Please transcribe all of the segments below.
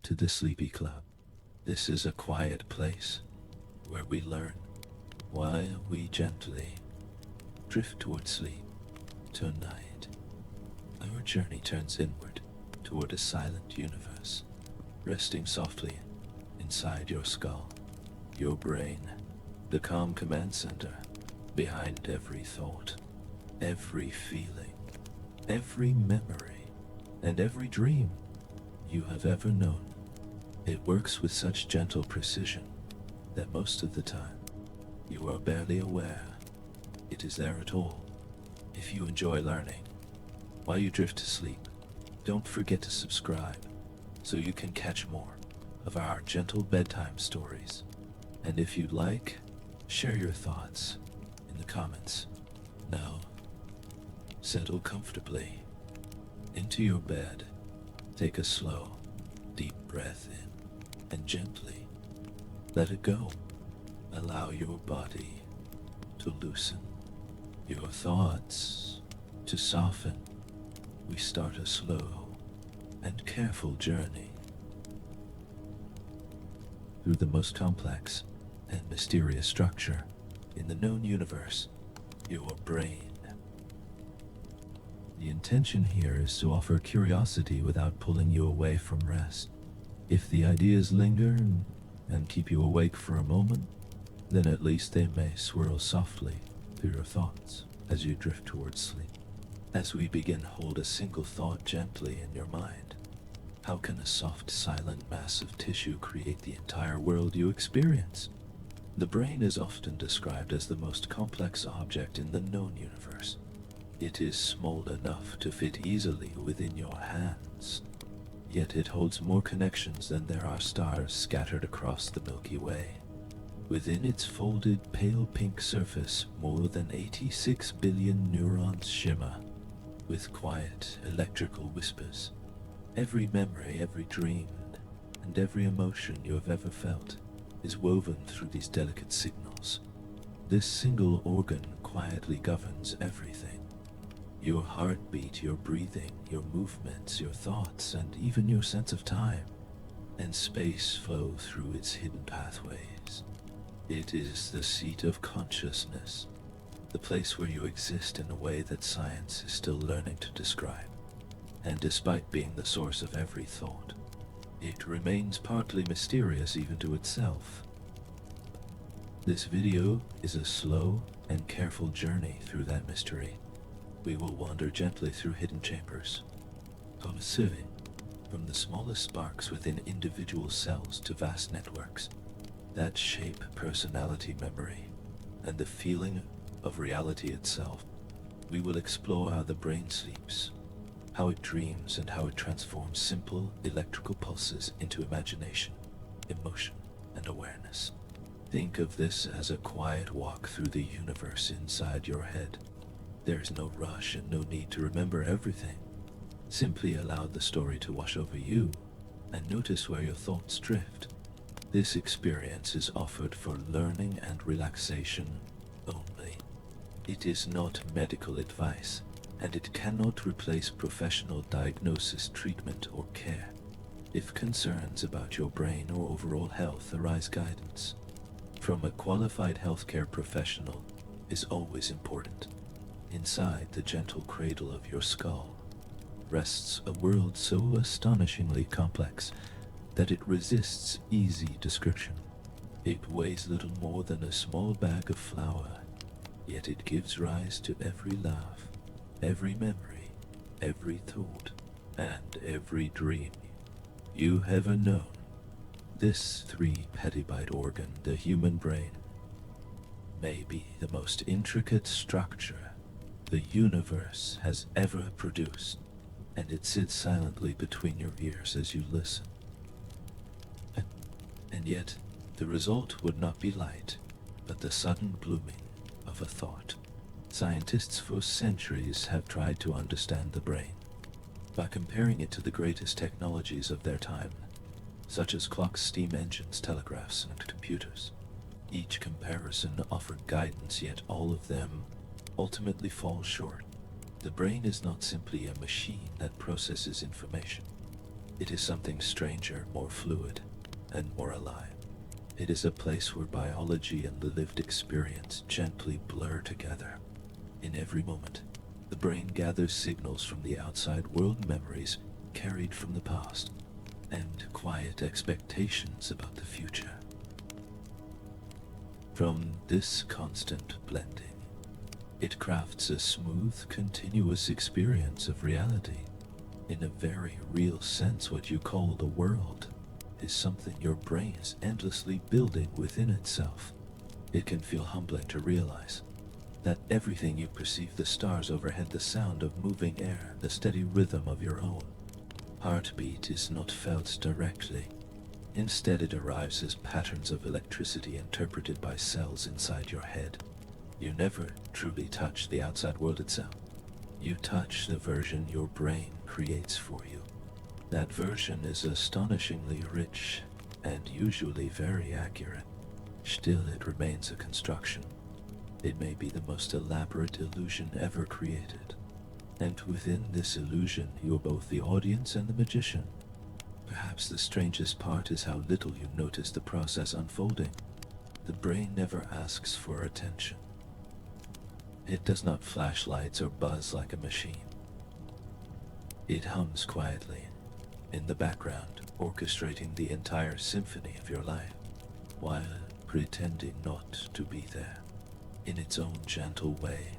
to the Sleepy Club. This is a quiet place where we learn while we gently drift toward sleep. Tonight, our journey turns inward toward a silent universe, resting softly inside your skull, your brain, the calm command center behind every thought, every feeling, every memory, and every dream you have ever known. It works with such gentle precision that most of the time you are barely aware it is there at all. If you enjoy learning while you drift to sleep, don't forget to subscribe so you can catch more of our gentle bedtime stories. And if you'd like, share your thoughts in the comments. Now, settle comfortably into your bed, take a slow, deep breath in, and gently let it go. Allow your body to loosen, your thoughts to soften. We start a slow and careful journey through the most complex and mysterious structure in the known universe, your brain. The intention here is to offer curiosity without pulling you away from rest. If the ideas linger and keep you awake for a moment, then at least they may swirl softly through your thoughts as you drift towards sleep. As we begin, hold a single thought gently in your mind. How can a soft, silent mass of tissue create the entire world you experience? The brain is often described as the most complex object in the known universe. It is small enough to fit easily within your hands, yet it holds more connections than there are stars scattered across the Milky Way. Within its folded pale pink surface, more than 86 billion neurons shimmer with quiet electrical whispers. Every memory, every dream, and every emotion you have ever felt is woven through these delicate signals. This single organ quietly governs everything. Your heartbeat, your breathing, your movements, your thoughts, and even your sense of time and space flow through its hidden pathways. It is the seat of consciousness, the place where you exist in a way that science is still learning to describe. And despite being the source of every thought, it remains partly mysterious even to itself. This video is a slow and careful journey through that mystery. We will wander gently through hidden chambers, observing from the smallest sparks within individual cells to vast networks that shape personality, memory, and the feeling of reality itself. We will explore how the brain sleeps, how it dreams, and how it transforms simple electrical pulses into imagination, emotion, and awareness. Think of this as a quiet walk through the universe inside your head. There's no rush and no need to remember everything. Simply allow the story to wash over you and notice where your thoughts drift. This experience is offered for learning and relaxation only. It is not medical advice, and it cannot replace professional diagnosis, treatment, or care. If concerns about your brain or overall health arise, guidance from a qualified healthcare professional is always important. Inside the gentle cradle of your skull rests a world so astonishingly complex that it resists easy description. It weighs little more than a small bag of flour, yet it gives rise to every laugh, every memory, every thought, and every dream you ever known. This 3 petabyte organ, the human brain, may be the most intricate structure the universe has ever produced, and it sits silently between your ears as you listen. And yet, the result would not be light, but the sudden blooming of a thought. Scientists for centuries have tried to understand the brain by comparing it to the greatest technologies of their time, such as clocks, steam engines, telegraphs, and computers. Each comparison offered guidance, yet all of them ultimately fall short. The brain is not simply a machine that processes information. It is something stranger, more fluid, and more alive. It is a place where biology and the lived experience gently blur together. In every moment, the brain gathers signals from the outside world, memories carried from the past, and quiet expectations about the future. From this constant blending, it crafts a smooth, continuous experience of reality. In a very real sense, what you call the world is something your brain is endlessly building within itself. It can feel humbling to realize that everything you perceive, the stars overhead, the sound of moving air, the steady rhythm of your own heartbeat, is not felt directly. Instead, it arrives as patterns of electricity interpreted by cells inside your head. You never truly touch the outside world itself. You touch the version your brain creates for you. That version is astonishingly rich and usually very accurate. Still, it remains a construction. It may be the most elaborate illusion ever created. And within this illusion, you're both the audience and the magician. Perhaps the strangest part is how little you notice the process unfolding. The brain never asks for attention. It does not flash lights or buzz like a machine. It hums quietly, in the background, orchestrating the entire symphony of your life, while pretending not to be there. In its own gentle way,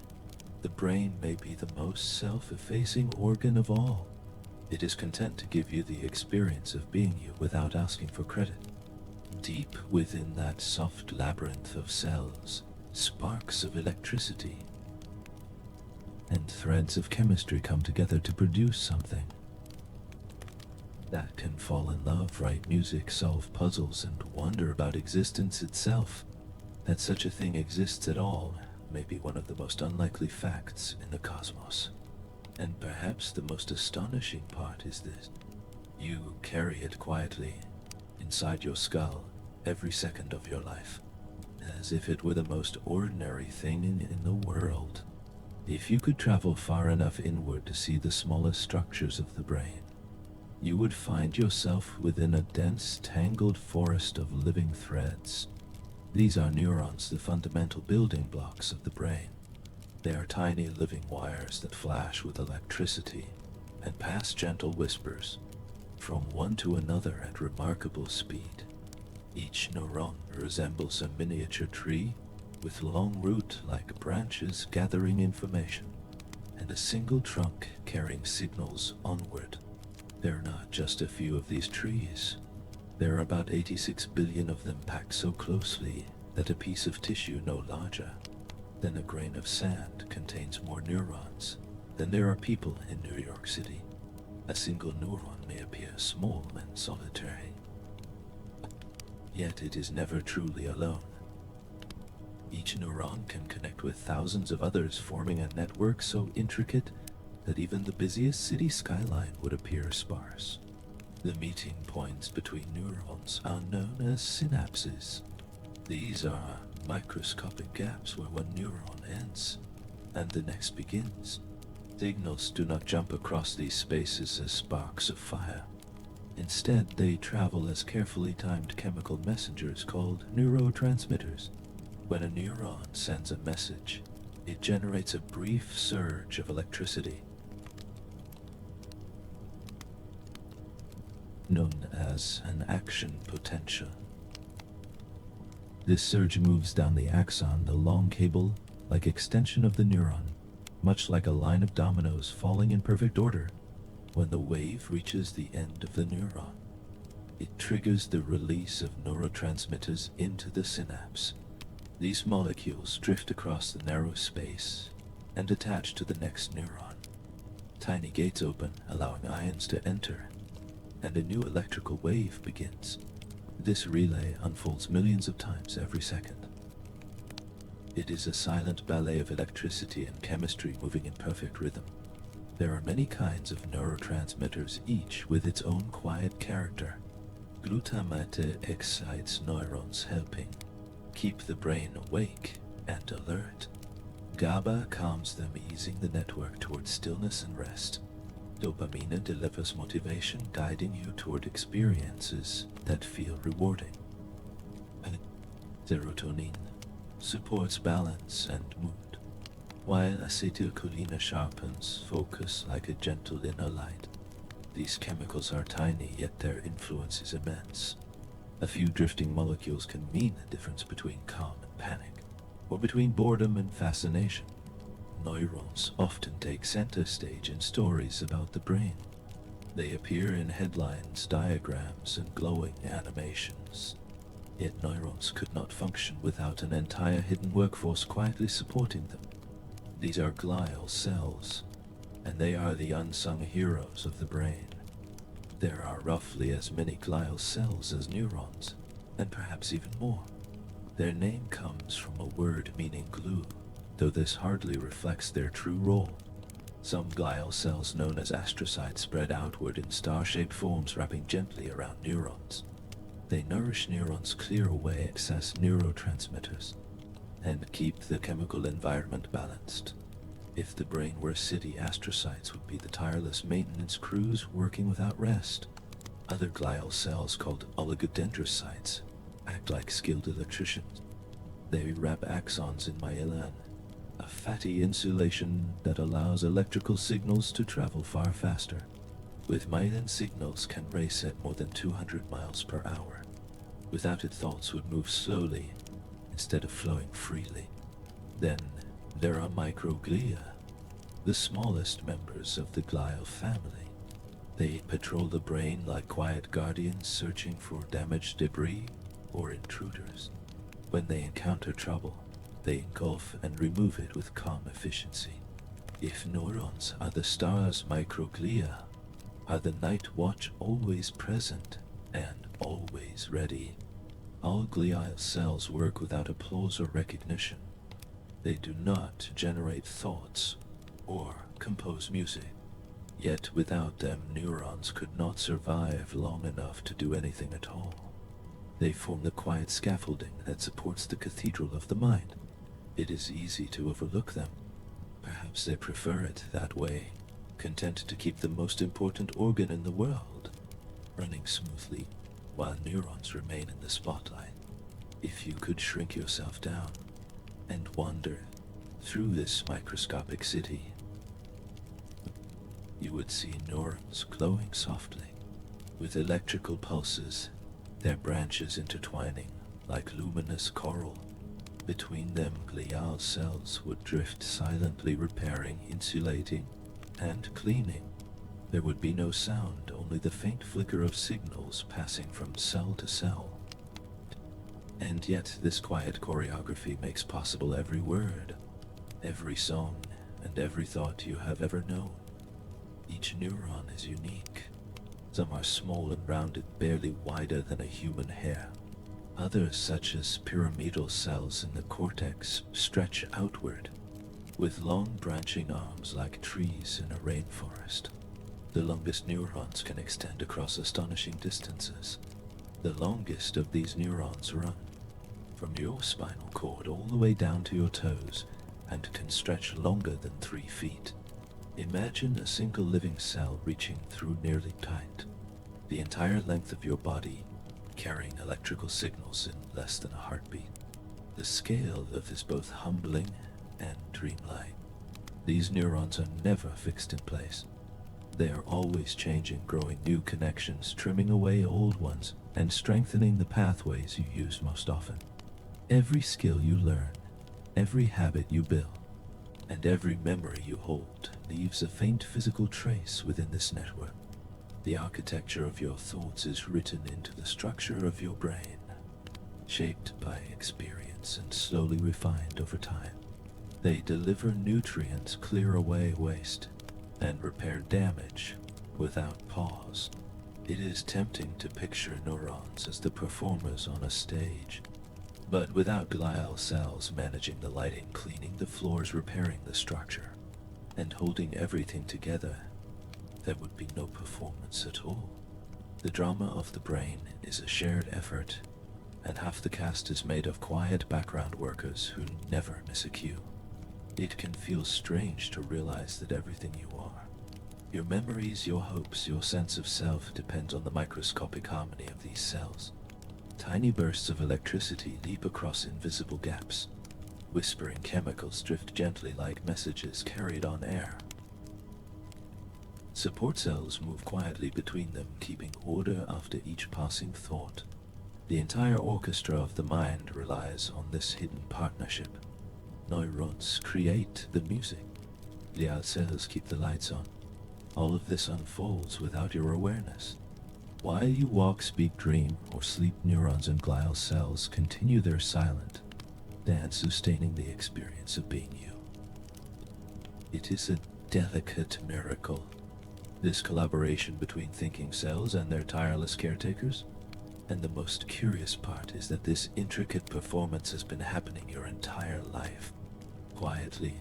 the brain may be the most self-effacing organ of all. It is content to give you the experience of being you without asking for credit. Deep within that soft labyrinth of cells, sparks of electricity and threads of chemistry come together to produce something that can fall in love, write music, solve puzzles, and wonder about existence itself. That such a thing exists at all may be one of the most unlikely facts in the cosmos. And perhaps the most astonishing part is this: you carry it quietly inside your skull every second of your life, as if it were the most ordinary thing in the world. If you could travel far enough inward to see the smallest structures of the brain, you would find yourself within a dense, tangled forest of living threads. These are neurons, the fundamental building blocks of the brain. They are tiny living wires that flash with electricity and pass gentle whispers from one to another at remarkable speed. Each neuron resembles a miniature tree with long root-like branches gathering information, and a single trunk carrying signals onward. There are not just a few of these trees. There are about 86 billion of them packed so closely that a piece of tissue no larger than a grain of sand contains more neurons than there are people in New York City. A single neuron may appear small and solitary, yet it is never truly alone. Each neuron can connect with thousands of others, forming a network so intricate that even the busiest city skyline would appear sparse. The meeting points between neurons are known as synapses. These are microscopic gaps where one neuron ends and the next begins. Signals do not jump across these spaces as sparks of fire. Instead, they travel as carefully timed chemical messengers called neurotransmitters. When a neuron sends a message, it generates a brief surge of electricity, known as an action potential. This surge moves down the axon, the long cable-like extension of the neuron, much like a line of dominoes falling in perfect order. When the wave reaches the end of the neuron, it triggers the release of neurotransmitters into the synapse. These molecules drift across the narrow space and attach to the next neuron. Tiny gates open, allowing ions to enter, and a new electrical wave begins. This relay unfolds millions of times every second. It is a silent ballet of electricity and chemistry moving in perfect rhythm. There are many kinds of neurotransmitters, each with its own quiet character. Glutamate excites neurons, helping keep the brain awake and alert. GABA calms them, easing the network towards stillness and rest. Dopamine delivers motivation, guiding you toward experiences that feel rewarding. And serotonin supports balance and mood, while acetylcholine sharpens focus like a gentle inner light. These chemicals are tiny, yet their influence is immense. A few drifting molecules can mean the difference between calm and panic, or between boredom and fascination. Neurons often take center stage in stories about the brain. They appear in headlines, diagrams, and glowing animations. Yet neurons could not function without an entire hidden workforce quietly supporting them. These are glial cells, and they are the unsung heroes of the brain. There are roughly as many glial cells as neurons, and perhaps even more. Their name comes from a word meaning glue, though this hardly reflects their true role. Some glial cells known as astrocytes spread outward in star-shaped forms wrapping gently around neurons. They nourish neurons, clear away excess neurotransmitters, and keep the chemical environment balanced. If the brain were a city, astrocytes would be the tireless maintenance crews working without rest. Other glial cells, called oligodendrocytes, act like skilled electricians. They wrap axons in myelin, a fatty insulation that allows electrical signals to travel far faster. With myelin, signals can race at more than 200 miles per hour. Without it, thoughts would move slowly instead of flowing freely. Then there are microglia, the smallest members of the glial family. They patrol the brain like quiet guardians, searching for damaged debris or intruders. When they encounter trouble, they engulf and remove it with calm efficiency. If neurons are the star's microglia, are the night watch always present and always ready? All glial cells work without applause or recognition. They do not generate thoughts or compose music. Yet without them, neurons could not survive long enough to do anything at all. They form the quiet scaffolding that supports the cathedral of the mind. It is easy to overlook them. Perhaps they prefer it that way, content to keep the most important organ in the world running smoothly, while neurons remain in the spotlight. If you could shrink yourself down and wander through this microscopic city, you would see neurons glowing softly, with electrical pulses, their branches intertwining like luminous coral. Between them, glial cells would drift silently, repairing, insulating, and cleaning. There would be no sound, only the faint flicker of signals passing from cell to cell. And yet this quiet choreography makes possible every word, every song, and every thought you have ever known. Each neuron is unique. Some are small and rounded, barely wider than a human hair. Others, such as pyramidal cells in the cortex, stretch outward, with long branching arms like trees in a rainforest. The longest neurons can extend across astonishing distances. The longest of these neurons run from your spinal cord all the way down to your toes and can stretch longer than 3 feet. Imagine a single living cell reaching through nearly tight, the entire length of your body, carrying electrical signals in less than a heartbeat. The scale of this both humbling and dreamlike. These neurons are never fixed in place. They are always changing, growing new connections, trimming away old ones, and strengthening the pathways you use most often. Every skill you learn, every habit you build, and every memory you hold leaves a faint physical trace within this network. The architecture of your thoughts is written into the structure of your brain, shaped by experience and slowly refined over time. They deliver nutrients, clear away waste, and repair damage without pause. It is tempting to picture neurons as the performers on a stage, but without glial cells managing the lighting, cleaning the floors, repairing the structure, and holding everything together, there would be no performance at all. The drama of the brain is a shared effort, and half the cast is made of quiet background workers who never miss a cue. It can feel strange to realize that everything you are, Your memories, your hopes, your sense of self depend on the microscopic harmony of these cells. Tiny bursts of electricity leap across invisible gaps. Whispering chemicals drift gently like messages carried on air. Support cells move quietly between them, keeping order after each passing thought. The entire orchestra of the mind relies on this hidden partnership. Neurons create the music. Glial cells keep the lights on. All of this unfolds without your awareness. While you walk, speak, dream, or sleep, neurons and glial cells continue their silent dance, sustaining the experience of being you. It is a delicate miracle, this collaboration between thinking cells and their tireless caretakers. And the most curious part is that this intricate performance has been happening your entire life, quietly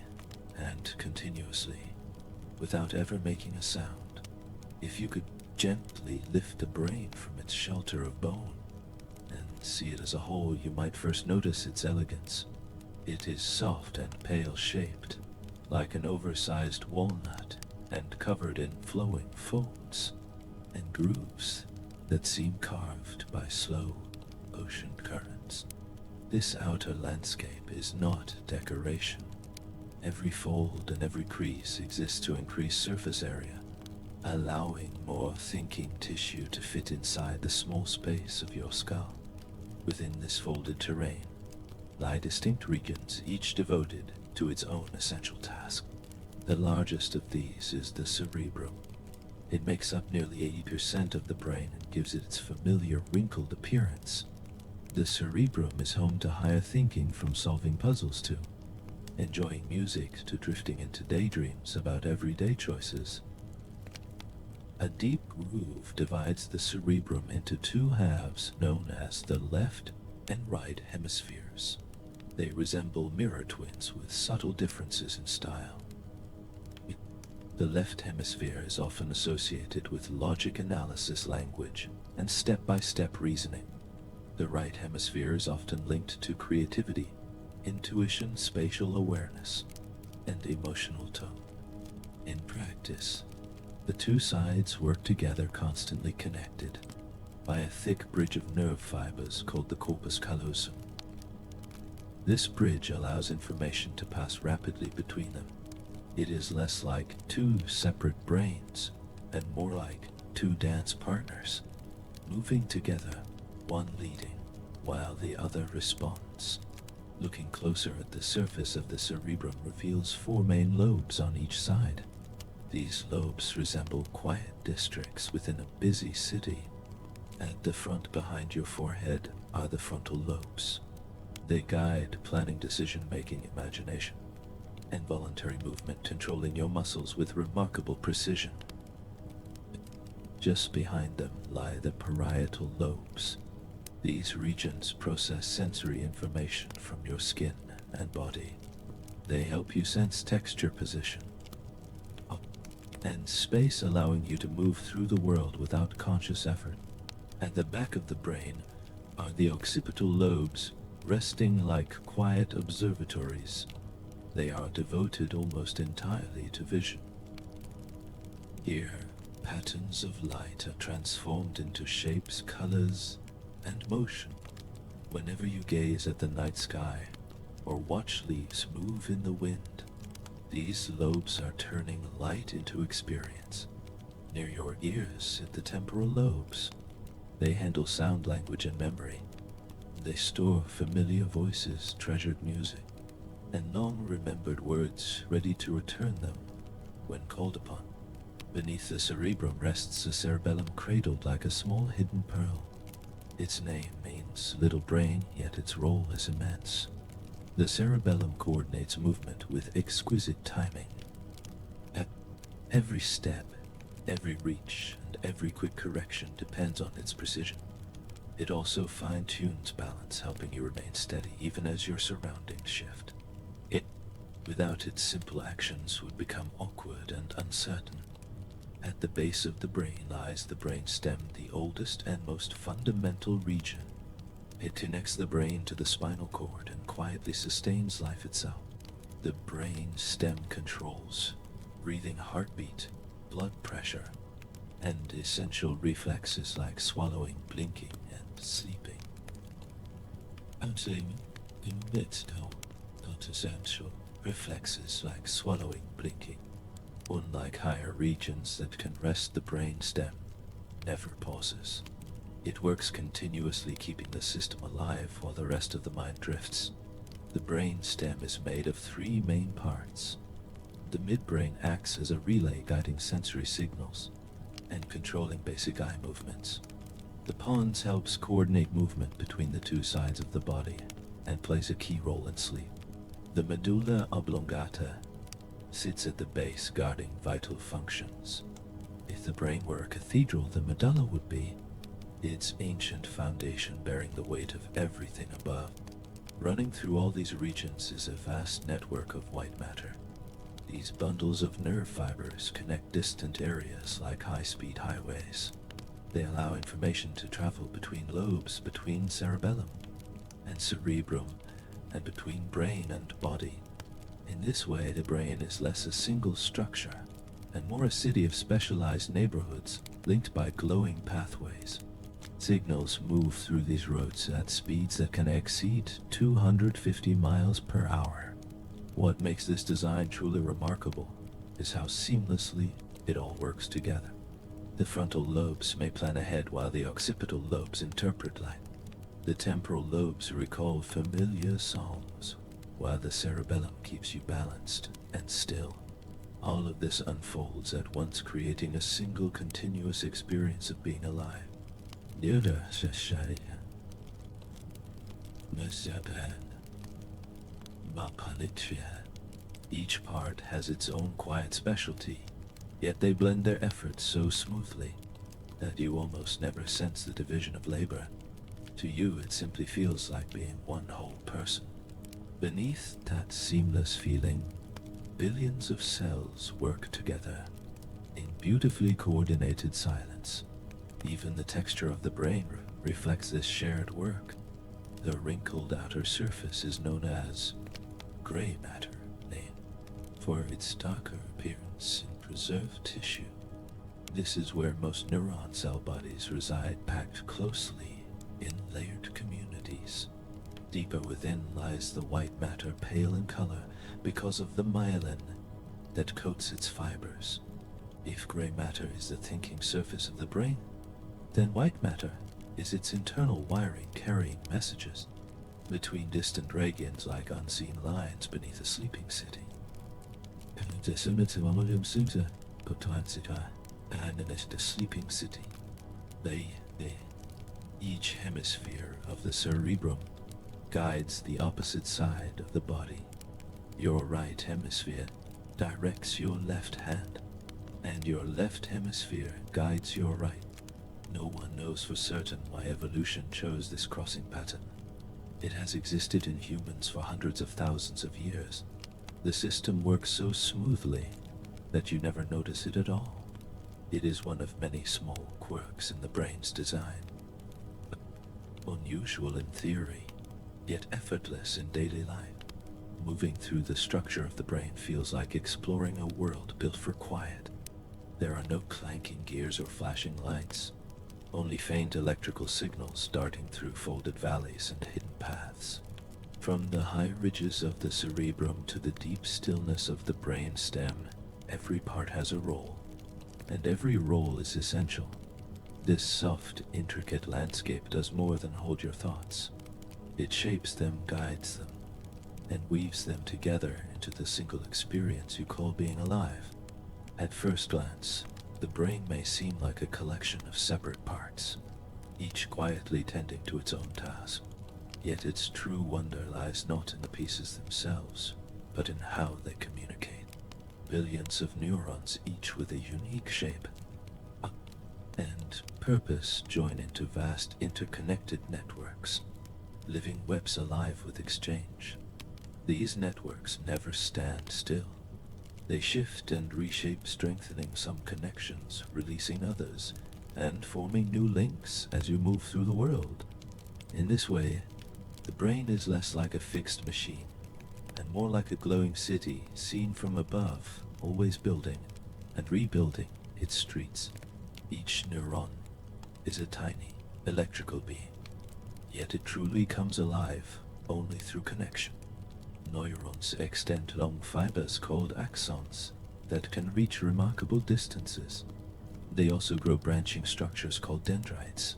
and continuously, without ever making a sound. If you could gently lift the brain from its shelter of bone and see it as a whole, you might first notice its elegance. It is soft and pale-shaped, like an oversized walnut, and covered in flowing folds and grooves that seem carved by slow ocean currents. This outer landscape is not decoration. Every fold and every crease exists to increase surface area, allowing more thinking tissue to fit inside the small space of your skull. Within this folded terrain lie distinct regions, each devoted to its own essential task. The largest of these is the cerebrum. It makes up nearly 80% of the brain and gives it its familiar wrinkled appearance. The cerebrum is home to higher thinking, from solving puzzles to enjoying music to drifting into daydreams about everyday choices. A deep groove divides the cerebrum into two halves known as the left and right hemispheres. They resemble mirror twins with subtle differences in style. The left hemisphere is often associated with logic, analysis, language, and step-by-step reasoning. The right hemisphere is often linked to creativity, intuition, spatial awareness, and emotional tone. In practice, the two sides work together, constantly connected by a thick bridge of nerve fibers called the corpus callosum. This bridge allows information to pass rapidly between them. It is less like two separate brains and more like two dance partners, moving together, one leading while the other responds. Looking closer at the surface of the cerebrum reveals four main lobes on each side. These lobes resemble quiet districts within a busy city. At the front behind your forehead are the frontal lobes. They guide planning, decision-making, imagination, and voluntary movement, controlling your muscles with remarkable precision. Just behind them lie the parietal lobes. These regions process sensory information from your skin and body. They help you sense texture, position, and space, allowing you to move through the world without conscious effort. At the back of the brain are the occipital lobes, resting like quiet observatories. They are devoted almost entirely to vision. Here, patterns of light are transformed into shapes, colors, and motion. Whenever you gaze at the night sky or watch leaves move in the wind, these lobes are turning light into experience. Near your ears sit the temporal lobes. They handle sound, language, and memory. They store familiar voices, treasured music, and long-remembered words, ready to return them when called upon. Beneath the cerebrum rests the cerebellum, cradled like a small hidden pearl. Its name means little brain, yet its role is immense. The cerebellum coordinates movement with exquisite timing. At every step, every reach, and every quick correction depends on its precision. It also fine-tunes balance, helping you remain steady even as your surroundings shift. Without its simple actions, would become awkward and uncertain. At the base of the brain lies the brain stem, the oldest and most fundamental region. It connects the brain to the spinal cord and quietly sustains life itself. The brain stem controls breathing, heartbeat, blood pressure, and essential reflexes like swallowing, blinking, and sleeping. Outside in midst of not essential reflexes like swallowing, blinking, unlike higher regions that can rest, the brain stem never pauses. It works continuously, keeping the system alive while the rest of the mind drifts. The brain stem is made of three main parts. The midbrain acts as a relay guiding sensory signals and controlling basic eye movements. The pons helps coordinate movement between the two sides of the body and plays a key role in sleep. The medulla oblongata sits at the base guarding vital functions. If the brain were a cathedral, the medulla would be its ancient foundation bearing the weight of everything above. Running through all these regions is a vast network of white matter. These bundles of nerve fibers connect distant areas like high-speed highways. They allow information to travel between lobes, between cerebellum and cerebrum, and between brain and body. In this way, the brain is less a single structure and more a city of specialized neighborhoods linked by glowing pathways. Signals move through these roads at speeds that can exceed 250 miles per hour. What makes this design truly remarkable is how seamlessly it all works together. The frontal lobes may plan ahead while the occipital lobes interpret light. The temporal lobes recall familiar songs, while the cerebellum keeps you balanced and still. All of this unfolds at once, creating a single continuous experience of being alive. Each part has its own quiet specialty, yet they blend their efforts so smoothly that you almost never sense the division of labor. To you, it simply feels like being one whole person. Beneath that seamless feeling, billions of cells work together in beautifully coordinated silence. Even the texture of the brain reflects this shared work. The wrinkled outer surface is known as gray matter, named for its darker appearance in preserved tissue. This is where most neuron cell bodies reside, packed closely in layered communities. Deeper within lies the white matter, pale in color because of the myelin that coats its fibers. If gray matter is the thinking surface of the brain, then white matter is its internal wiring carrying messages between distant regions like unseen lines beneath a sleeping city. The sleeping city. Each hemisphere of the cerebrum guides the opposite side of the body. Your right hemisphere directs your left hand, and your left hemisphere guides your right. No one knows for certain why evolution chose this crossing pattern. It has existed in humans for hundreds of thousands of years. The system works so smoothly that you never notice it at all. It is one of many small quirks in the brain's design. Unusual in theory, yet effortless in daily life. Moving through the structure of the brain feels like exploring a world built for quiet. There are no clanking gears or flashing lights, only faint electrical signals darting through folded valleys and hidden paths. From the high ridges of the cerebrum to the deep stillness of the brain stem, every part has a role, and every role is essential. This soft, intricate landscape does more than hold your thoughts. It shapes them, guides them, and weaves them together into the single experience you call being alive. At first glance, the brain may seem like a collection of separate parts, each quietly tending to its own task. Yet its true wonder lies not in the pieces themselves, but in how they communicate. Billions of neurons, each with a unique shape and purpose, join into vast interconnected networks, living webs alive with exchange. These networks never stand still. They shift and reshape, strengthening some connections, releasing others, and forming new links as you move through the world. In this way, the brain is less like a fixed machine, and more like a glowing city seen from above, always building, and rebuilding its streets. Each neuron is a tiny electrical being, yet it truly comes alive only through connection. Neurons extend long fibers called axons that can reach remarkable distances. They also grow branching structures called dendrites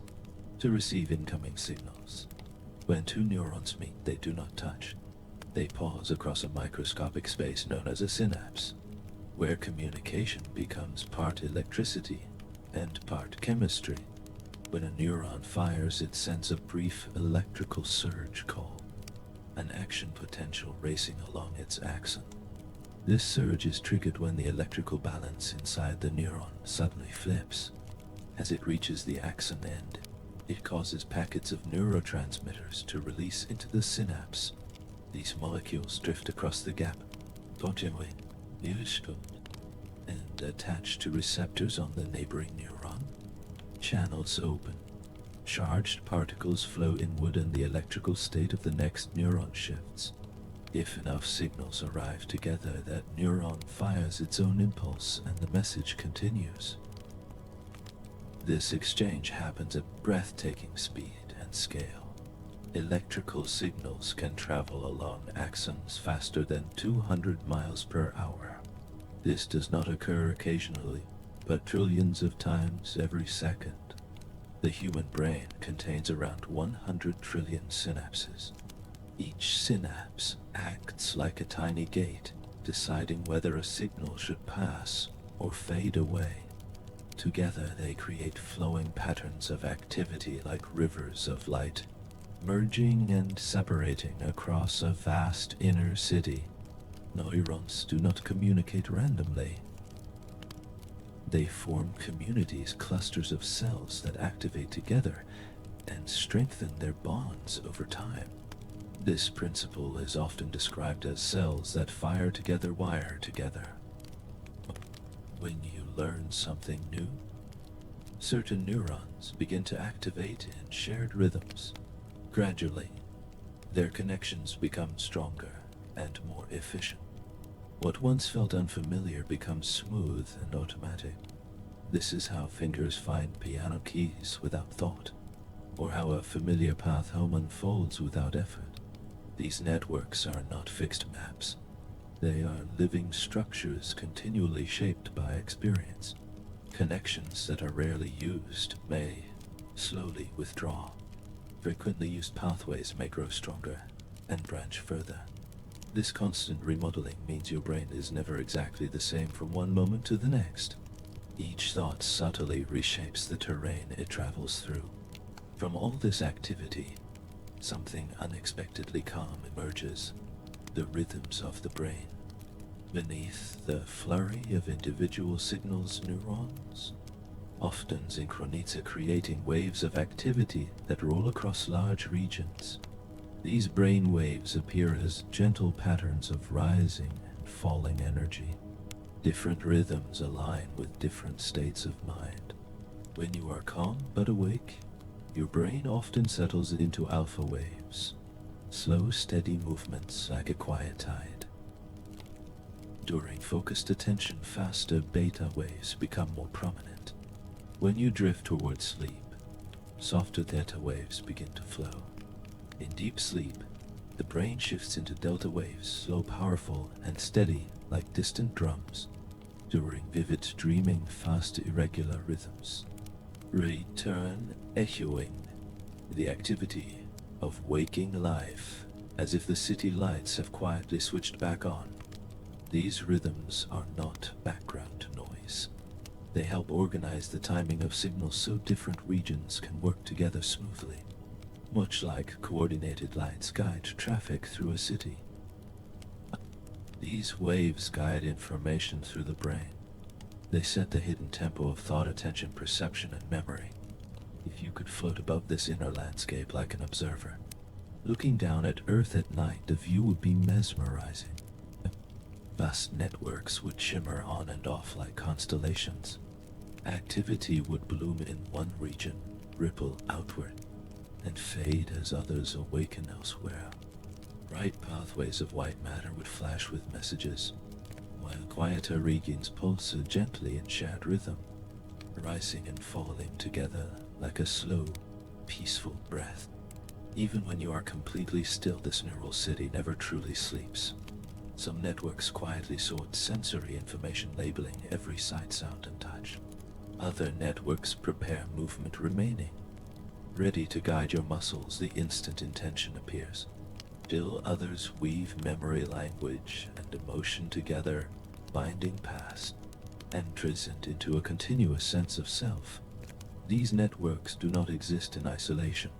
to receive incoming signals. When two neurons meet, they do not touch. They pause across a microscopic space known as a synapse, where communication becomes part electricity and part chemistry. When a neuron fires, it sends a brief electrical surge called an action potential racing along its axon. This surge is triggered when the electrical balance inside the neuron suddenly flips. As it reaches the axon end, it causes packets of neurotransmitters to release into the synapse. These molecules drift across the gap, and attach to receptors on the neighboring neuron. Channels open. Charged particles flow inward and the electrical state of the next neuron shifts. If enough signals arrive together, that neuron fires its own impulse and the message continues. This exchange happens at breathtaking speed and scale. Electrical signals can travel along axons faster than 200 miles per hour. This does not occur occasionally, but trillions of times every second. The human brain contains around 100 trillion synapses. Each synapse acts like a tiny gate, deciding whether a signal should pass or fade away. Together they create flowing patterns of activity like rivers of light, merging and separating across a vast inner city. Neurons do not communicate randomly. They form communities, clusters of cells that activate together and strengthen their bonds over time. This principle is often described as cells that fire together, wire together. When you learn something new, certain neurons begin to activate in shared rhythms. Gradually, their connections become stronger and more efficient. What once felt unfamiliar becomes smooth and automatic. This is how fingers find piano keys without thought, or how a familiar path home unfolds without effort. These networks are not fixed maps. They are living structures continually shaped by experience. Connections that are rarely used may slowly withdraw. Frequently used pathways may grow stronger and branch further. This constant remodeling means your brain is never exactly the same from one moment to the next. Each thought subtly reshapes the terrain it travels through. From all this activity, something unexpectedly calm emerges, the rhythms of the brain. Beneath the flurry of individual signals, neurons often synchronize, creating waves of activity that roll across large regions. These brain waves appear as gentle patterns of rising and falling energy. Different rhythms align with different states of mind. When you are calm but awake, your brain often settles into alpha waves, slow, steady movements like a quiet tide. During focused attention, faster beta waves become more prominent. When you drift towards sleep, softer theta waves begin to flow. In deep sleep, the brain shifts into delta waves, slow, powerful, and steady like distant drums. During vivid dreaming, fast, irregular rhythms return, echoing the activity of waking life, as if the city lights have quietly switched back on. These rhythms are not background noise. They help organize the timing of signals so different regions can work together smoothly. Much like coordinated lights guide traffic through a city. These waves guide information through the brain. They set the hidden tempo of thought, attention, perception, and memory. If you could float above this inner landscape like an observer, looking down at Earth at night, the view would be mesmerizing. Vast networks would shimmer on and off like constellations. Activity would bloom in one region, ripple outward, and fade as others awaken elsewhere. Bright pathways of white matter would flash with messages, while quieter regains pulse gently in shared rhythm, rising and falling together like a slow, peaceful breath. Even when you are completely still, this neural city never truly sleeps. Some networks quietly sort sensory information, labeling every sight, sound, and touch. Other networks prepare movement remaining, ready to guide your muscles the instant intention appears. Still others weave memory, language, and emotion together, binding past and present into a continuous sense of self. These networks do not exist in isolation.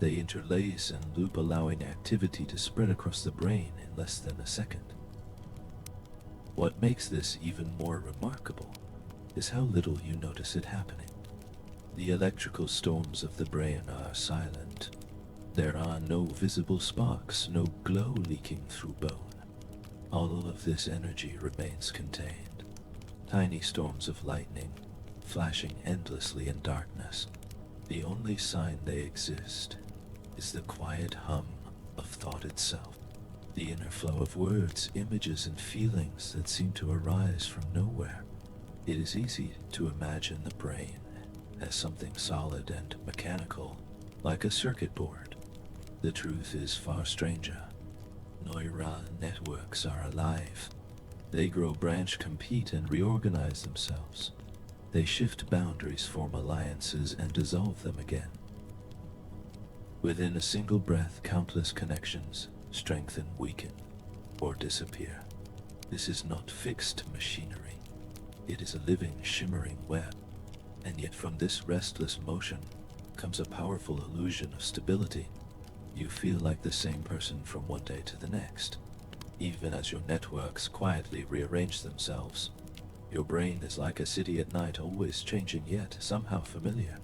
They interlace and loop, allowing activity to spread across the brain in less than a second. What makes this even more remarkable is how little you notice it happening. The electrical storms of the brain are silent. There are no visible sparks, no glow leaking through bone. All of this energy remains contained. Tiny storms of lightning, flashing endlessly in darkness. The only sign they exist is the quiet hum of thought itself. The inner flow of words, images, and feelings that seem to arise from nowhere. It is easy to imagine the brain as something solid and mechanical, like a circuit board. The truth is far stranger. Neural networks are alive. They grow, branch, compete, and reorganize themselves. They shift boundaries, form alliances, and dissolve them again. Within a single breath, countless connections strengthen, weaken, or disappear. This is not fixed machinery. It is a living, shimmering web. And yet from this restless motion comes a powerful illusion of stability. You feel like the same person from one day to the next, even as your networks quietly rearrange themselves. Your brain is like a city at night, always changing yet somehow familiar.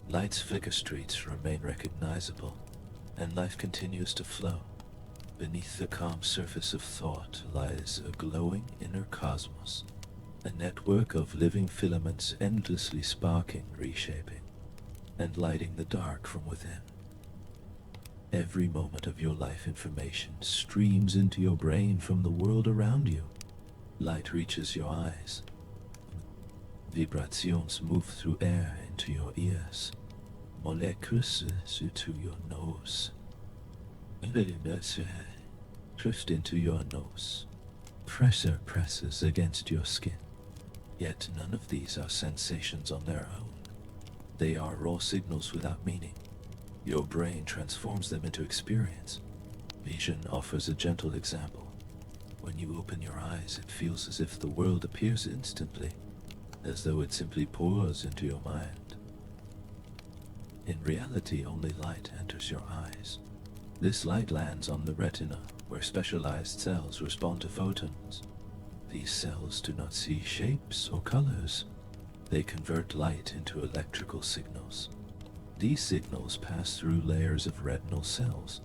Lights flicker, streets remain recognizable, and life continues to flow. Beneath the calm surface of thought lies a glowing inner cosmos, a network of living filaments endlessly sparking, reshaping, and lighting the dark from within. Every moment of your life, information streams into your brain from the world around you. Light reaches your eyes. Vibrations move through air into your ears. Molecules to your nose. Drift into your nose. Pressure presses against your skin. Yet none of these are sensations on their own. They are raw signals without meaning. Your brain transforms them into experience. Vision offers a gentle example. When you open your eyes, it feels as if the world appears instantly, as though it simply pours into your mind. In reality, only light enters your eyes. This light lands on the retina, where specialized cells respond to photons. These cells do not see shapes or colors. They convert light into electrical signals. These signals pass through layers of retinal cells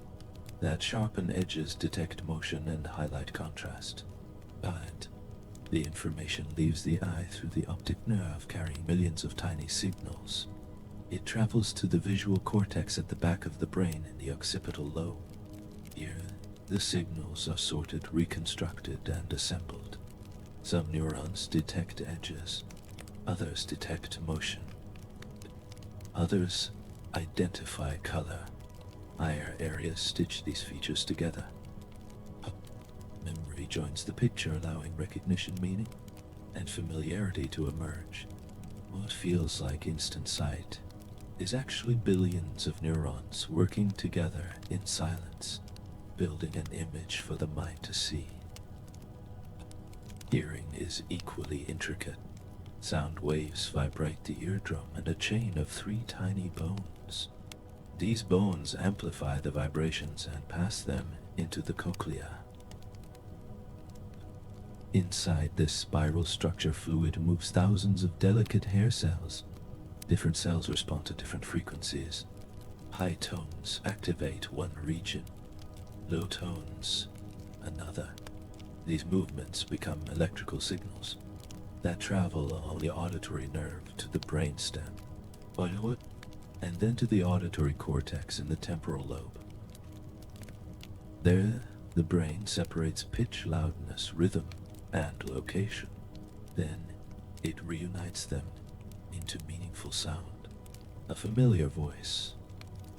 that sharpen edges, detect motion, and highlight contrast. But the information leaves the eye through the optic nerve, carrying millions of tiny signals. It travels to the visual cortex at the back of the brain in the occipital lobe. Here, the signals are sorted, reconstructed, and assembled. Some neurons detect edges, others detect motion, others identify color. Higher areas stitch these features together. Memory joins the picture, allowing recognition, meaning, and familiarity to emerge. What feels like instant sight is actually billions of neurons working together in silence, building an image for the mind to see. Hearing is equally intricate. Sound waves vibrate the eardrum and a chain of 3 tiny bones. These bones amplify the vibrations and pass them into the cochlea. Inside this spiral structure, fluid moves thousands of delicate hair cells. Different cells respond to different frequencies. High tones activate one region, low tones another. These movements become electrical signals that travel along the auditory nerve to the brainstem, and then to the auditory cortex in the temporal lobe. There, the brain separates pitch, loudness, rhythm, and location. Then it reunites them into meaningful sound, a familiar voice,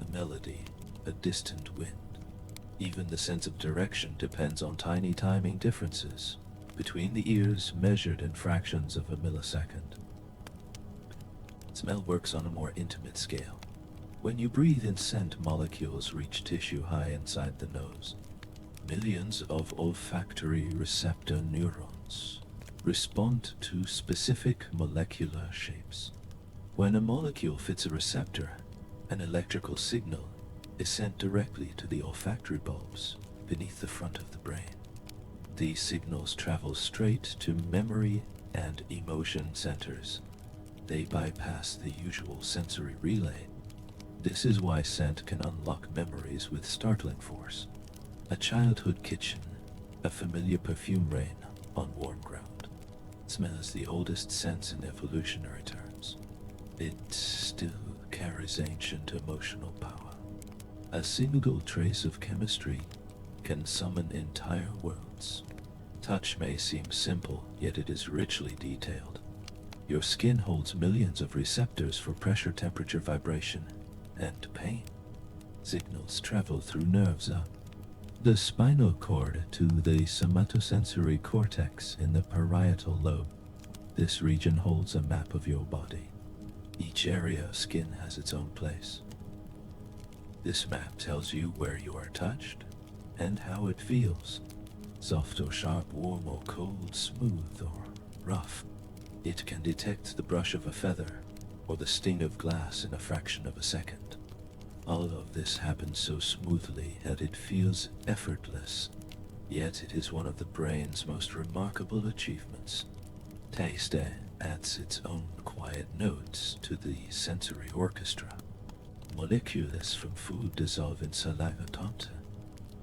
a melody, a distant wind. Even the sense of direction depends on tiny timing differences between the ears measured in fractions of a millisecond. Smell works on a more intimate scale. When you breathe in scent, molecules reach tissue high inside the nose. Millions of olfactory receptor neurons respond to specific molecular shapes. When a molecule fits a receptor, an electrical signal is sent directly to the olfactory bulbs beneath the front of the brain. These signals travel straight to memory and emotion centers. They bypass the usual sensory relay. This is why scent can unlock memories with startling force. A childhood kitchen, a familiar perfume rain on warm ground. Smell is the oldest sense in evolutionary terms. It still carries ancient emotional power. A single trace of chemistry can summon entire worlds. Touch may seem simple, yet it is richly detailed. Your skin holds millions of receptors for pressure, temperature, vibration, and pain. Signals travel through nerves up the spinal cord to the somatosensory cortex in the parietal lobe. This region holds a map of your body. Each area of skin has its own place. This map tells you where you are touched and how it feels. Soft or sharp, warm or cold, smooth or rough. It can detect the brush of a feather or the sting of glass in a fraction of a second. All of this happens so smoothly that it feels effortless, yet it is one of the brain's most remarkable achievements. Taste adds its own quiet notes to the sensory orchestra. Molecules from food dissolve in saliva tongue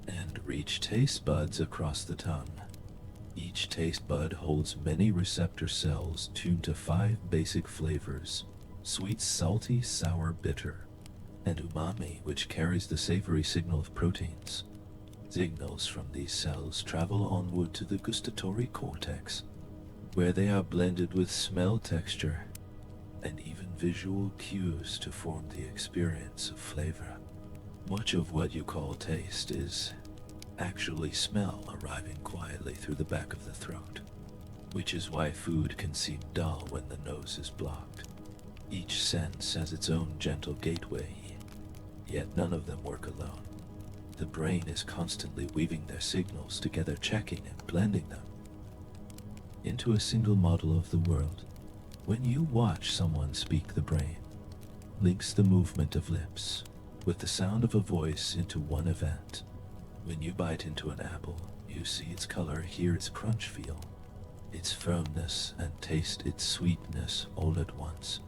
and reach taste buds across the tongue. Each taste bud holds many receptor cells tuned to 5 basic flavors: sweet, salty, sour, bitter, and umami, which carries the savory signal of proteins. Signals from these cells travel onward to the gustatory cortex, where they are blended with smell, texture, and even visual cues to form the experience of flavor. Much of what you call taste is actually smell arriving quietly through the back of the throat, which is why food can seem dull when the nose is blocked. Each sense has its own gentle gateway, yet none of them work alone. The brain is constantly weaving their signals together, checking and blending them into a single model of the world. When you watch someone speak, the brain links the movement of lips with the sound of a voice into one event. When you bite into an apple, you see its color, hear its crunch, feel its firmness, and taste its sweetness all at once.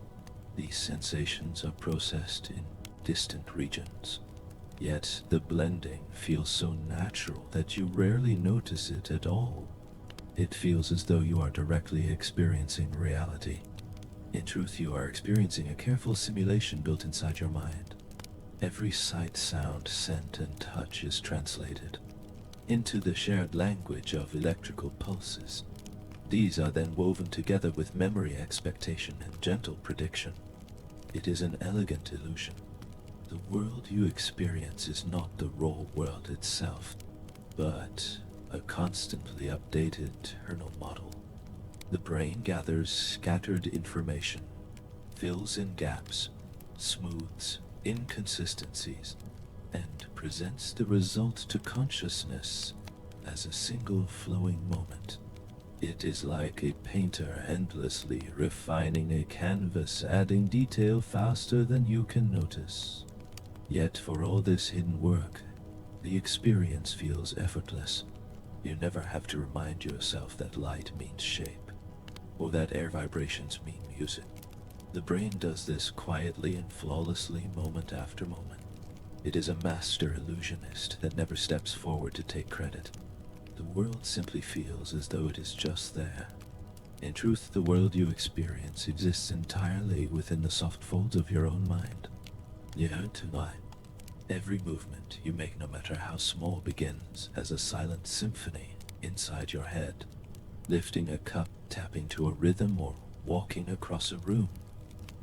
These sensations are processed in distant regions, yet the blending feels so natural that you rarely notice it at all. It feels as though you are directly experiencing reality. In truth, you are experiencing a careful simulation built inside your mind. Every sight, sound, scent, and touch is translated into the shared language of electrical pulses. These are then woven together with memory, expectation, and gentle prediction. It is an elegant illusion. The world you experience is not the raw world itself, but a constantly updated internal model. The brain gathers scattered information, fills in gaps, smooths inconsistencies, and presents the result to consciousness as a single flowing moment. It is like a painter endlessly refining a canvas, adding detail faster than you can notice. Yet for all this hidden work, the experience feels effortless. You never have to remind yourself that light means shape, or that air vibrations mean music. The brain does this quietly and flawlessly, moment after moment. It is a master illusionist that never steps forward to take credit. The world simply feels as though it is just there. In truth, the world you experience exists entirely within the soft folds of your own mind. Yet tonight, every movement you make, no matter how small, begins as a silent symphony inside your head. Lifting a cup, tapping to a rhythm, or walking across a room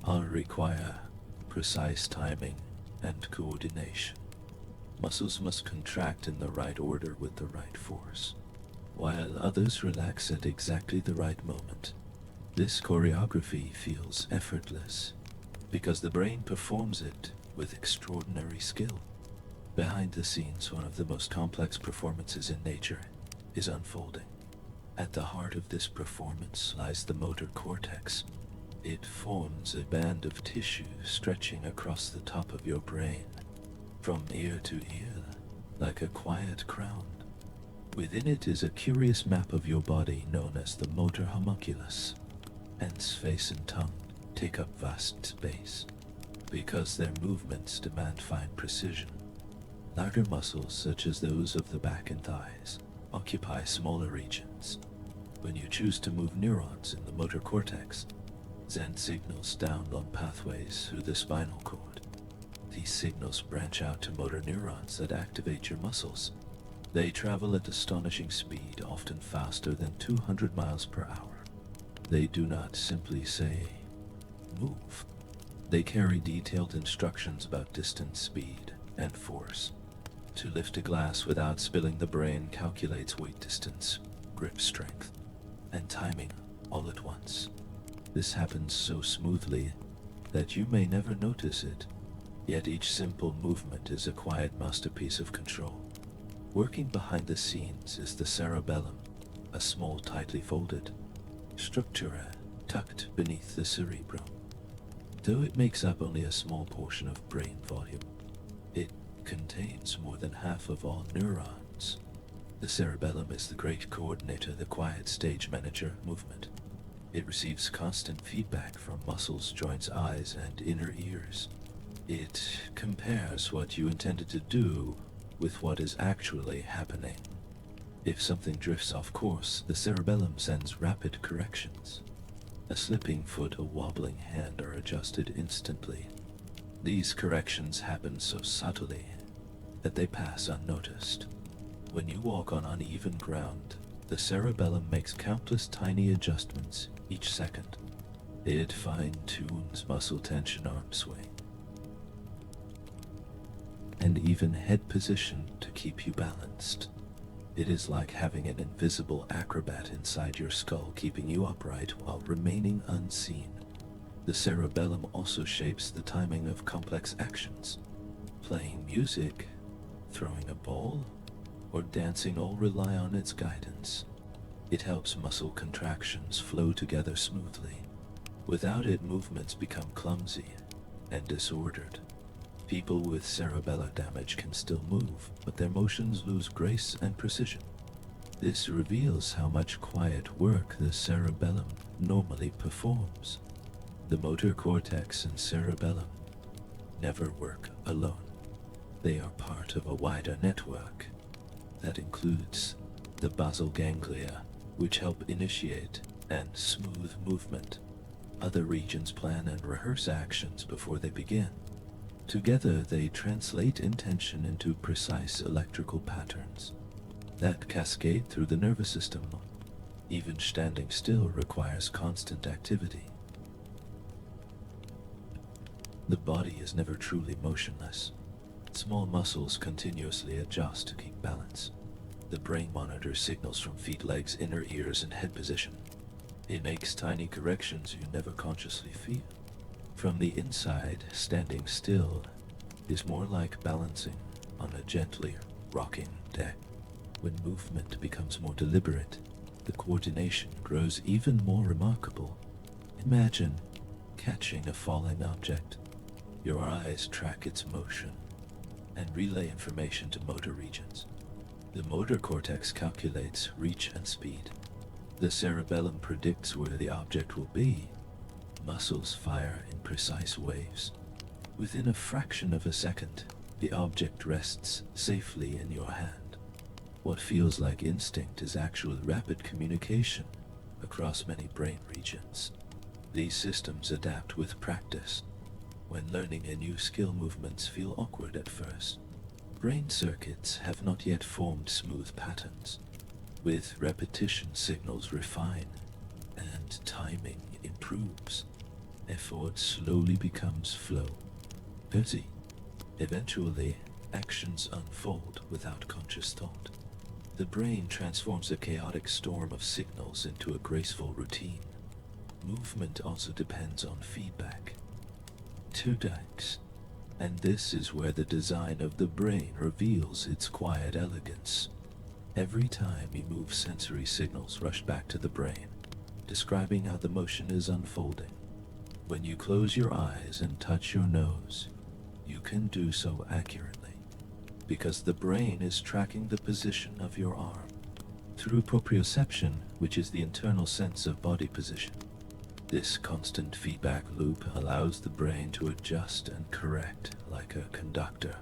all require precise timing and coordination. Muscles must contract in the right order with the right force, while others relax at exactly the right moment. This choreography feels effortless because the brain performs it with extraordinary skill. Behind the scenes, one of the most complex performances in nature is unfolding. At the heart of this performance lies the motor cortex. It forms a band of tissue stretching across the top of your brain, from ear to ear, like a quiet crown. Within it is a curious map of your body known as the motor homunculus. Hence, face and tongue take up vast space, because their movements demand fine precision. Larger muscles, such as those of the back and thighs, occupy smaller regions. When you choose to move neurons in the motor cortex, Zen signals download pathways through the spinal cord. These signals branch out to motor neurons that activate your muscles. They travel at astonishing speed, often faster than 200 miles per hour. They do not simply say, move. They carry detailed instructions about distance, speed, and force. To lift a glass without spilling, the brain calculates weight, distance, grip strength, and timing all at once. This happens so smoothly that you may never notice it, yet each simple movement is a quiet masterpiece of control. Working behind the scenes is the cerebellum, a small, tightly folded structure tucked beneath the cerebrum. Though it makes up only a small portion of brain volume, it contains more than half of all neurons. The cerebellum is the great coordinator, the quiet stage manager of movement. It receives constant feedback from muscles, joints, eyes, and inner ears. It compares what you intended to do with what is actually happening. If something drifts off course, the cerebellum sends rapid corrections. A slipping foot, a wobbling hand are adjusted instantly. These corrections happen so subtly that they pass unnoticed. When you walk on uneven ground, the cerebellum makes countless tiny adjustments each second. It fine-tunes muscle tension, arm swing, and even head position to keep you balanced. It is like having an invisible acrobat inside your skull, keeping you upright while remaining unseen. The cerebellum also shapes the timing of complex actions. Playing music, throwing a ball, or dancing all rely on its guidance. It helps muscle contractions flow together smoothly. Without it, movements become clumsy and disordered. People with cerebellar damage can still move, but their motions lose grace and precision. This reveals how much quiet work the cerebellum normally performs. The motor cortex and cerebellum never work alone. They are part of a wider network that includes the basal ganglia, which help initiate and smooth movement. Other regions plan and rehearse actions before they begin. Together, they translate intention into precise electrical patterns that cascade through the nervous system. Even standing still requires constant activity. The body is never truly motionless. Small muscles continuously adjust to keep balance. The brain monitors signals from feet, legs, inner ears, and head position. It makes tiny corrections you never consciously feel. From the inside, standing still is more like balancing on a gently rocking deck. When movement becomes more deliberate, the coordination grows even more remarkable. Imagine catching a falling object. Your eyes track its motion and relay information to motor regions. The motor cortex calculates reach and speed. The cerebellum predicts where the object will be. Muscles fire in precise waves. Within a fraction of a second, the object rests safely in your hand. What feels like instinct is actually rapid communication across many brain regions. These systems adapt with practice. When learning a new skill, movements feel awkward at first. Brain circuits have not yet formed smooth patterns. With repetition, signals refine, and timing improves. Effort slowly becomes flow. 30. Eventually, actions unfold without conscious thought. The brain transforms a chaotic storm of signals into a graceful routine. Movement also depends on feedback. 2 dikes. And this is where the design of the brain reveals its quiet elegance. Every time you move, sensory signals rush back to the brain, describing how the motion is unfolding. When you close your eyes and touch your nose, you can do so accurately, because the brain is tracking the position of your arm through proprioception, which is the internal sense of body position. This constant feedback loop allows the brain to adjust and correct like a conductor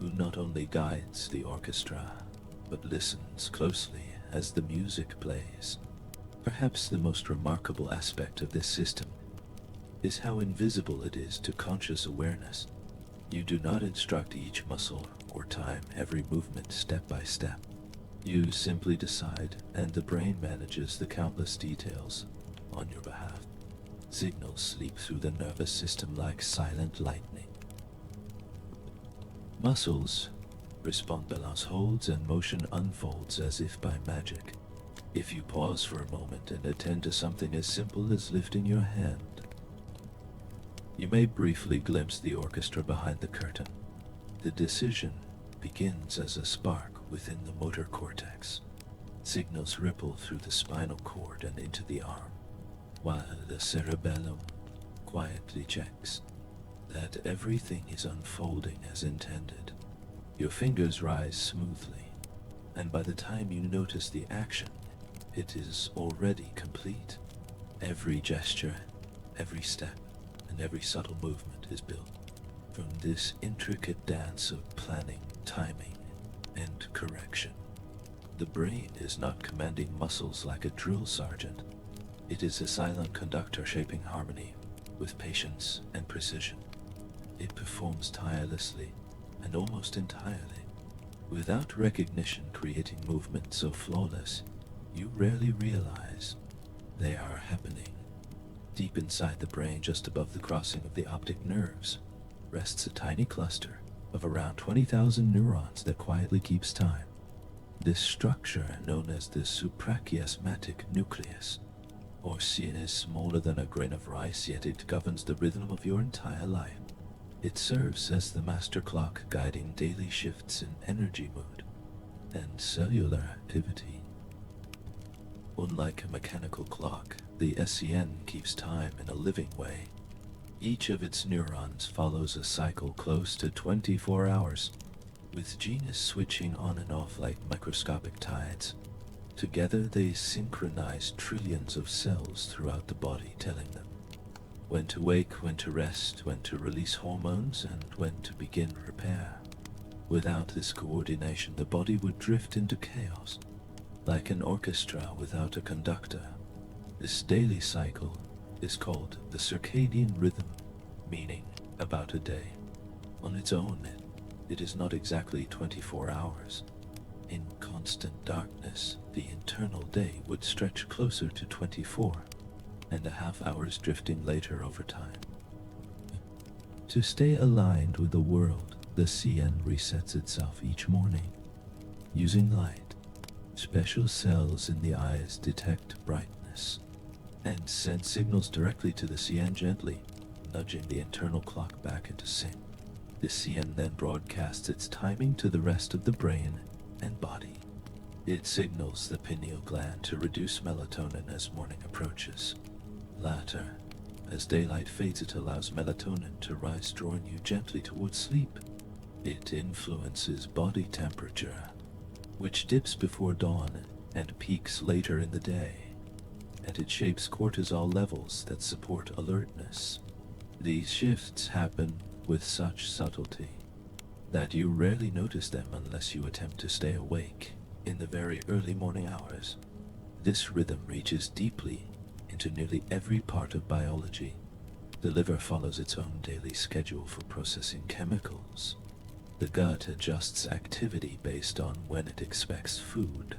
who not only guides the orchestra, but listens closely as the music plays. Perhaps the most remarkable aspect of this system is how invisible it is to conscious awareness. You do not instruct each muscle or time every movement step by step. You simply decide, and the brain manages the countless details on your behalf. Signals sleep through the nervous system like silent lightning. Muscles respond, balance holds, and motion unfolds as if by magic. If you pause for a moment and attend to something as simple as lifting your hand, you may briefly glimpse the orchestra behind the curtain. The decision begins as a spark within the motor cortex. Signals ripple through the spinal cord and into the arm, while the cerebellum quietly checks that everything is unfolding as intended. Your fingers rise smoothly, and by the time you notice the action, it is already complete. Every gesture, every step, and every subtle movement is built from this intricate dance of planning, timing, and correction. The brain is not commanding muscles like a drill sergeant. It is a silent conductor shaping harmony with patience and precision. It performs tirelessly and almost entirely, without recognition, creating movements so flawless you rarely realize they are happening. Deep inside the brain, just above the crossing of the optic nerves, rests a tiny cluster of around 20,000 neurons that quietly keeps time. This structure, known as the suprachiasmatic nucleus, or seen as smaller than a grain of rice, yet it governs the rhythm of your entire life. It serves as the master clock, guiding daily shifts in energy, mood, and cellular activity. Unlike a mechanical clock, the SCN keeps time in a living way. Each of its neurons follows a cycle close to 24 hours, with genes switching on and off like microscopic tides. Together they synchronize trillions of cells throughout the body, telling them when to wake, when to rest, when to release hormones, and when to begin repair. Without this coordination, the body would drift into chaos, like an orchestra without a conductor. This daily cycle is called the circadian rhythm, meaning about a day. On its own, it is not exactly 24 hours. In constant darkness, the internal day would stretch closer to 24.5 hours, drifting later over time. To stay aligned with the world, the CN resets itself each morning. Using light, special cells in the eyes detect brightness and send signals directly to the CN, gently nudging the internal clock back into sync. The CN then broadcasts its timing to the rest of the brain and body. It signals the pineal gland to reduce melatonin as morning approaches. Later, as daylight fades, it allows melatonin to rise, drawing you gently towards sleep. It influences body temperature, which dips before dawn and peaks later in the day, and it shapes cortisol levels that support alertness. These shifts happen with such subtlety that you rarely notice them unless you attempt to stay awake in the very early morning hours. This rhythm reaches deeply into nearly every part of biology. The liver follows its own daily schedule for processing chemicals. The gut adjusts activity based on when it expects food.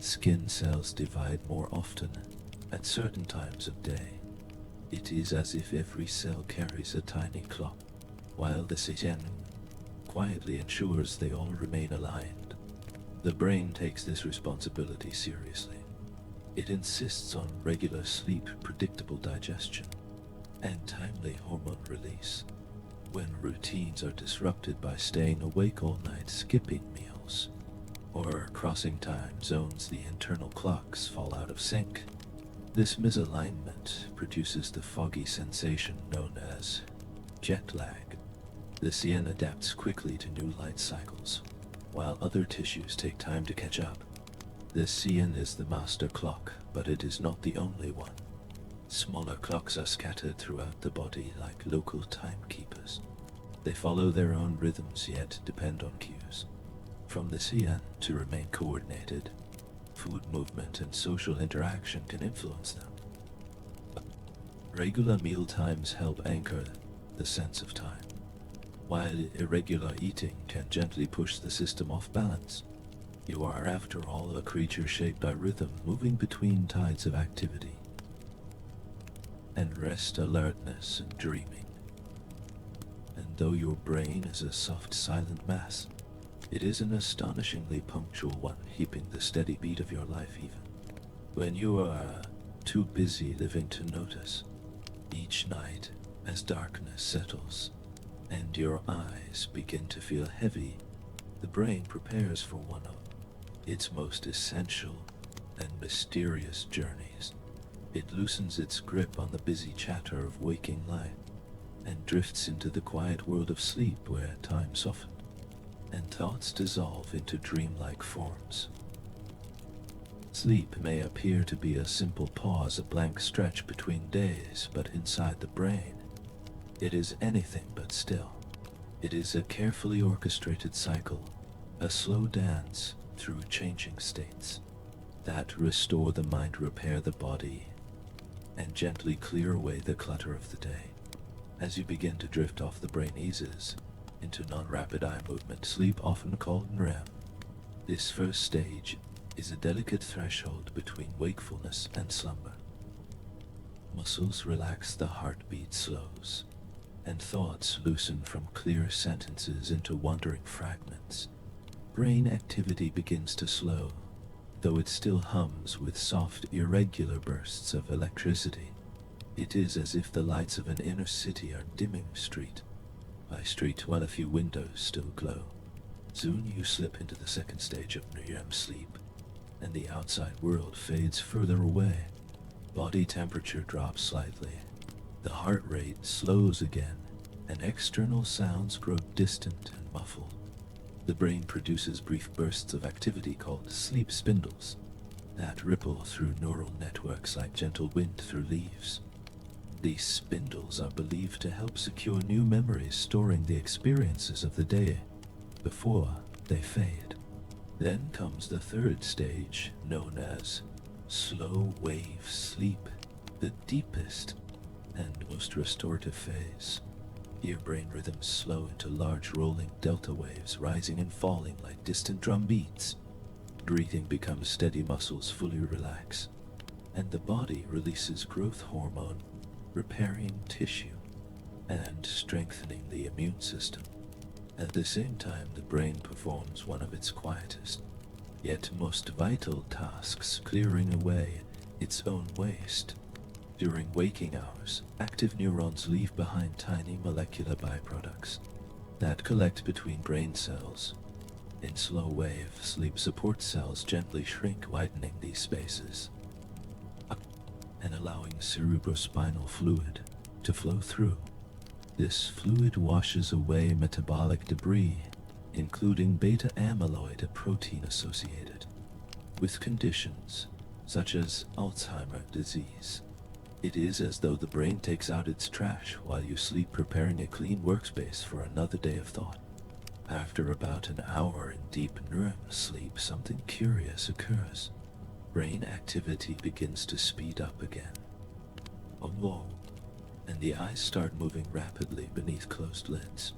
Skin cells divide more often at certain times of day. It is as if every cell carries a tiny clock, while the CN quietly ensures they all remain aligned. The brain takes this responsibility seriously. It insists on regular sleep, predictable digestion, and timely hormone release. When routines are disrupted by staying awake all night, skipping meals, or crossing time zones, the internal clocks fall out of sync. This misalignment produces the foggy sensation known as jet lag. The CN adapts quickly to new light cycles, while other tissues take time to catch up. The CN is the master clock, but it is not the only one. Smaller clocks are scattered throughout the body like local timekeepers. They follow their own rhythms yet depend on cues from the CN to remain coordinated. Food movement and social interaction can influence them. Regular meal times help anchor the sense of time, while irregular eating can gently push the system off balance. You are, after all, a creature shaped by rhythm, moving between tides of activity and rest, alertness, and dreaming. And though your brain is a soft, silent mass, it is an astonishingly punctual one, keeping the steady beat of your life even when you are too busy living to notice. Each night, as darkness settles and your eyes begin to feel heavy, the brain prepares for one of its most essential and mysterious journeys. It loosens its grip on the busy chatter of waking life and drifts into the quiet world of sleep, where time softens and thoughts dissolve into dreamlike forms. Sleep may appear to be a simple pause, a blank stretch between days, but inside the brain, it is anything but still. It is a carefully orchestrated cycle, a slow dance through changing states that restore the mind, repair the body, and gently clear away the clutter of the day. As you begin to drift off, the brain eases into non-rapid eye movement, sleep often called REM. This first stage is a delicate threshold between wakefulness and slumber. Muscles relax, the heartbeat slows, and thoughts loosen from clear sentences into wandering fragments. Brain activity begins to slow, though it still hums with soft, irregular bursts of electricity. It is as if the lights of an inner city are dimming street by street while a few windows still glow. Soon you slip into the second stage of REM sleep, and the outside world fades further away. Body temperature drops slightly, the heart rate slows again, and external sounds grow distant and muffled. The brain produces brief bursts of activity called sleep spindles that ripple through neural networks like gentle wind through leaves. These spindles are believed to help secure new memories, storing the experiences of the day before they fade. Then comes the third stage, known as slow wave sleep, the deepest and most restorative phase. Here brain rhythms slow into large rolling delta waves, rising and falling like distant drum beats. Breathing becomes steady, muscles fully relax, and the body releases growth hormone, repairing tissue and strengthening the immune system. At the same time, the brain performs one of its quietest, yet most vital tasks, clearing away its own waste. During waking hours, active neurons leave behind tiny molecular byproducts that collect between brain cells. In slow wave sleep, support cells gently shrink, widening these spaces and allowing cerebrospinal fluid to flow through. This fluid washes away metabolic debris, including beta amyloid, a protein associated with conditions such as Alzheimer's disease. It is as though the brain takes out its trash while you sleep, preparing a clean workspace for another day of thought. After about an hour in deep REM sleep, something curious occurs. Brain activity begins to speed up again. Whoa, and the eyes start moving rapidly beneath closed lids.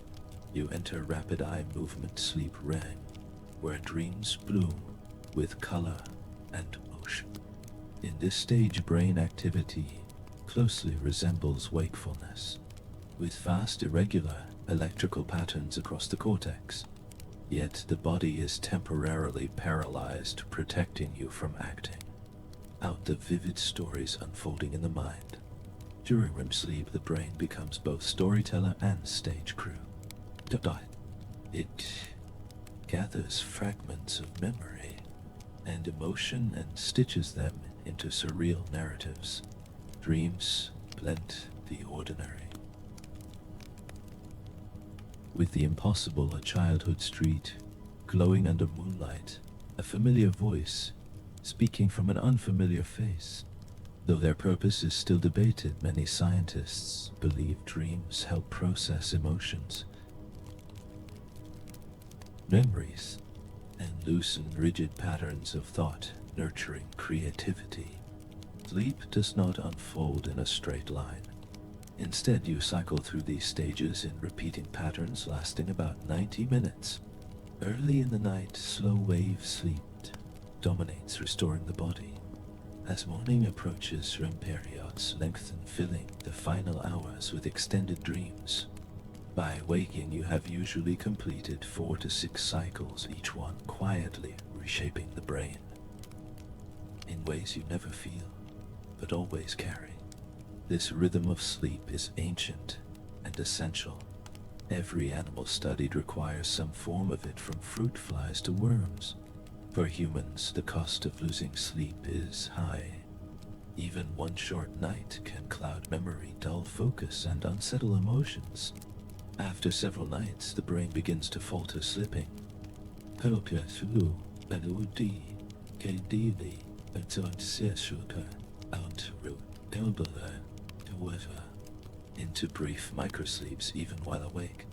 You enter rapid eye movement sleep REM, where dreams bloom with color, and motion. In this stage, brain activity closely resembles wakefulness, with fast, irregular electrical patterns across the cortex. Yet the body is temporarily paralyzed, protecting you from acting out the vivid stories unfolding in the mind. During REM sleep, the brain becomes both storyteller and stage crew. It gathers fragments of memory and emotion and stitches them into surreal narratives. Dreams blend the ordinary with the impossible, a childhood street glowing under moonlight, a familiar voice speaking from an unfamiliar face. Though their purpose is still debated, many scientists believe dreams help process emotions, memories, and loosen rigid patterns of thought, nurturing creativity. Sleep does not unfold in a straight line. Instead, you cycle through these stages in repeating patterns lasting about 90 minutes. Early in the night, slow wave sleep dominates, restoring the body. As morning approaches, REM periods lengthen, filling the final hours with extended dreams. By waking, you have usually completed 4 to 6 cycles, each one quietly reshaping the brain in ways you never feel, but always carry. This rhythm of sleep is ancient and essential. Every animal studied requires some form of it, from fruit flies to worms. For humans, the cost of losing sleep is high. Even one short night can cloud memory, dull focus, and unsettle emotions. After several nights, the brain begins to falter, slipping. Into brief microsleeps even while awake.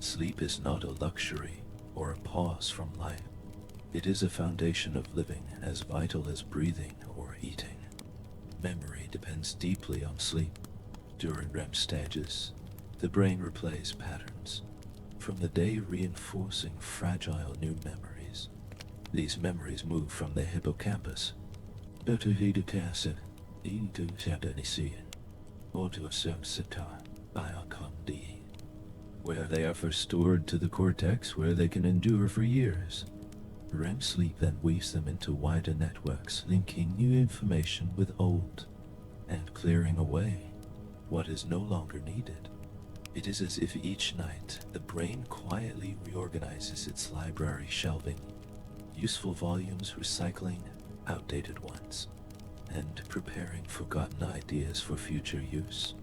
Sleep is not a luxury or a pause from life. It is a foundation of living, as vital as breathing or eating. Memory depends deeply on sleep. During REM stages, the brain replays patterns from the day, reinforcing fragile new memories. These memories move from the hippocampus where they are first stored, to the cortex, where they can endure for years. REM sleep then weaves them into wider networks, linking new information with old, and clearing away what is no longer needed. It is as if each night the brain quietly reorganizes its library, shelving useful volumes, recycling outdated ones, and preparing forgotten ideas for future use.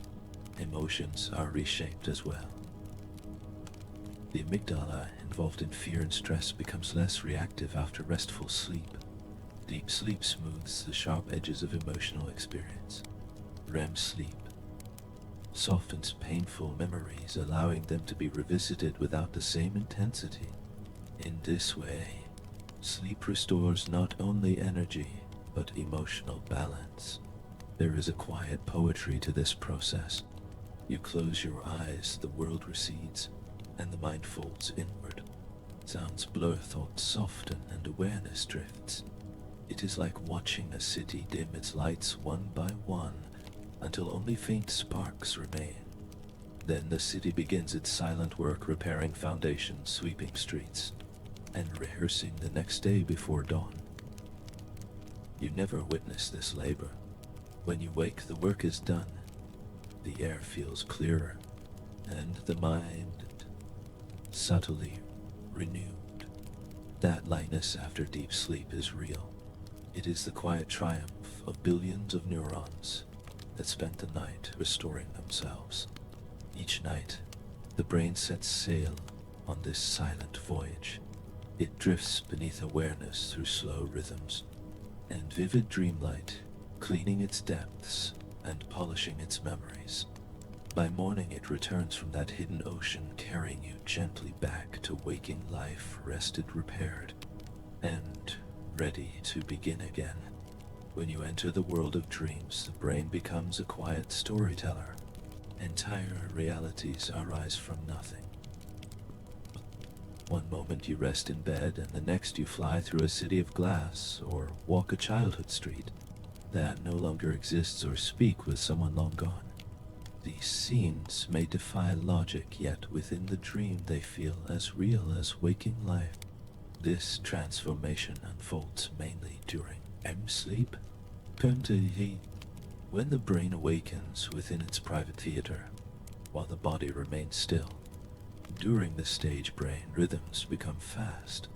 Emotions are reshaped as well. The amygdala, involved in fear and stress, becomes less reactive after restful sleep. Deep sleep smooths the sharp edges of emotional experience. REM sleep softens painful memories, allowing them to be revisited without the same intensity. In this way, sleep restores not only energy, but emotional balance. There is a quiet poetry to this process. You close your eyes, the world recedes, and the mind folds inward. Sounds blur, thoughts soften, and awareness drifts. It is like watching a city dim its lights one by one, until only faint sparks remain. Then the city begins its silent work, repairing foundations, sweeping streets, and rehearsing the next day before dawn. You never witness this labor. When you wake, the work is done. The air feels clearer, and the mind subtly renewed. That lightness after deep sleep is real. It is the quiet triumph of billions of neurons that spent the night restoring themselves. Each night, the brain sets sail on this silent voyage. It drifts beneath awareness through slow rhythms and vivid dreamlight, cleaning its depths and polishing its memories. By morning, it returns from that hidden ocean, carrying you gently back to waking life, rested, repaired, and ready to begin again. When you enter the world of dreams, the brain becomes a quiet storyteller. Entire realities arise from nothing. One moment you rest in bed, and the next you fly through a city of glass or walk a childhood street that no longer exists or speak with someone long gone. These scenes may defy logic, yet within the dream they feel as real as waking life. This transformation unfolds mainly during REM sleep, when the brain awakens within its private theater, while the body remains still. During this stage, brain rhythms become fast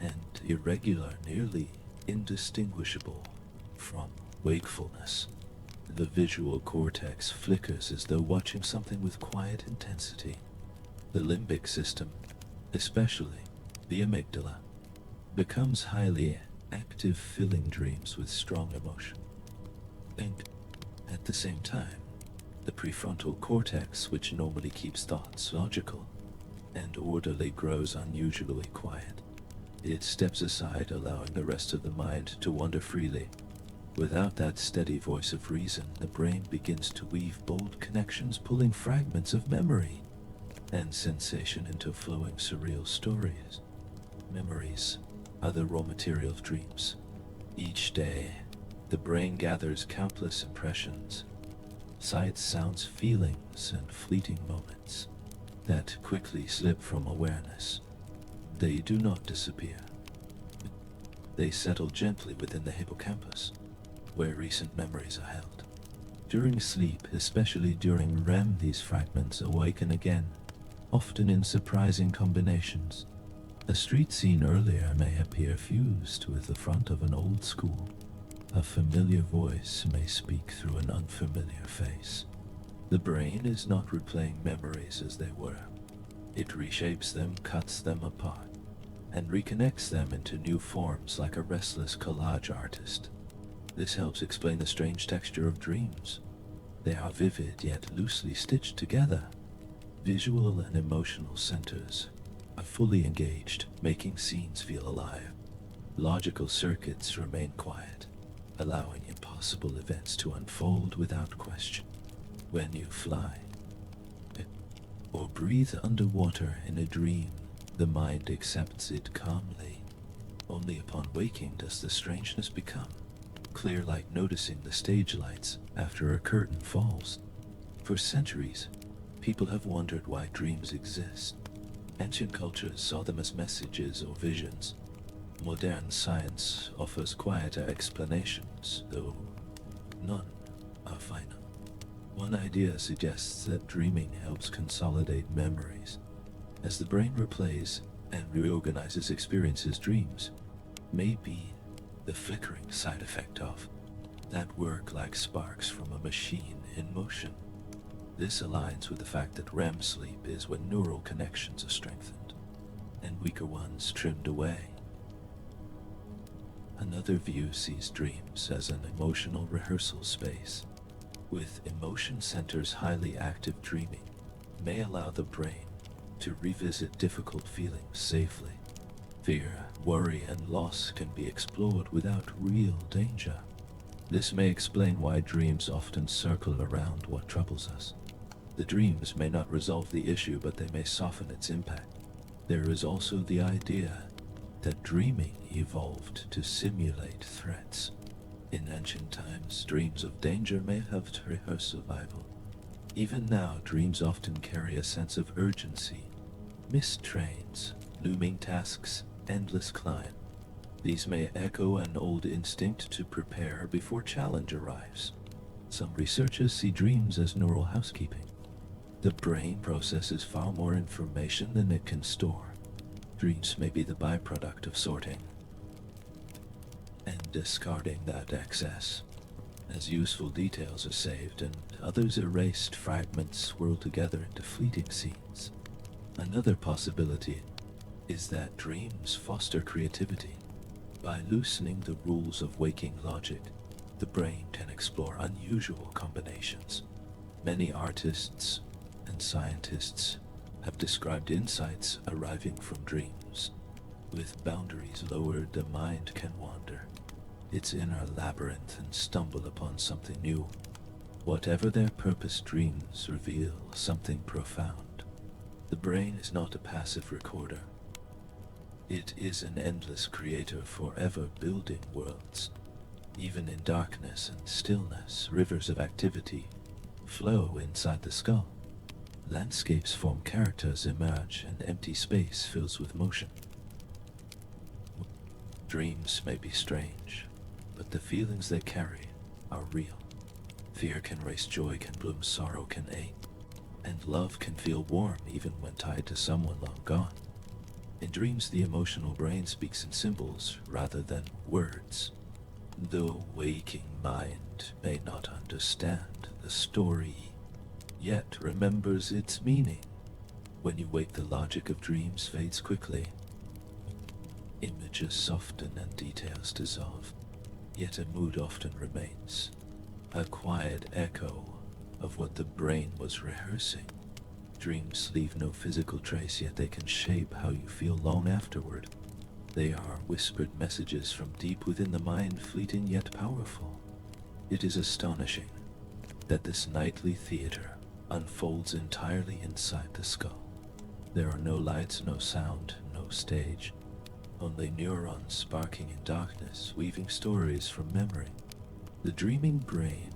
and irregular, nearly indistinguishable from wakefulness. The visual cortex flickers as though watching something with quiet intensity. The limbic system, especially the amygdala, becomes highly active, filling dreams with strong emotion. And at the same time, the prefrontal cortex, which normally keeps thoughts logical and orderly, grows unusually quiet. It steps aside, allowing the rest of the mind to wander freely. Without that steady voice of reason, the brain begins to weave bold connections, pulling fragments of memory and sensation into flowing surreal stories. Memories are the raw material of dreams. Each day, the brain gathers countless impressions, sights, sounds, feelings, and fleeting moments that quickly slip from awareness. They do not disappear. They settle gently within the hippocampus, where recent memories are held. During sleep, especially during REM, these fragments awaken again, often in surprising combinations. A street scene earlier may appear fused with the front of an old school. A familiar voice may speak through an unfamiliar face. The brain is not replaying memories as they were. It reshapes them, cuts them apart, and reconnects them into new forms like a restless collage artist. This helps explain the strange texture of dreams. They are vivid yet loosely stitched together. Visual and emotional centers are fully engaged, making scenes feel alive. Logical circuits remain quiet, allowing impossible events to unfold without question. When you fly or breathe underwater in a dream, the mind accepts it calmly. Only upon waking does the strangeness become clear, like noticing the stage lights after a curtain falls. For centuries, people have wondered why dreams exist. Ancient cultures saw them as messages or visions. Modern science offers quieter explanations, though none are final. One idea suggests that dreaming helps consolidate memories. As the brain replays and reorganizes experiences, dreams may be the flickering side effect of that work, like sparks from a machine in motion. This aligns with the fact that REM sleep is when neural connections are strengthened and weaker ones trimmed away. Another view sees dreams as an emotional rehearsal space. With emotion centers highly active, dreaming may allow the brain to revisit difficult feelings safely. Fear, worry, and loss can be explored without real danger. This may explain why dreams often circle around what troubles us. The dreams may not resolve the issue, but they may soften its impact. There is also the idea that dreaming evolved to simulate threats. In ancient times, dreams of danger may have helped rehearse survival. Even now, dreams often carry a sense of urgency. Missed trains, looming tasks, endless climb. These may echo an old instinct to prepare before challenge arrives. Some researchers see dreams as neural housekeeping. The brain processes far more information than it can store. Dreams may be the byproduct of sorting and discarding that excess. As useful details are saved and others erased, fragments swirl together into fleeting scenes. Another possibility is that dreams foster creativity. By loosening the rules of waking logic, the brain can explore unusual combinations. Many artists and scientists have described insights arriving from dreams. With boundaries lowered, the mind can wander its inner labyrinth and stumble upon something new. Whatever their purpose, dreams reveal something profound. The brain is not a passive recorder. It is an endless creator forever building worlds. Even in darkness and stillness, rivers of activity flow inside the skull. Landscapes form, characters emerge, and empty space fills with motion. Dreams may be strange, but the feelings they carry are real. Fear can race, joy can bloom, sorrow can ache, and love can feel warm even when tied to someone long gone. In dreams, the emotional brain speaks in symbols rather than words. The waking mind may not understand the story, yet remembers its meaning. When you wake, the logic of dreams fades quickly. Images soften and details dissolve, yet a mood often remains, a quiet echo of what the brain was rehearsing. Dreams leave no physical trace, yet they can shape how you feel long afterward. They are whispered messages from deep within the mind, fleeting yet powerful. It is astonishing that this nightly theater unfolds entirely inside the skull. There are no lights, no sound, no stage, only neurons sparking in darkness, weaving stories from memory. The dreaming brain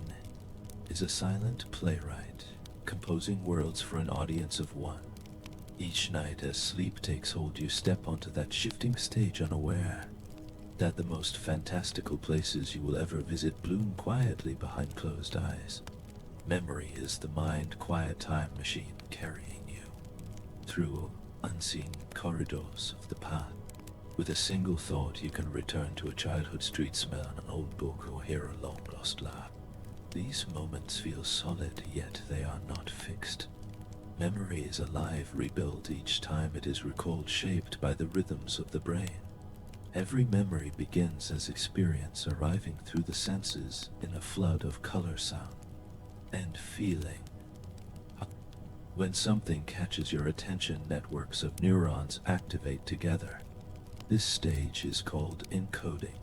is a silent playwright, composing worlds for an audience of one. Each night as sleep takes hold, you step onto that shifting stage unaware that the most fantastical places you will ever visit bloom quietly behind closed eyes. Memory is the mind-quiet time machine carrying you through unseen corridors of the past. With a single thought, you can return to a childhood street, smell an old book, or hear a long-lost laugh. These moments feel solid, yet they are not fixed. Memory is alive, rebuilt each time it is recalled, shaped by the rhythms of the brain. Every memory begins as experience, arriving through the senses in a flood of color, sound, and feeling. When something catches your attention, networks of neurons activate together. This stage is called encoding.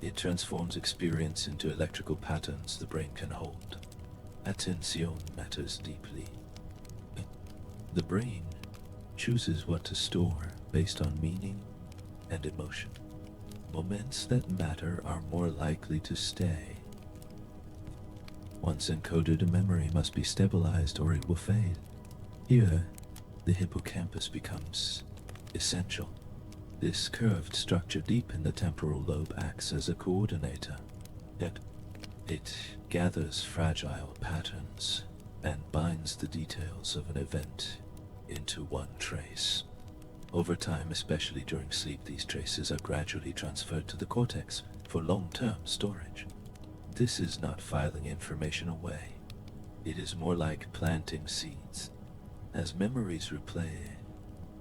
It transforms experience into electrical patterns the brain can hold. Attention matters deeply. The brain chooses what to store based on meaning and emotion. Moments that matter are more likely to stay. Once encoded, a memory must be stabilized or it will fade. Here, the hippocampus becomes essential. This curved structure deep in the temporal lobe acts as a coordinator. Yet, it gathers fragile patterns and binds the details of an event into one trace. Over time, especially during sleep, these traces are gradually transferred to the cortex for long-term storage. This is not filing information away. It is more like planting seeds. As memories replay,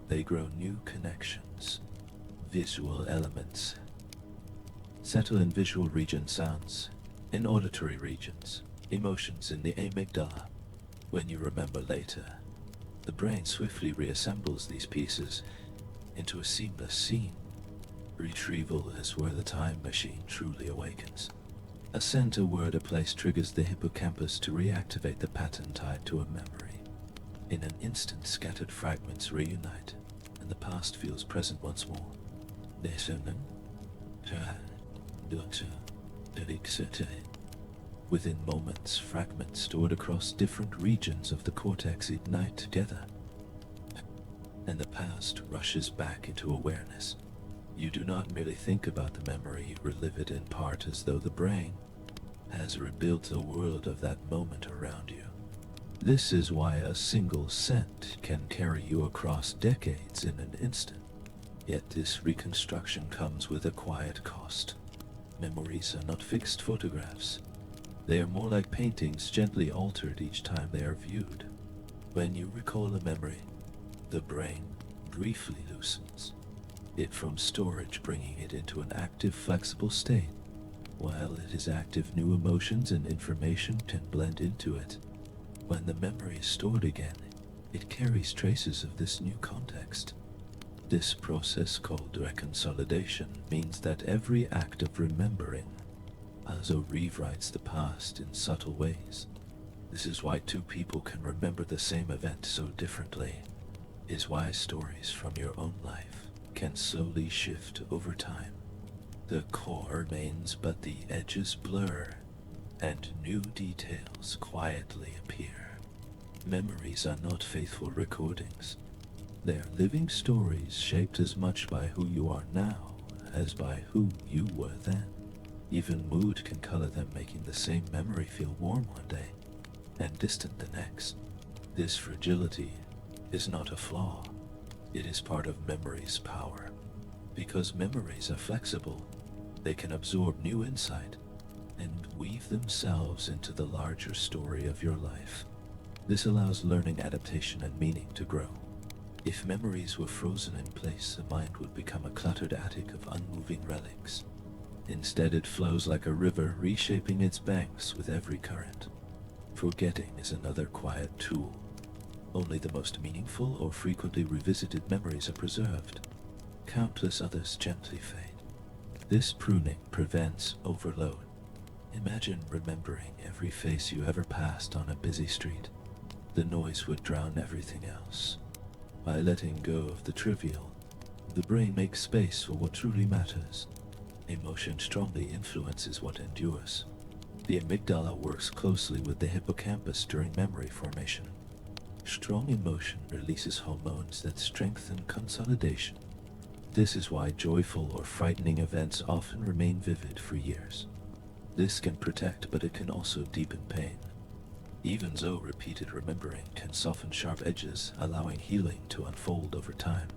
they grow new connections. Visual elements settle in visual region, sounds in auditory regions, emotions in the amygdala. When you remember later, the brain swiftly reassembles these pieces into a seamless scene. Retrieval is where the time machine truly awakens. A scent, a word, a place triggers the hippocampus to reactivate the pattern tied to a memory. In an instant, scattered fragments reunite, and the past feels present once more. Within moments, fragments stored across different regions of the cortex ignite together, and the past rushes back into awareness. You do not merely think about the memory, you relive it in part, as though the brain has rebuilt a world of that moment around you. This is why a single scent can carry you across decades in an instant. Yet this reconstruction comes with a quiet cost. Memories are not fixed photographs. They are more like paintings, gently altered each time they are viewed. When you recall a memory, the brain briefly loosens it from storage, bringing it into an active, flexible state. While it is active, new emotions and information can blend into it. When the memory is stored again, it carries traces of this new context. This process, called reconsolidation, means that every act of remembering also rewrites the past in subtle ways. This is why two people can remember the same event so differently. Is why stories from your own life can slowly shift over time. The core remains, but the edges blur, and new details quietly appear. Memories are not faithful recordings. They are living stories shaped as much by who you are now as by who you were then. Even mood can color them, making the same memory feel warm one day and distant the next. This fragility is not a flaw. It is part of memory's power. Because memories are flexible, they can absorb new insight and weave themselves into the larger story of your life. This allows learning, adaptation, and meaning to grow. If memories were frozen in place, the mind would become a cluttered attic of unmoving relics. Instead, it flows like a river, reshaping its banks with every current. Forgetting is another quiet tool. Only the most meaningful or frequently revisited memories are preserved. Countless others gently fade. This pruning prevents overload. Imagine remembering every face you ever passed on a busy street. The noise would drown everything else. By letting go of the trivial, the brain makes space for what truly matters. Emotion strongly influences what endures. The amygdala works closely with the hippocampus during memory formation. Strong emotion releases hormones that strengthen consolidation. This is why joyful or frightening events often remain vivid for years. This can protect, but it can also deepen pain. Even though repeated remembering can soften sharp edges, allowing healing to unfold over time.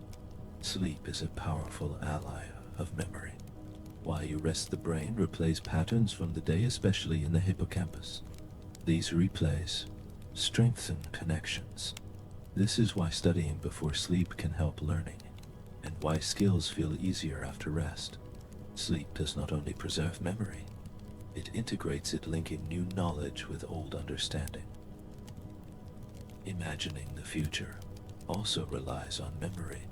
Sleep is a powerful ally of memory. While you rest, the brain replays patterns from the day, especially in the hippocampus. These replays strengthen connections. This is why studying before sleep can help learning, and why skills feel easier after rest. Sleep does not only preserve memory, it integrates it, linking new knowledge with old understanding. Imagining the future also relies on memory.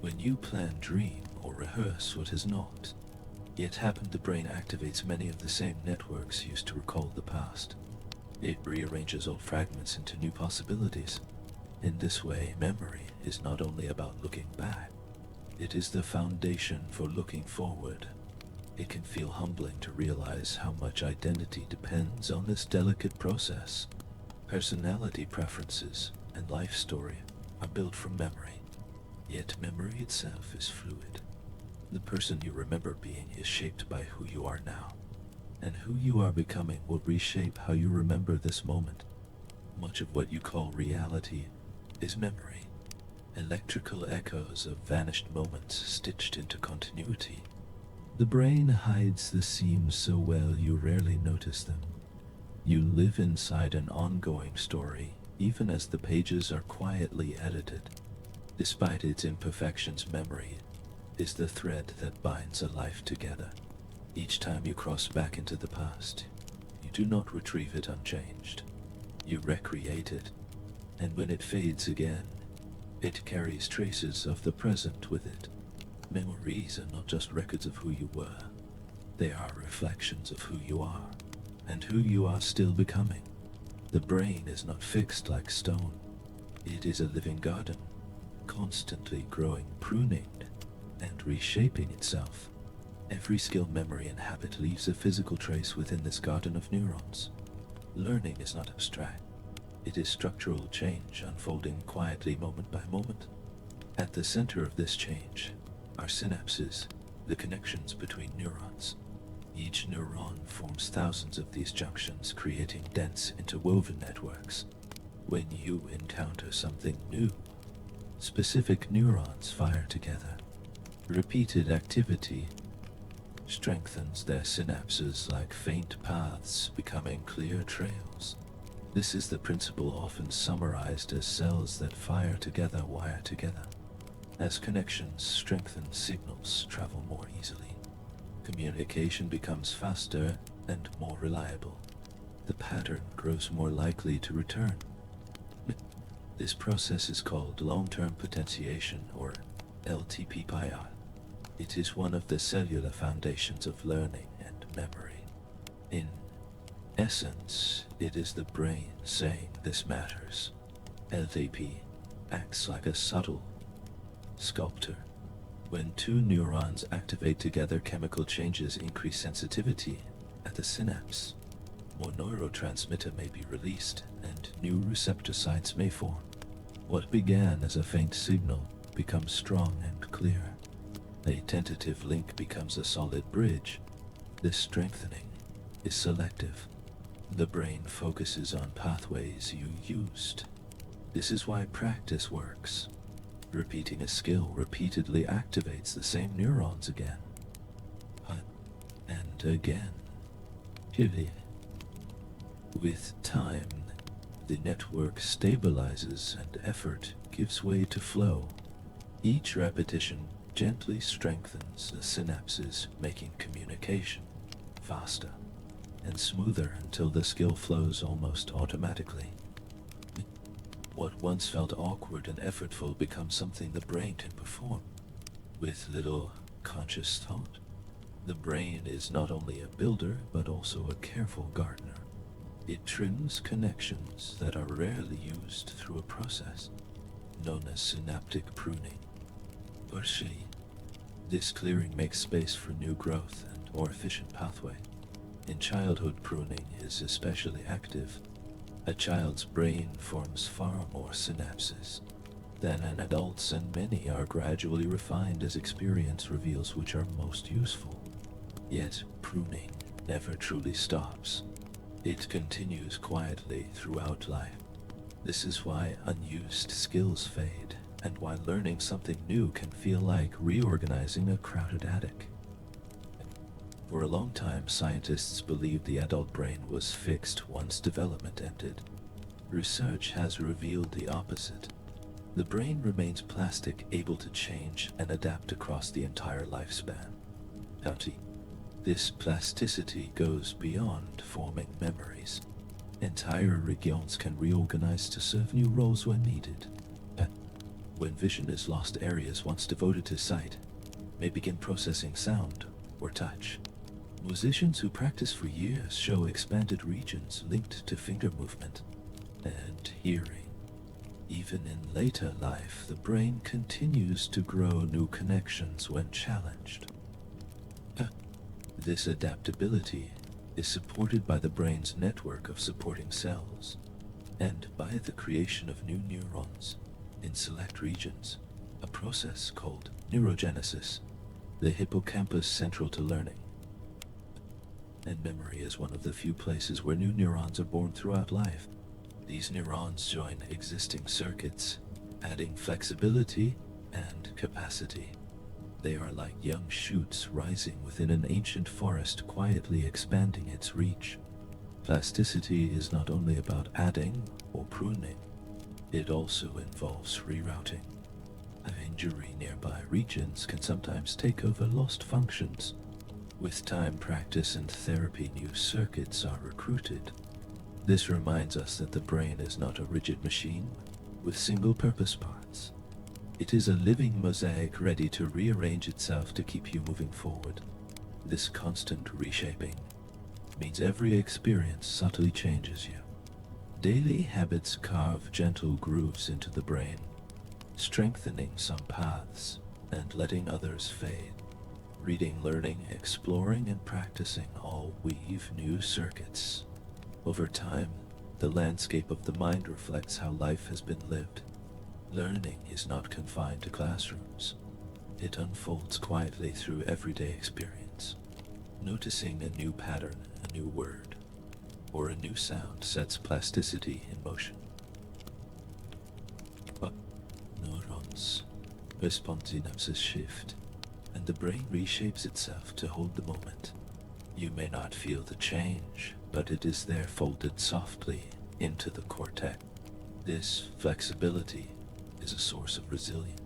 When you plan, dream, or rehearse what has not yet happened, the brain activates many of the same networks used to recall the past. It rearranges old fragments into new possibilities. In this way, memory is not only about looking back, it is the foundation for looking forward. It can feel humbling to realize how much identity depends on this delicate process. Personality preferences and life story are built from memory, yet memory itself is fluid. The person you remember being is shaped by who you are now, and who you are becoming will reshape how you remember this moment. Much of what you call reality is memory, electrical echoes of vanished moments stitched into continuity. The brain hides the seams so well you rarely notice them. You live inside an ongoing story, even as the pages are quietly edited. Despite its imperfections, memory is the thread that binds a life together. Each time you cross back into the past, you do not retrieve it unchanged. You recreate it, and when it fades again, it carries traces of the present with it. Memories are not just records of who you were. They are reflections of who you are, and who you are still becoming. The brain is not fixed like stone. It is a living garden, constantly growing, pruning, and reshaping itself. Every skill, memory, and habit leaves a physical trace within this garden of neurons. Learning is not abstract. It is structural change unfolding quietly, moment by moment. At the center of this change are synapses, the connections between neurons. Each neuron forms thousands of these junctions, creating dense, interwoven networks. When you encounter something new, specific neurons fire together. Repeated activity strengthens their synapses like faint paths, becoming clear trails. This is the principle often summarized as cells that fire together wire together. As connections strengthen, signals travel more easily. Communication becomes faster and more reliable. The pattern grows more likely to return. This process is called long-term potentiation, or LTP-PIR. It is one of the cellular foundations of learning and memory. In essence, it is the brain saying this matters. LTP acts like a subtle sculptor, When two neurons activate together, chemical changes increase sensitivity at the synapse. More neurotransmitter may be released, and new receptor sites may form. What began as a faint signal becomes strong and clear. A tentative link becomes a solid bridge. This strengthening is selective. The brain focuses on pathways you used. This is why practice works. Repeating a skill repeatedly activates the same neurons again and again. With time, the network stabilizes and effort gives way to flow. Each repetition gently strengthens the synapses, making communication faster and smoother until the skill flows almost automatically. What once felt awkward and effortful becomes something the brain can perform with little conscious thought. The brain is not only a builder, but also a careful gardener. It trims connections that are rarely used through a process known as synaptic pruning. This clearing makes space for new growth and more efficient pathway. In childhood, pruning is especially active. A child's brain forms far more synapses than an adult's, and many are gradually refined as experience reveals which are most useful. Yet pruning never truly stops. It continues quietly throughout life. This is why unused skills fade, and why learning something new can feel like reorganizing a crowded attic. For a long time, scientists believed the adult brain was fixed once development ended. Research has revealed the opposite. The brain remains plastic, able to change and adapt across the entire lifespan. This plasticity goes beyond forming memories. Entire regions can reorganize to serve new roles when needed. When vision is lost, areas once devoted to sight may begin processing sound or touch. Musicians who practice for years show expanded regions linked to finger movement and hearing. Even in later life, the brain continues to grow new connections when challenged. This adaptability is supported by the brain's network of supporting cells and by the creation of new neurons in select regions, a process called neurogenesis. The hippocampus, central to learning and memory, is one of the few places where new neurons are born throughout life. These neurons join existing circuits, adding flexibility and capacity. They are like young shoots rising within an ancient forest, quietly expanding its reach. Plasticity is not only about adding or pruning, it also involves rerouting. An injury nearby regions can sometimes take over lost functions. With time, practice, and therapy, new circuits are recruited. This reminds us that the brain is not a rigid machine with single-purpose parts. It is a living mosaic ready to rearrange itself to keep you moving forward. This constant reshaping means every experience subtly changes you. Daily habits carve gentle grooves into the brain, strengthening some paths and letting others fade. Reading, learning, exploring, and practicing all weave new circuits. Over time, the landscape of the mind reflects how life has been lived. Learning is not confined to classrooms. It unfolds quietly through everyday experience. Noticing a new pattern, a new word, or a new sound sets plasticity in motion. But neurons respond to synapses shift, and the brain reshapes itself to hold the moment. You may not feel the change, but it is there, folded softly into the cortex. This flexibility is a source of resilience.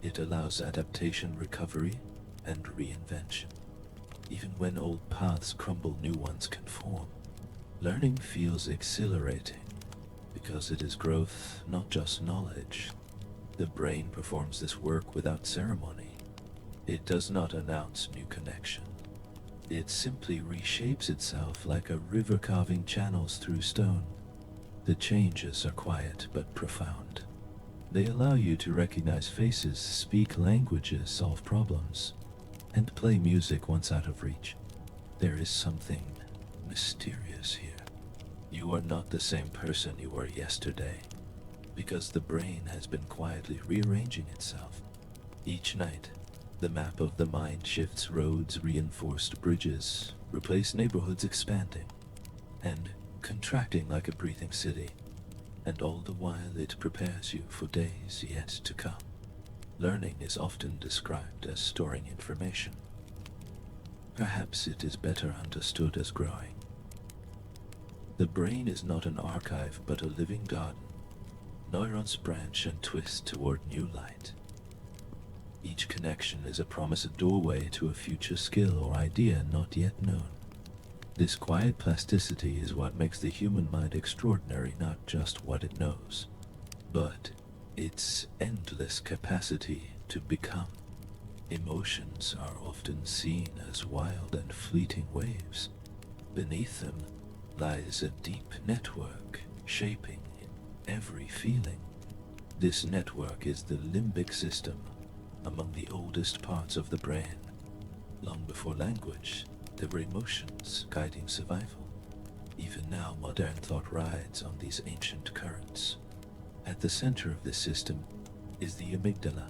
It allows adaptation, recovery, and reinvention. Even when old paths crumble, new ones can form. Learning feels exhilarating because it is growth, not just knowledge. The brain performs this work without ceremony. It does not announce new connection. It simply reshapes itself like a river carving channels through stone. The changes are quiet but profound. They allow you to recognize faces, speak languages, solve problems, and play music once out of reach. There is something mysterious here. You are not the same person you were yesterday, because the brain has been quietly rearranging itself. Each night, the map of the mind shifts roads, reinforced bridges, replace neighborhoods expanding, and contracting like a breathing city. And all the while it prepares you for days yet to come. Learning is often described as storing information. Perhaps it is better understood as growing. The brain is not an archive but a living garden. Neurons branch and twist toward new light. Each connection is a promised doorway to a future skill or idea not yet known. This quiet plasticity is what makes the human mind extraordinary, not just what it knows, but its endless capacity to become. Emotions are often seen as wild and fleeting waves. Beneath them lies a deep network shaping every feeling. This network is the limbic system, among the oldest parts of the brain. Long before language, there were emotions guiding survival. Even now, modern thought rides on these ancient currents. At the center of this system is the amygdala,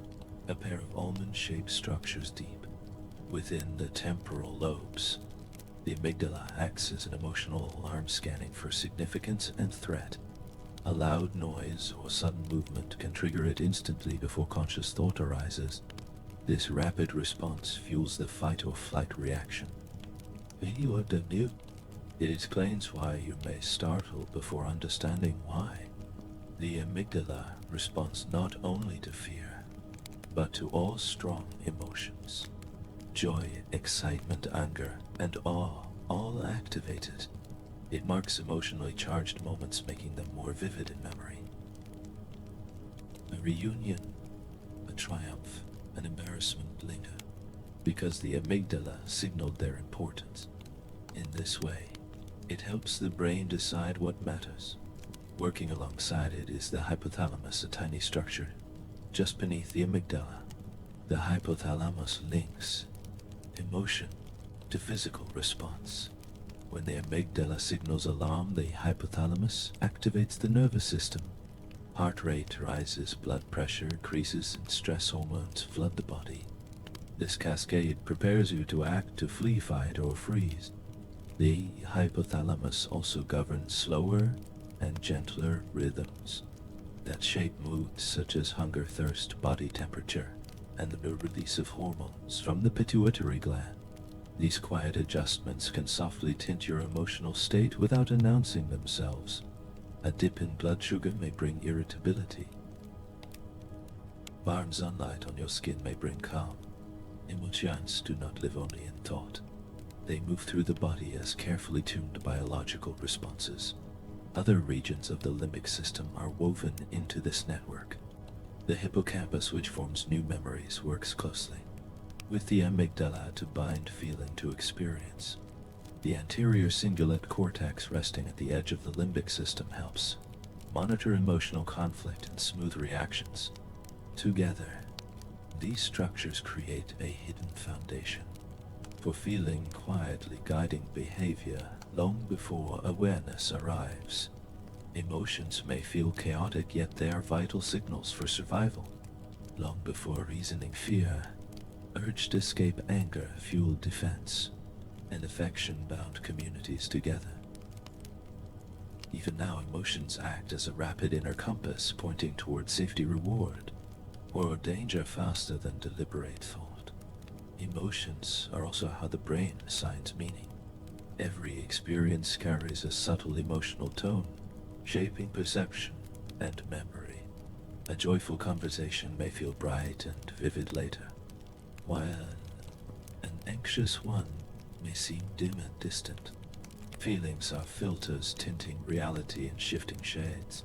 a pair of almond-shaped structures deep within the temporal lobes. The amygdala acts as an emotional alarm, scanning for significance and threat. A loud noise or sudden movement can trigger it instantly before conscious thought arises. This rapid response fuels the fight or flight reaction. It explains why you may startle before understanding why. The amygdala responds not only to fear, but to all strong emotions. Joy, excitement, anger, and awe, all activated. It marks emotionally charged moments, making them more vivid in memory. A reunion, a triumph, an embarrassment linger, because the amygdala signaled their importance. In this way, it helps the brain decide what matters. Working alongside it is the hypothalamus, a tiny structure just beneath the amygdala. The hypothalamus links emotion to physical response. When the amygdala signals alarm, the hypothalamus activates the nervous system. Heart rate rises, blood pressure increases, and stress hormones flood the body. This cascade prepares you to act, to flee, fight, or freeze. The hypothalamus also governs slower and gentler rhythms that shape moods such as hunger, thirst, body temperature, and the release of hormones from the pituitary gland. These quiet adjustments can softly tint your emotional state without announcing themselves. A dip in blood sugar may bring irritability. Warm sunlight on your skin may bring calm. Emotions do not live only in thought. They move through the body as carefully tuned biological responses. Other regions of the limbic system are woven into this network. The hippocampus, which forms new memories, works closely with the amygdala to bind feeling to experience. The anterior cingulate cortex, resting at the edge of the limbic system, helps monitor emotional conflict and smooth reactions. Together, these structures create a hidden foundation for feeling, quietly guiding behavior long before awareness arrives. Emotions may feel chaotic, yet they are vital signals for survival. Long before reasoning, fear urged escape, anger fueled defense, and affection bound communities together. Even now, emotions act as a rapid inner compass, pointing toward safety, reward, or danger faster than deliberate thought. Emotions are also how the brain assigns meaning. Every experience carries a subtle emotional tone, shaping perception and memory. A joyful conversation may feel bright and vivid later, while an anxious one may seem dim and distant. Feelings are filters tinting reality in shifting shades.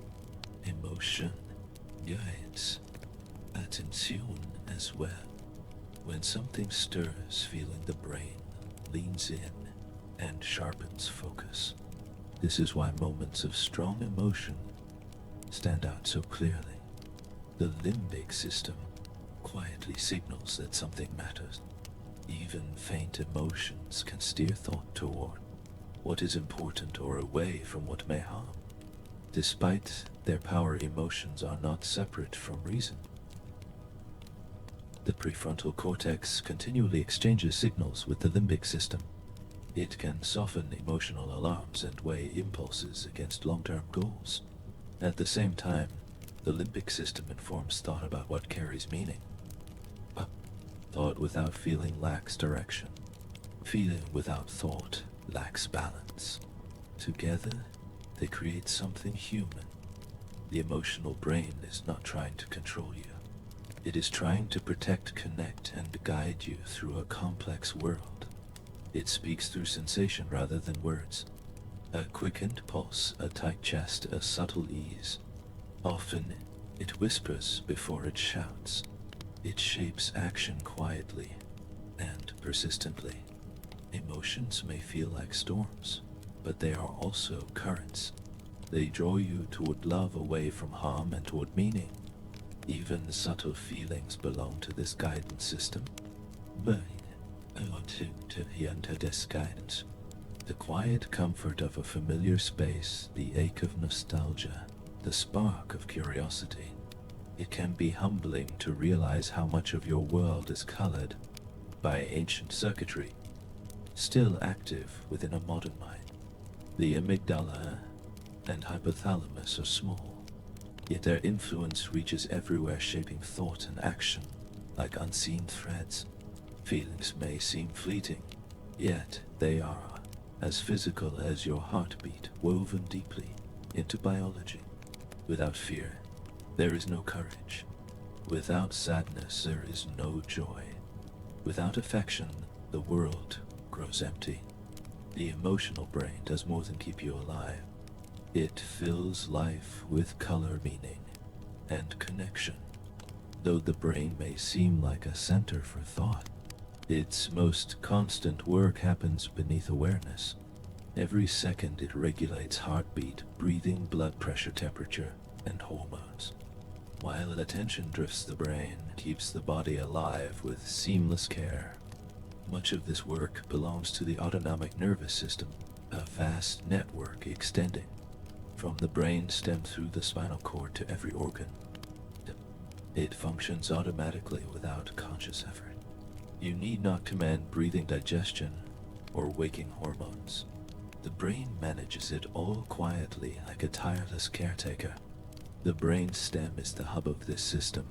Emotion guides attention as well. When something stirs, feeling, the brain leans in and sharpens focus. This is why moments of strong emotion stand out so clearly. The limbic system quietly signals that something matters. Even faint emotions can steer thought toward what is important or away from what may harm. Despite their power, emotions are not separate from reason. The prefrontal cortex continually exchanges signals with the limbic system. It can soften emotional alarms and weigh impulses against long-term goals. At the same time, the limbic system informs thought about what carries meaning. But thought without feeling lacks direction. Feeling without thought lacks balance. Together, they create something human. The emotional brain is not trying to control you. It is trying to protect, connect, and guide you through a complex world. It speaks through sensation rather than words. A quickened pulse, a tight chest, a subtle ease. Often, it whispers before it shouts. It shapes action quietly and persistently. Emotions may feel like storms, but they are also currents. They draw you toward love, away from harm, and toward meaning. Even subtle feelings belong to this guidance system. But to this guidance. The quiet comfort of a familiar space, the ache of nostalgia, the spark of curiosity. It can be humbling to realize how much of your world is colored by ancient circuitry, still active within a modern mind. The amygdala and hypothalamus are small, yet their influence reaches everywhere, shaping thought and action like unseen threads. Feelings may seem fleeting, yet they are as physical as your heartbeat, woven deeply into biology. Without fear, there is no courage. Without sadness, there is no joy. Without affection, the world grows empty. The emotional brain does more than keep you alive. It fills life with color, meaning, and connection. Though the brain may seem like a center for thought, its most constant work happens beneath awareness. Every second it regulates heartbeat, breathing, blood pressure, temperature, and hormones. While attention drifts, the brain keeps the body alive with seamless care. Much of this work belongs to the autonomic nervous system, a vast network extending from the brain stem through the spinal cord to every organ. It functions automatically without conscious effort. You need not command breathing, digestion, or waking hormones. The brain manages it all quietly like a tireless caretaker. The brain stem is the hub of this system.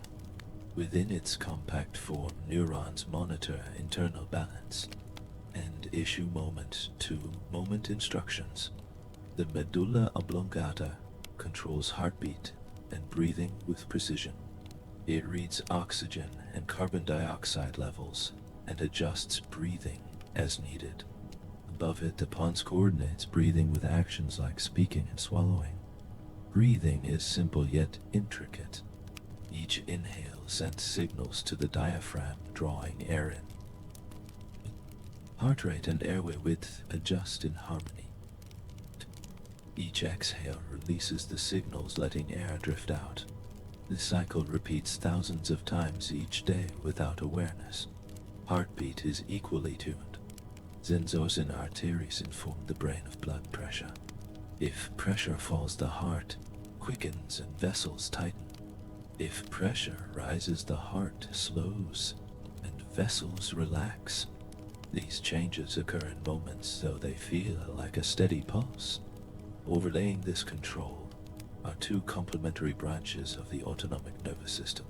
Within its compact form, neurons monitor internal balance and issue moment-to-moment instructions. The medulla oblongata controls heartbeat and breathing with precision. It reads oxygen and carbon dioxide levels and adjusts breathing as needed. Above it, the pons coordinates breathing with actions like speaking and swallowing. Breathing is simple yet intricate. Each inhale sends signals to the diaphragm, drawing air in. Heart rate and airway width adjust in harmony. Each exhale releases the signals, letting air drift out. This cycle repeats thousands of times each day without awareness. Heartbeat is equally tuned. Sensors in arteries inform the brain of blood pressure. If pressure falls, the heart quickens and vessels tighten. If pressure rises, the heart slows and vessels relax. These changes occur in moments, though they feel like a steady pulse. Overlaying this control are two complementary branches of the autonomic nervous system,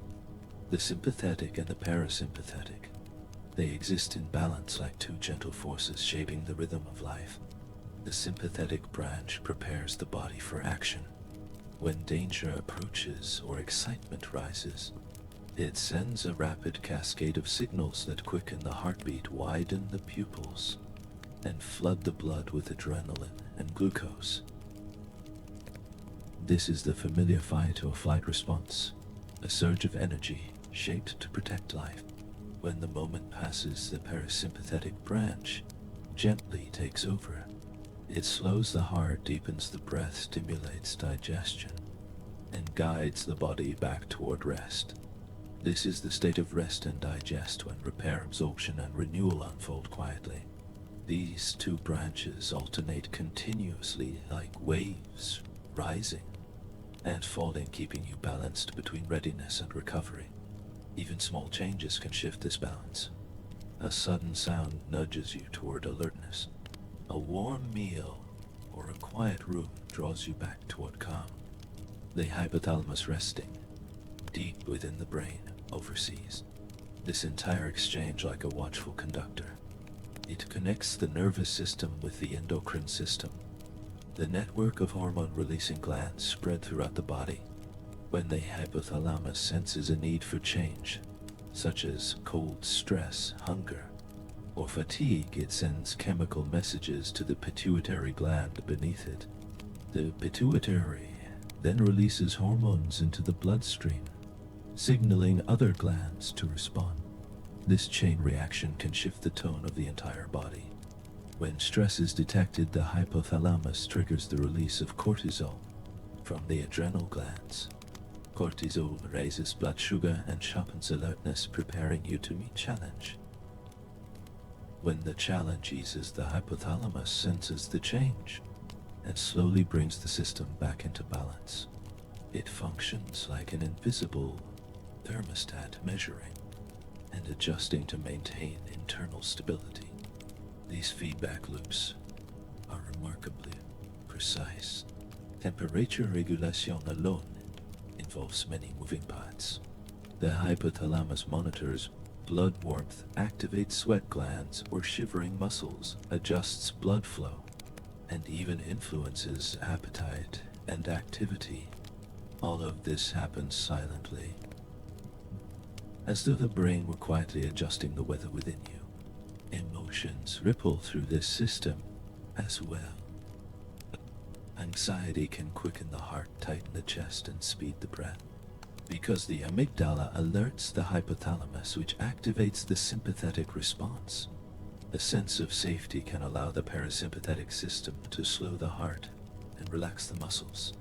the sympathetic and the parasympathetic. They exist in balance like two gentle forces shaping the rhythm of life. The sympathetic branch prepares the body for action. When danger approaches or excitement rises, it sends a rapid cascade of signals that quicken the heartbeat, widen the pupils, and flood the blood with adrenaline and glucose. This is the familiar fight or flight response, a surge of energy shaped to protect life. When the moment passes, the parasympathetic branch gently takes over. It slows the heart, deepens the breath, stimulates digestion. and guides the body back toward rest. This is the state of rest and digest when repair, absorption, and renewal unfold quietly. These two branches alternate continuously like waves, rising and falling, keeping you balanced between readiness and recovery. Even small changes can shift this balance. A sudden sound nudges you toward alertness. A warm meal or a quiet room draws you back toward calm. The hypothalamus resting deep within the brain oversees this entire exchange like a watchful conductor. It connects the nervous system with the endocrine system, the network of hormone-releasing glands spread throughout the body. When the hypothalamus senses a need for change, such as cold, stress, hunger, or fatigue, it sends chemical messages to the pituitary gland beneath it. The pituitary then releases hormones into the bloodstream, signaling other glands to respond. This chain reaction can shift the tone of the entire body. When stress is detected, the hypothalamus triggers the release of cortisol from the adrenal glands. Cortisol raises blood sugar and sharpens alertness, preparing you to meet challenge. When the challenge eases, the hypothalamus senses the change and slowly brings the system back into balance. It functions like an invisible thermostat, measuring and adjusting to maintain internal stability. These feedback loops are remarkably precise. Temperature regulation alone involves many moving parts. The hypothalamus monitors blood warmth, activates sweat glands or shivering muscles, adjusts blood flow, and even influences appetite and activity. All of this happens silently, as though the brain were quietly adjusting the weather within you. Emotions ripple through this system as well. Anxiety can quicken the heart, tighten the chest, and speed the breath, because the amygdala alerts the hypothalamus, which activates the sympathetic response. A sense of safety can allow the parasympathetic system to slow the heart and relax the muscles.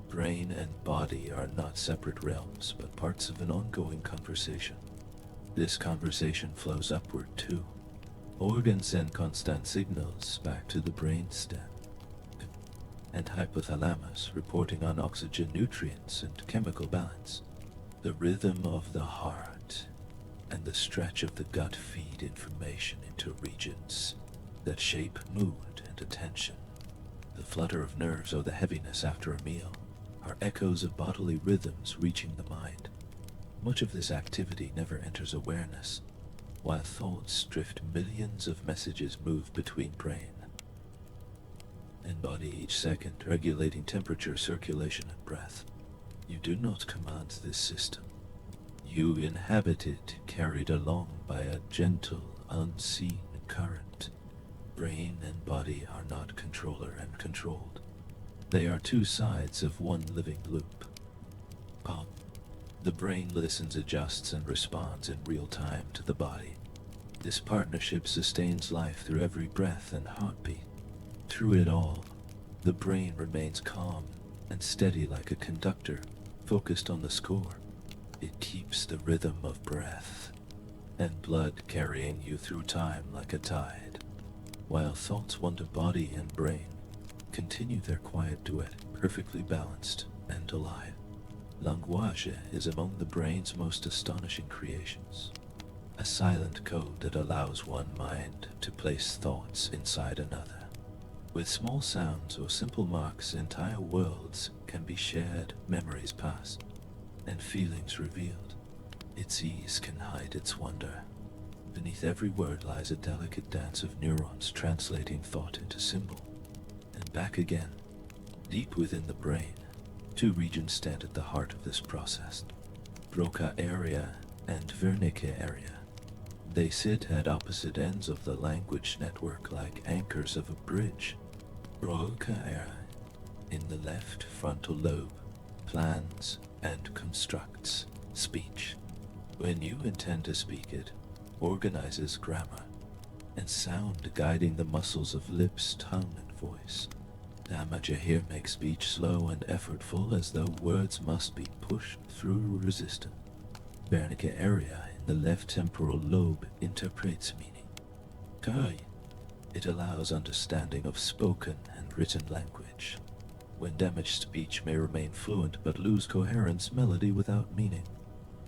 Brain and body are not separate realms, but parts of an ongoing conversation. This conversation flows upward too. Organs send constant signals back to the brainstem and hypothalamus, reporting on oxygen, nutrients, and chemical balance. The rhythm of the heart and the stretch of the gut feed information into regions that shape mood and attention. The flutter of nerves or the heaviness after a meal are echoes of bodily rhythms reaching the mind. Much of this activity never enters awareness, while thoughts drift. Millions of messages move between brain and body each second, regulating temperature, circulation, and breath. You do not command this system. You inhabit it, carried along by a gentle, unseen current. Brain and body are not controller and controlled. They are two sides of one living loop. The brain listens, adjusts, and responds in real time to the body. This partnership sustains life through every breath and heartbeat. Through it all, the brain remains calm and steady like a conductor, focused on the score. It keeps the rhythm of breath and blood carrying you through time like a tide, while thoughts wander. Body and brain continue their quiet duet, perfectly balanced and alive. Language is among the brain's most astonishing creations, a silent code that allows one mind to place thoughts inside another. With small sounds or simple marks, entire worlds can be shared, memories passed, and feelings revealed. Its ease can hide its wonder. Beneath every word lies a delicate dance of neurons translating thought into symbol, and back again. Deep within the brain, two regions stand at the heart of this process: Broca area and Wernicke area. They sit at opposite ends of the language network like anchors of a bridge. Broca area, in the left frontal lobe, plans and constructs speech. When you intend to speak it, organizes grammar and sound, guiding the muscles of lips, tongue, and voice. Amateur here makes speech slow and effortful, as though words must be pushed through resistance. Wernicke area in the left temporal lobe interprets meaning. Kai. It allows understanding of spoken and written language. When damaged speech may remain fluent but lose coherence, melody without meaning.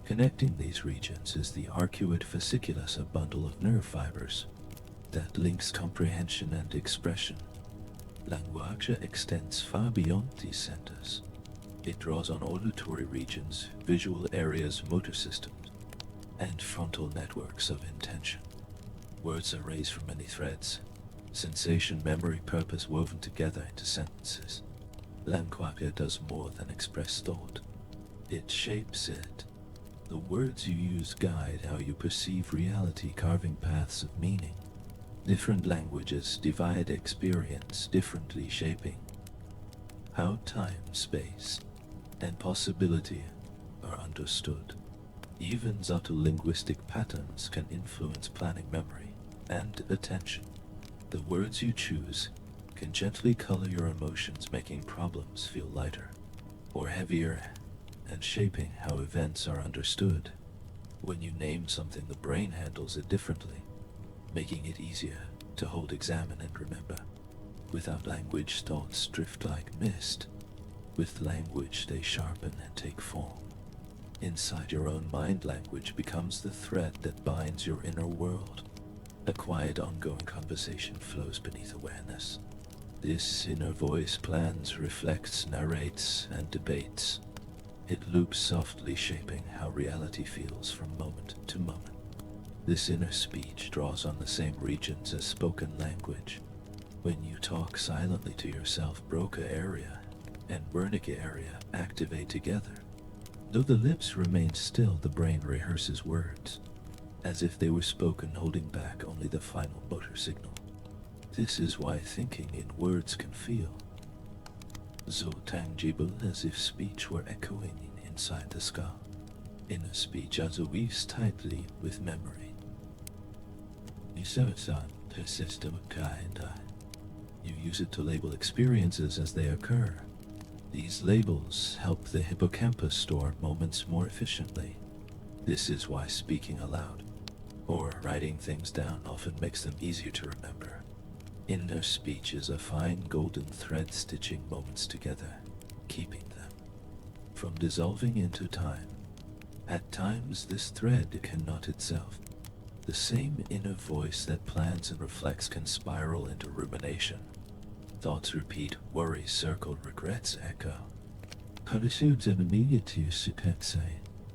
Connecting these regions is the arcuate fasciculus, a bundle of nerve fibers that links comprehension and expression. Language extends far beyond these centers. It draws on auditory regions, visual areas, motor systems, and frontal networks of intention. Words are raised from many threads, sensation, memory, purpose woven together into sentences. Language does more than express thought. It shapes it. The words you use guide how you perceive reality, carving paths of meaning. Different languages divide experience differently, shaping how time, space, and possibility are understood. Even subtle linguistic patterns can influence planning, memory, and attention. The words you choose can gently color your emotions, making problems feel lighter or heavier, and shaping how events are understood. When you name something, the brain handles it differently, making it easier to hold, examine, and remember. Without language, thoughts drift like mist. With language, they sharpen and take form. Inside your own mind, language becomes the thread that binds your inner world. A quiet, ongoing conversation flows beneath awareness. This inner voice plans, reflects, narrates, and debates. It loops softly, shaping how reality feels from moment to moment. This inner speech draws on the same regions as spoken language. When you talk silently to yourself, Broca area and Wernicke area activate together. Though the lips remain still, the brain rehearses words, as if they were spoken, holding back only the final motor signal. This is why thinking in words can feel so tangible, as if speech were echoing inside the skull. Inner speech weaves tightly with memory. You use it to label experiences as they occur. These labels help the hippocampus store moments more efficiently. This is why speaking aloud or writing things down often makes them easier to remember. Inner speech is a fine golden thread stitching moments together, keeping them from dissolving into time. At times, this thread can knot itself. The same inner voice that plans and reflects can spiral into rumination. Thoughts repeat, worries circle, regrets echo.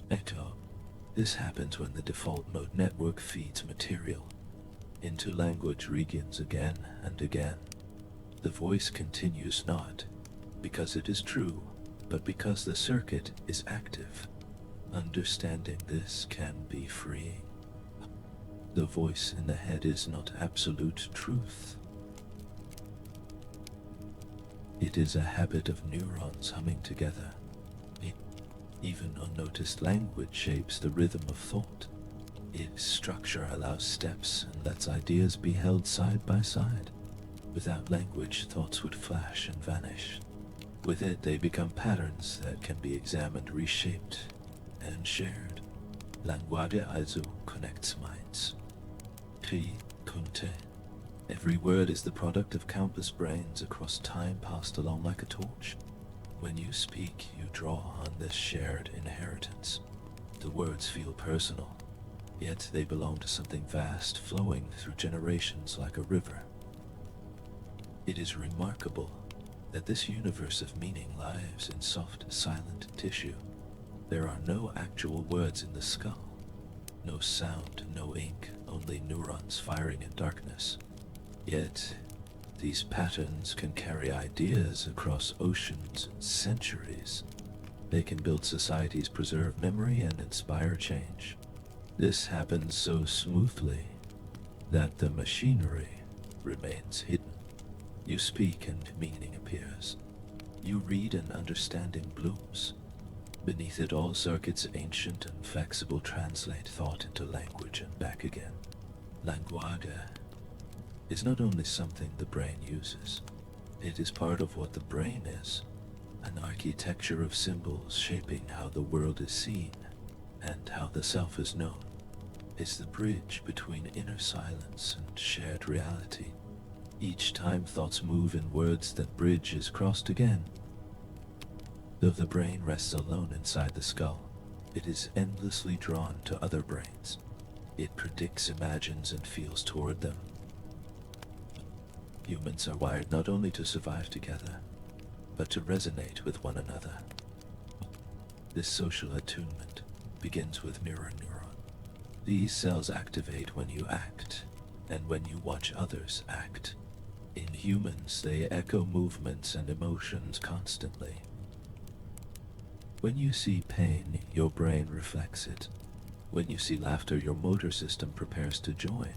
Echo. This happens when the default mode network feeds material into language regions again and again. The voice continues not because it is true, but because the circuit is active. Understanding this can be freeing. The voice in the head is not absolute truth. It is a habit of neurons humming together. Even unnoticed language shapes the rhythm of thought. Its structure allows steps and lets ideas be held side by side. Without language, thoughts would flash and vanish. With it, they become patterns that can be examined, reshaped, and shared. Language also connects minds. Every word is the product of countless brains across time, passed along like a torch. When you speak, you draw on this shared inheritance. The words feel personal, yet they belong to something vast, flowing through generations like a river. It is remarkable that this universe of meaning lives in soft, silent tissue. There are no actual words in the skull. No sound, no ink, only neurons firing in darkness. Yet, these patterns can carry ideas across oceans and centuries. They can build societies, preserve memory, and inspire change. This happens so smoothly that the machinery remains hidden. You speak and meaning appears. You read and understanding blooms. Beneath it all, circuits ancient and flexible translate thought into language and back again. Language is not only something the brain uses, It is part of what the brain is, an architecture of symbols shaping how the world is seen and how the self is known. It's the bridge between inner silence and shared reality. Each time thoughts move in words, that bridge is crossed again. Though the brain rests alone inside the skull, it is endlessly drawn to other brains. It predicts, imagines, and feels toward them. Humans are wired not only to survive together, but to resonate with one another. This social attunement begins with mirror neuron. These cells activate when you act, and when you watch others act. In humans, they echo movements and emotions constantly. When you see pain, your brain reflects it. When you see laughter, your motor system prepares to join.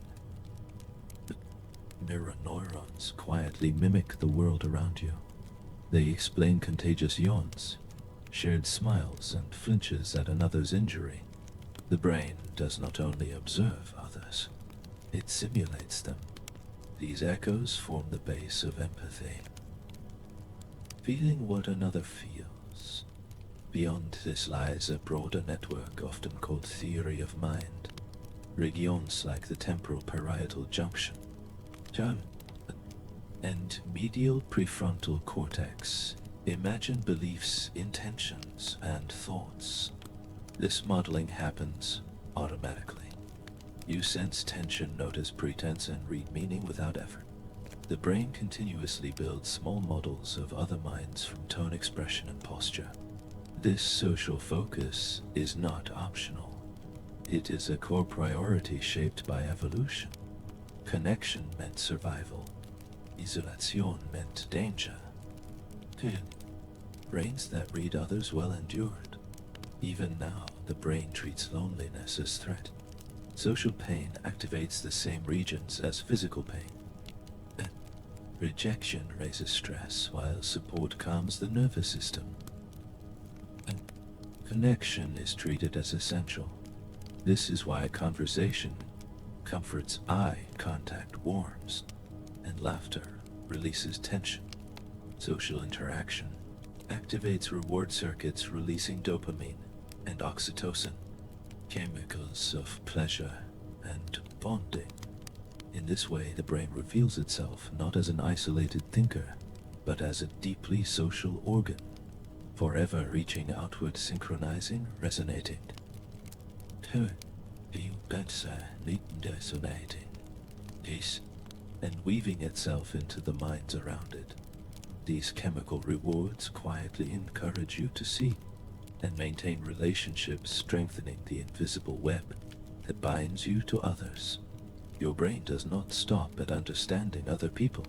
Mirror neurons quietly mimic the world around you. They explain contagious yawns, shared smiles, and flinches at another's injury. The brain does not only observe others, it simulates them. These echoes form the base of empathy. Feeling what another feels. Beyond this lies a broader network often called theory of mind. Regions like the temporal parietal junction and medial prefrontal cortex imagine beliefs, intentions, and thoughts. This modeling happens automatically. You sense tension, notice pretense, and read meaning without effort. The brain continuously builds small models of other minds from tone, expression, and posture. This social focus is not optional. It is a core priority shaped by evolution. Connection meant survival. Isolation meant danger. Brains that read others well endured. Even now, the brain treats loneliness as threat. Social pain activates the same regions as physical pain. Rejection raises stress, while support calms the nervous system. And connection is treated as essential. This is why conversation comforts, eye contact warms, and laughter releases tension. Social interaction activates reward circuits releasing dopamine and oxytocin, chemicals of pleasure and bonding. In this way, the brain reveals itself not as an isolated thinker, but as a deeply social organ, forever reaching outward, synchronizing, resonating. And weaving itself into the minds around it. These chemical rewards quietly encourage you to see and maintain relationships, strengthening the invisible web that binds you to others. Your brain does not stop at understanding other people.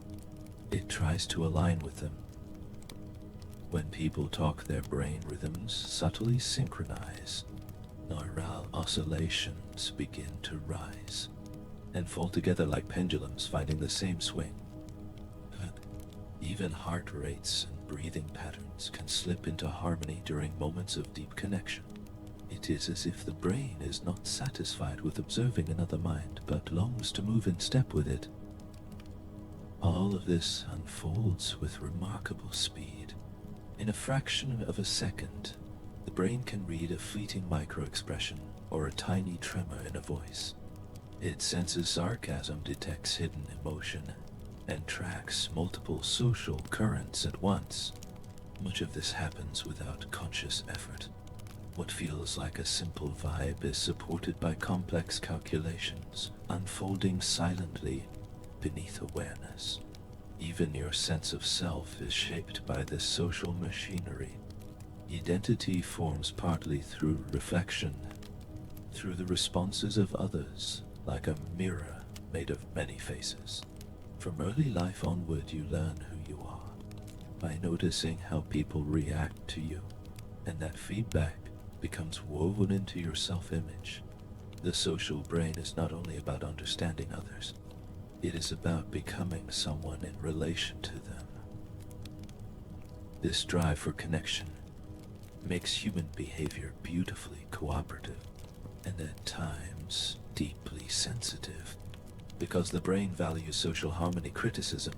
It tries to align with them. When people talk, their brain rhythms subtly synchronize. Neural oscillations begin to rise and fall together like pendulums finding the same swing. Even heart rates and breathing patterns can slip into harmony during moments of deep connection. It is as if the brain is not satisfied with observing another mind, but longs to move in step with it. All of this unfolds with remarkable speed. In a fraction of a second, the brain can read a fleeting micro-expression or a tiny tremor in a voice. It senses sarcasm, detects hidden emotion, and tracks multiple social currents at once. Much of this happens without conscious effort. What feels like a simple vibe is supported by complex calculations, unfolding silently beneath awareness. Even your sense of self is shaped by this social machinery. Identity forms partly through reflection, through the responses of others, like a mirror made of many faces. From early life onward, you learn who you are by noticing how people react to you, and that feedback becomes woven into your self-image. The social brain is not only about understanding others, it is about becoming someone in relation to them. This drive for connection makes human behavior beautifully cooperative, and at times deeply sensitive. Because the brain values social harmony, criticism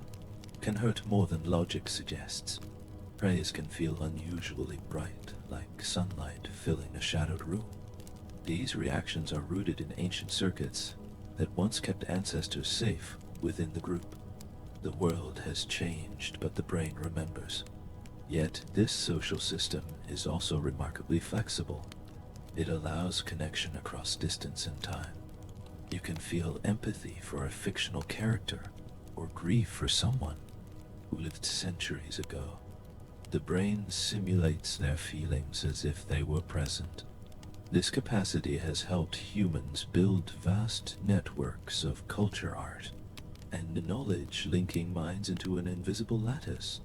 can hurt more than logic suggests. Praise can feel unusually bright, like sunlight filling a shadowed room. These reactions are rooted in ancient circuits that once kept ancestors safe within the group. The world has changed, but the brain remembers. Yet this social system is also remarkably flexible. It allows connection across distance and time. You can feel empathy for a fictional character or grief for someone who lived centuries ago. The brain simulates their feelings as if they were present. This capacity has helped humans build vast networks of culture art and knowledge, linking minds into an invisible lattice.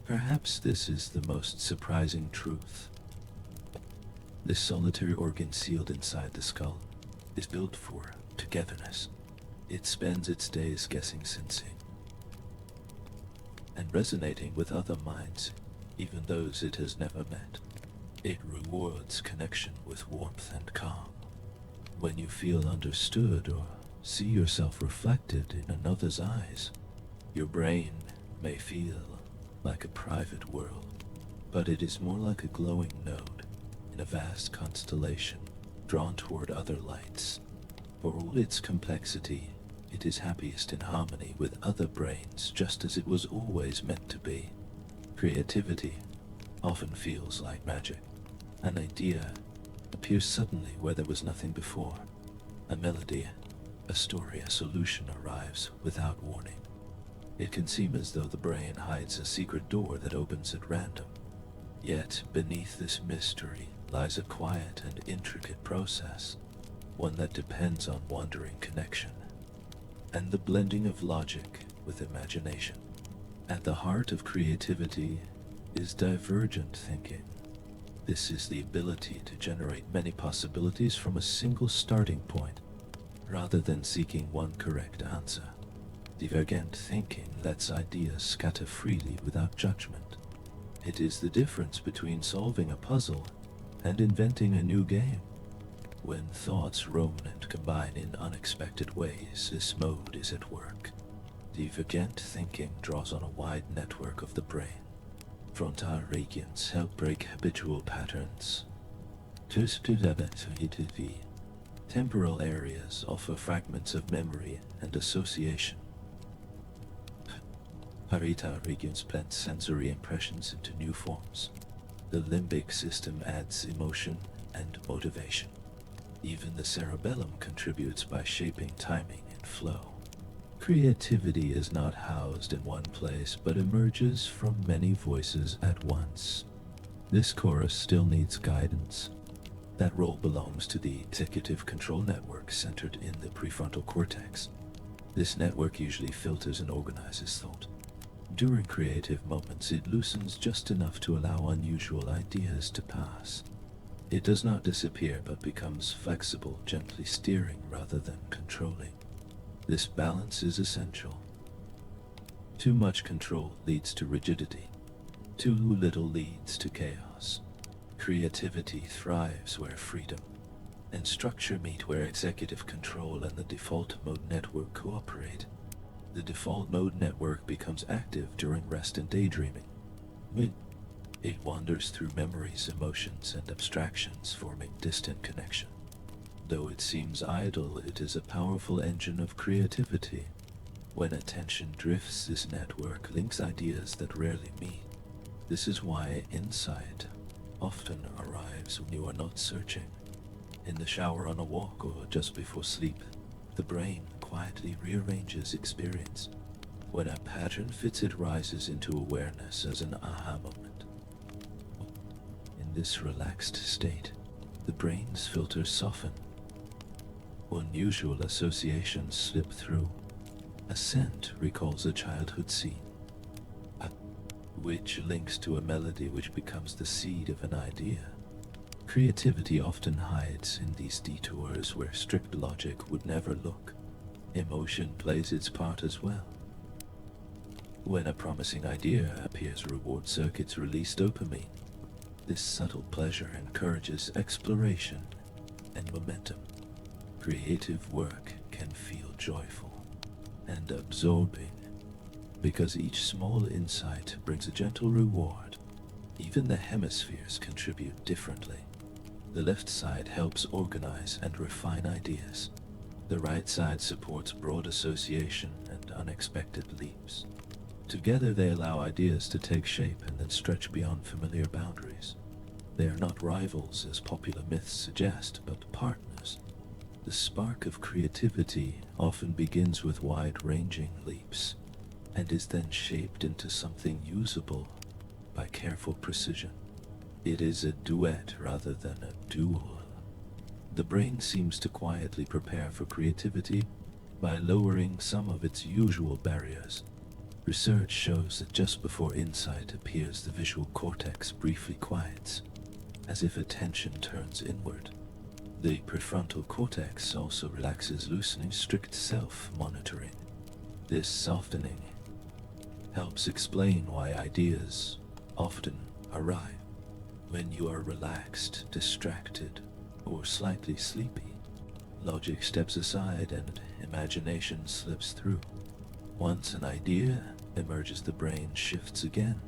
Perhaps this is the most surprising truth. This solitary organ sealed inside the skull is built for togetherness. It spends its days guessing, sensing, and resonating with other minds, even those it has never met. It rewards connection with warmth and calm. When you feel understood or see yourself reflected in another's eyes, your brain may feel like a private world, but it is more like a glowing node in a vast constellation drawn toward other lights. For all its complexity, it is happiest in harmony with other brains, just as it was always meant to be. Creativity often feels like magic. An idea appears suddenly where there was nothing before. A melody, a story, a solution arrives without warning. It can seem as though the brain hides a secret door that opens at random. Yet beneath this mystery lies a quiet and intricate process, one that depends on wandering connection and the blending of logic with imagination. At the heart of creativity is divergent thinking. This is the ability to generate many possibilities from a single starting point, rather than seeking one correct answer. Divergent thinking lets ideas scatter freely without judgment. It is the difference between solving a puzzle and inventing a new game. When thoughts roam and combine in unexpected ways, this mode is at work. Divergent thinking draws on a wide network of the brain. Frontal regions help break habitual patterns. Temporal areas offer fragments of memory and association. Parietal regions blend sensory impressions into new forms. The limbic system adds emotion and motivation. Even the cerebellum contributes by shaping timing and flow. Creativity is not housed in one place, but emerges from many voices at once. This chorus still needs guidance. That role belongs to the executive control network centered in the prefrontal cortex. This network usually filters and organizes thought. During creative moments, it loosens just enough to allow unusual ideas to pass. It does not disappear, but becomes flexible, gently steering rather than controlling. This balance is essential. Too much control leads to rigidity. Too little leads to chaos. Creativity thrives where freedom and structure meet, where executive control and the default mode network cooperate. The default mode network becomes active during rest and daydreaming. It wanders through memories, emotions, and abstractions, forming distant connection. Though it seems idle, it is a powerful engine of creativity. When attention drifts, this network links ideas that rarely meet. This is why insight often arrives when you are not searching. In the shower, on a walk, or just before sleep, the brain quietly rearranges experience. When a pattern fits, it rises into awareness as an aha moment. In this relaxed state, the brain's filters soften. Unusual associations slip through. A scent recalls a childhood scene, which links to a melody which becomes the seed of an idea. Creativity often hides in these detours where strict logic would never look. Emotion plays its part as well. When a promising idea appears, reward circuits release dopamine. This subtle pleasure encourages exploration and momentum. Creative work can feel joyful and absorbing, because each small insight brings a gentle reward. Even the hemispheres contribute differently. The left side helps organize and refine ideas. The right side supports broad association and unexpected leaps. Together they allow ideas to take shape and then stretch beyond familiar boundaries. They are not rivals as popular myths suggest, but partners. The spark of creativity often begins with wide-ranging leaps, and is then shaped into something usable by careful precision. It is a duet rather than a duel. The brain seems to quietly prepare for creativity by lowering some of its usual barriers. Research shows that just before insight appears, the visual cortex briefly quiets, as if attention turns inward. The prefrontal cortex also relaxes, loosening strict self-monitoring. This softening helps explain why ideas often arrive when you are relaxed, distracted, or slightly sleepy. Logic steps aside and imagination slips through. Once an idea emerges, the brain shifts again.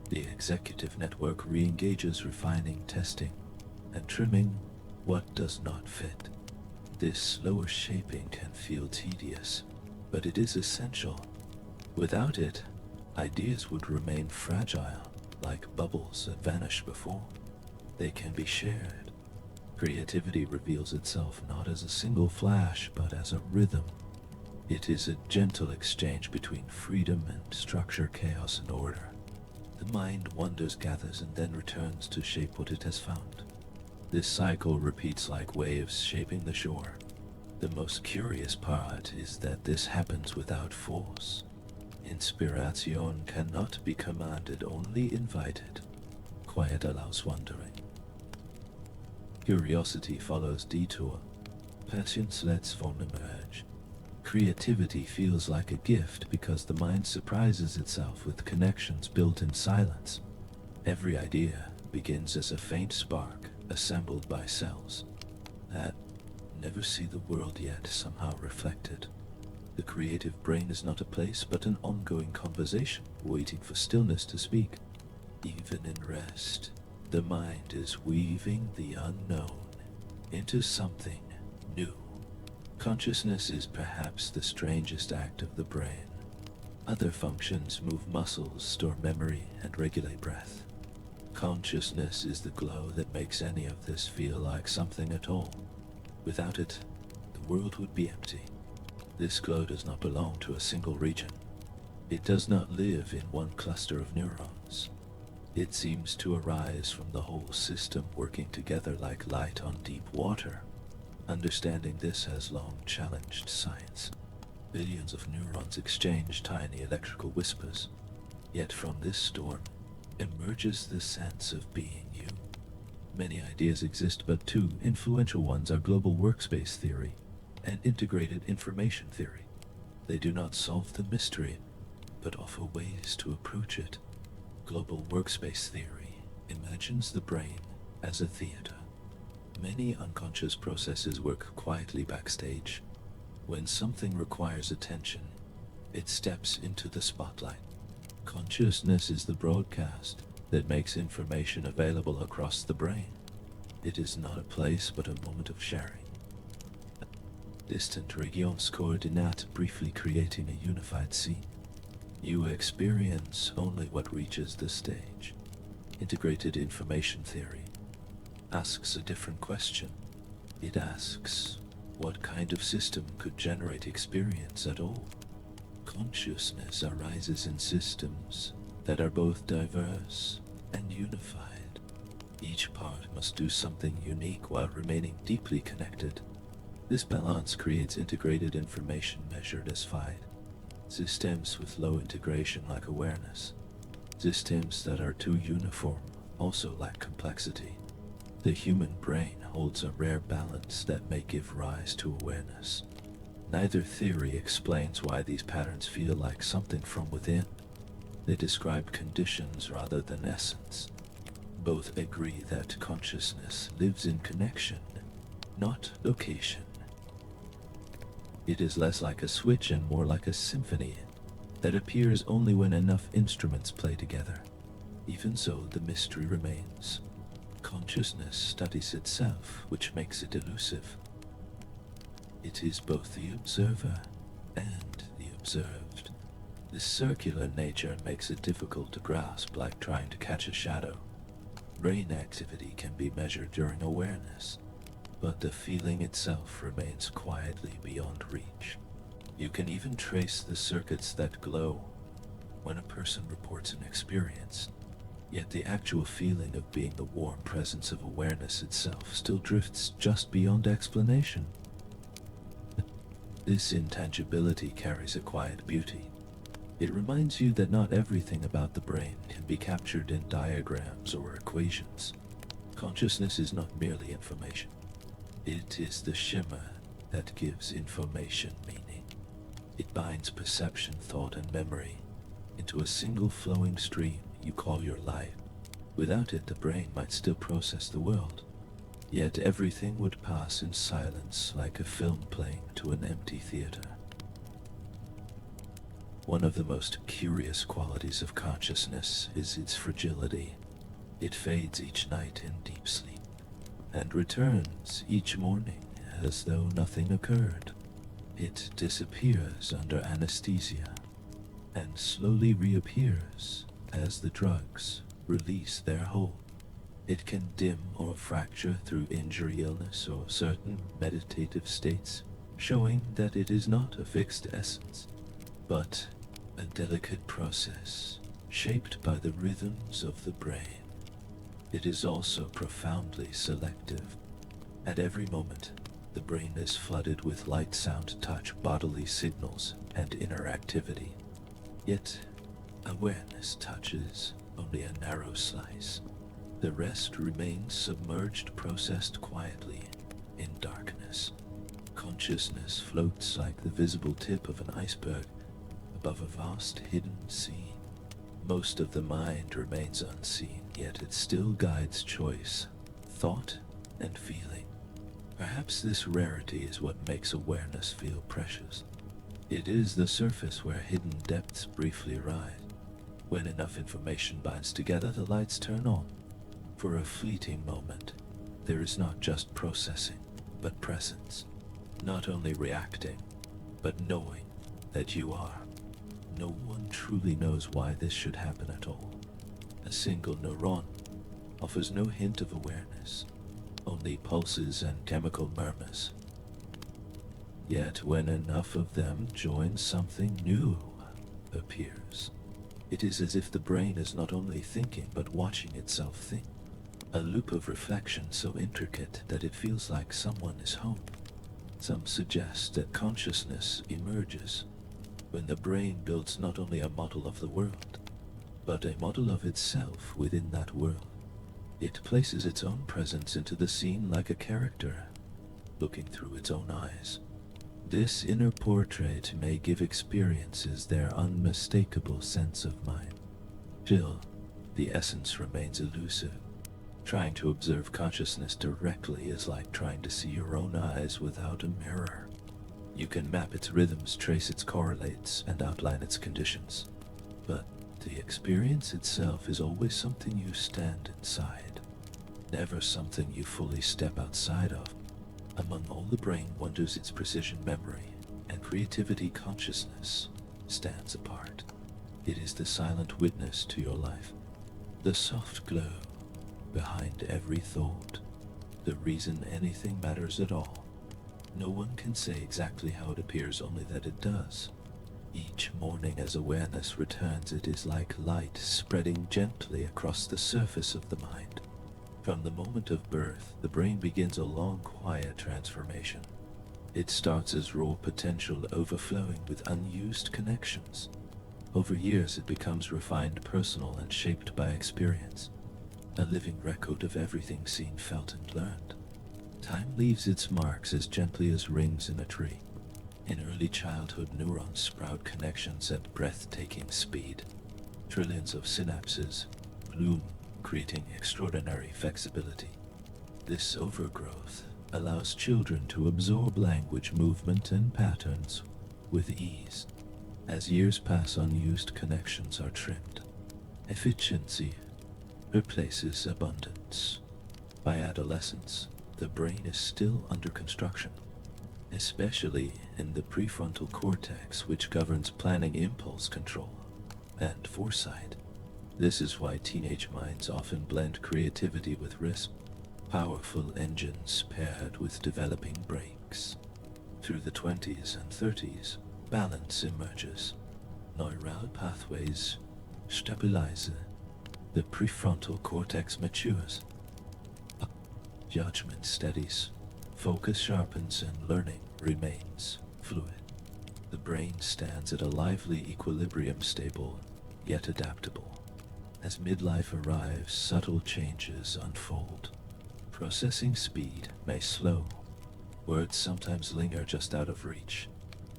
The executive network re-engages, refining, testing, and trimming what does not fit. This slower shaping can feel tedious, but it is essential. Without it, ideas would remain fragile, like bubbles that vanish before they can be shared. Creativity reveals itself not as a single flash, but as a rhythm. It is a gentle exchange between freedom and structure, chaos and order. The mind wanders, gathers, and then returns to shape what it has found. This cycle repeats like waves shaping the shore. The most curious part is that this happens without force. Inspiration cannot be commanded, only invited. Quiet allows wandering. Curiosity follows detour. Patience lets form emerge. Creativity feels like a gift because the mind surprises itself with connections built in silence. Every idea begins as a faint spark assembled by cells that never see the world yet, somehow reflected. The creative brain is not a place but an ongoing conversation waiting for stillness to speak. Even in rest, the mind is weaving the unknown into something new. Consciousness is perhaps the strangest act of the brain. Other functions move muscles, store memory, and regulate breath. Consciousness is the glow that makes any of this feel like something at all. Without it, the world would be empty. This glow does not belong to a single region. It does not live in one cluster of neurons. It seems to arise from the whole system working together like light on deep water. Understanding this has long challenged science. Billions of neurons exchange tiny electrical whispers. Yet from this storm emerges the sense of being you. Many ideas exist, but two influential ones are global workspace theory and integrated information theory. They do not solve the mystery, but offer ways to approach it. Global workspace theory imagines the brain as a theater. Many unconscious processes work quietly backstage. When something requires attention, it steps into the spotlight. Consciousness is the broadcast that makes information available across the brain. It is not a place but a moment of sharing. Distant regions coordinate, briefly creating a unified scene. You experience only what reaches the stage. Integrated information theory asks a different question. It asks, what kind of system could generate experience at all? Consciousness arises in systems that are both diverse and unified. Each part must do something unique while remaining deeply connected. This balance creates integrated information measured as five. Systems with low integration lack awareness. Systems that are too uniform also lack complexity. The human brain holds a rare balance that may give rise to awareness. Neither theory explains why these patterns feel like something from within. They describe conditions rather than essence. Both agree that consciousness lives in connection, not location. It is less like a switch and more like a symphony. that appears only when enough instruments play together. Even so, the mystery remains. Consciousness studies itself, which makes it elusive. It is both the observer and the observed. This circular nature makes it difficult to grasp, like trying to catch a shadow. Brain activity can be measured during awareness, but the feeling itself remains quietly beyond reach. You can even trace the circuits that glow when a person reports an experience, yet the actual feeling of being the warm presence of awareness itself still drifts just beyond explanation. This intangibility carries a quiet beauty. It reminds you that not everything about the brain can be captured in diagrams or equations. Consciousness is not merely information. It is the shimmer that gives information meaning. It binds perception, thought, and memory into a single flowing stream you call your life. Without it, the brain might still process the world, yet everything would pass in silence like a film playing to an empty theater. One of the most curious qualities of consciousness is its fragility. It fades each night in deep sleep, and returns each morning as though nothing occurred. It disappears under anesthesia, and slowly reappears as the drugs release their hold. It can dim or fracture through injury, illness, or certain meditative states, showing that it is not a fixed essence, but a delicate process shaped by the rhythms of the brain. It is also profoundly selective. At every moment, the brain is flooded with light, sound, touch, bodily signals, and inner activity. Yet, awareness touches only a narrow slice. The rest remains submerged, processed quietly in darkness. Consciousness floats like the visible tip of an iceberg above a vast hidden sea. Most of the mind remains unseen, yet it still guides choice, thought, and feeling. Perhaps this rarity is what makes awareness feel precious. It is the surface where hidden depths briefly rise. When enough information binds together, the lights turn on. For a fleeting moment, there is not just processing, but presence. Not only reacting, but knowing that you are. No one truly knows why this should happen at all. A single neuron offers no hint of awareness, only pulses and chemical murmurs. Yet when enough of them join, something new appears. It is as if the brain is not only thinking, but watching itself think. A loop of reflection so intricate that it feels like someone is home. Some suggest that consciousness emerges when the brain builds not only a model of the world, but a model of itself within that world. It places its own presence into the scene like a character, looking through its own eyes. This inner portrait may give experiences their unmistakable sense of mind. Still, the essence remains elusive. Trying to observe consciousness directly is like trying to see your own eyes without a mirror. You can map its rhythms, trace its correlates, and outline its conditions. But the experience itself is always something you stand inside, never something you fully step outside of. Among all the brain wonders, its precision, memory, and creativity, consciousness stands apart. It is the silent witness to your life, the soft glow behind every thought, the reason anything matters at all. No one can say exactly how it appears, only that it does. Each morning as awareness returns, it is like light spreading gently across the surface of the mind. From the moment of birth, the brain begins a long, quiet transformation. It starts as raw potential overflowing with unused connections. Over years, it becomes refined, personal, and shaped by experience. A living record of everything seen, felt, and learned. Time leaves its marks as gently as rings in a tree. In early childhood, neurons sprout connections at breathtaking speed. Trillions of synapses bloom, creating extraordinary flexibility. This overgrowth allows children to absorb language, movement, and patterns with ease. As years pass, unused connections are trimmed. Efficiency replaces abundance. By adolescence, the brain is still under construction, especially in the prefrontal cortex, which governs planning, impulse control, and foresight. This is why teenage minds often blend creativity with risk, powerful engines paired with developing brakes. Through the 20s and 30s, balance emerges. Neural pathways stabilize. The prefrontal cortex matures. Judgment steadies. Focus sharpens and learning remains fluid. The brain stands at a lively equilibrium, stable yet adaptable. As midlife arrives, subtle changes unfold. Processing speed may slow. Words sometimes linger just out of reach.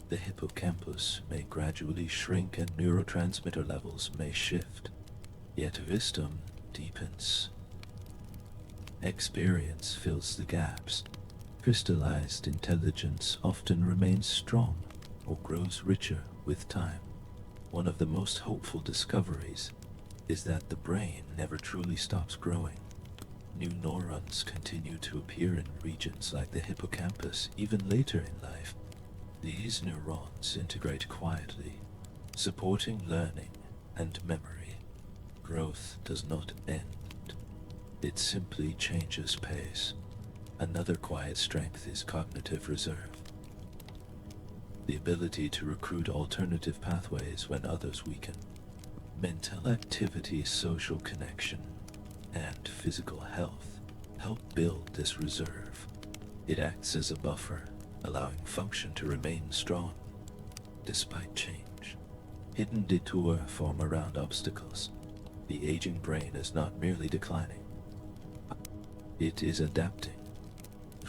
The hippocampus may gradually shrink and neurotransmitter levels may shift. Yet wisdom deepens. Experience fills the gaps. Crystallized intelligence often remains strong or grows richer with time. One of the most hopeful discoveries is that the brain never truly stops growing. New neurons continue to appear in regions like the hippocampus even later in life. These neurons integrate quietly, supporting learning and memory. Growth does not end. It simply changes pace. Another quiet strength is cognitive reserve. The ability to recruit alternative pathways when others weaken. Mental activity, social connection, and physical health help build this reserve. It acts as a buffer, allowing function to remain strong despite change. Hidden detours form around obstacles. The aging brain is not merely declining. It is adapting,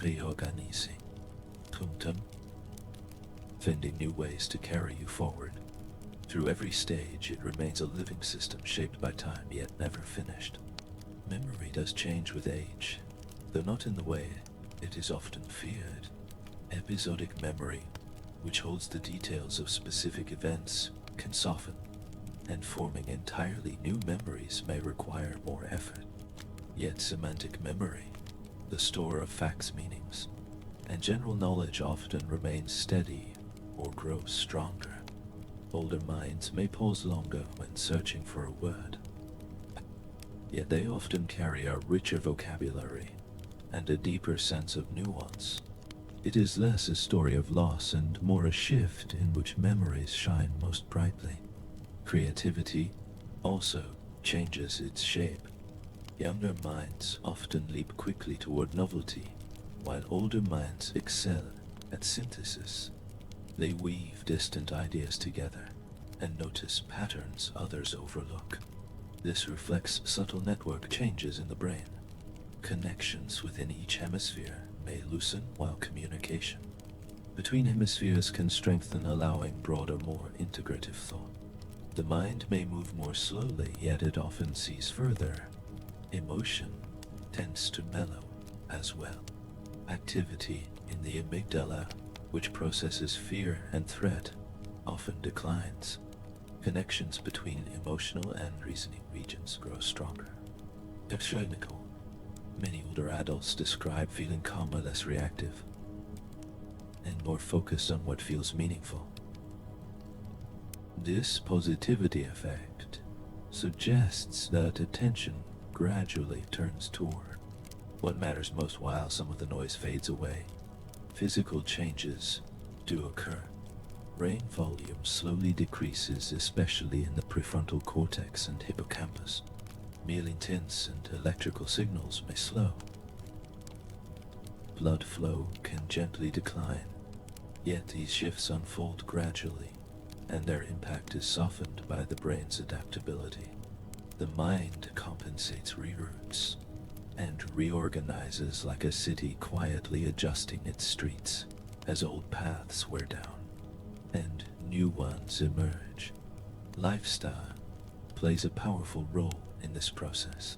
reorganizing, finding new ways to carry you forward. Through every stage, it remains a living system shaped by time yet never finished. Memory does change with age, though not in the way it is often feared. Episodic memory, which holds the details of specific events, can soften, and forming entirely new memories may require more effort. Yet semantic memory, the store of facts, meanings, and general knowledge often remains steady or grows stronger. Older minds may pause longer when searching for a word, yet they often carry a richer vocabulary and a deeper sense of nuance. It is less a story of loss and more a shift in which memories shine most brightly. Creativity also changes its shape. Younger minds often leap quickly toward novelty, while older minds excel at synthesis. They weave distant ideas together and notice patterns others overlook. This reflects subtle network changes in the brain. Connections within each hemisphere may loosen, while communication between hemispheres can strengthen, allowing broader, more integrative thought. The mind may move more slowly, yet it often sees further. Emotion tends to mellow as well. Activity in the amygdala, which processes fear and threat, often declines. Connections between emotional and reasoning regions grow stronger. Technical. Many older adults describe feeling calmer, less reactive, and more focused on what feels meaningful. This positivity effect suggests that attention gradually turns toward what matters most while some of the noise fades away. Physical changes do occur. Brain volume slowly decreases, especially in the prefrontal cortex and hippocampus. Myelin tints and electrical signals may slow. Blood flow can gently decline, yet these shifts unfold gradually, and their impact is softened by the brain's adaptability. The mind compensates, reroutes, and reorganizes like a city quietly adjusting its streets as old paths wear down and new ones emerge. Lifestyle plays a powerful role in this process.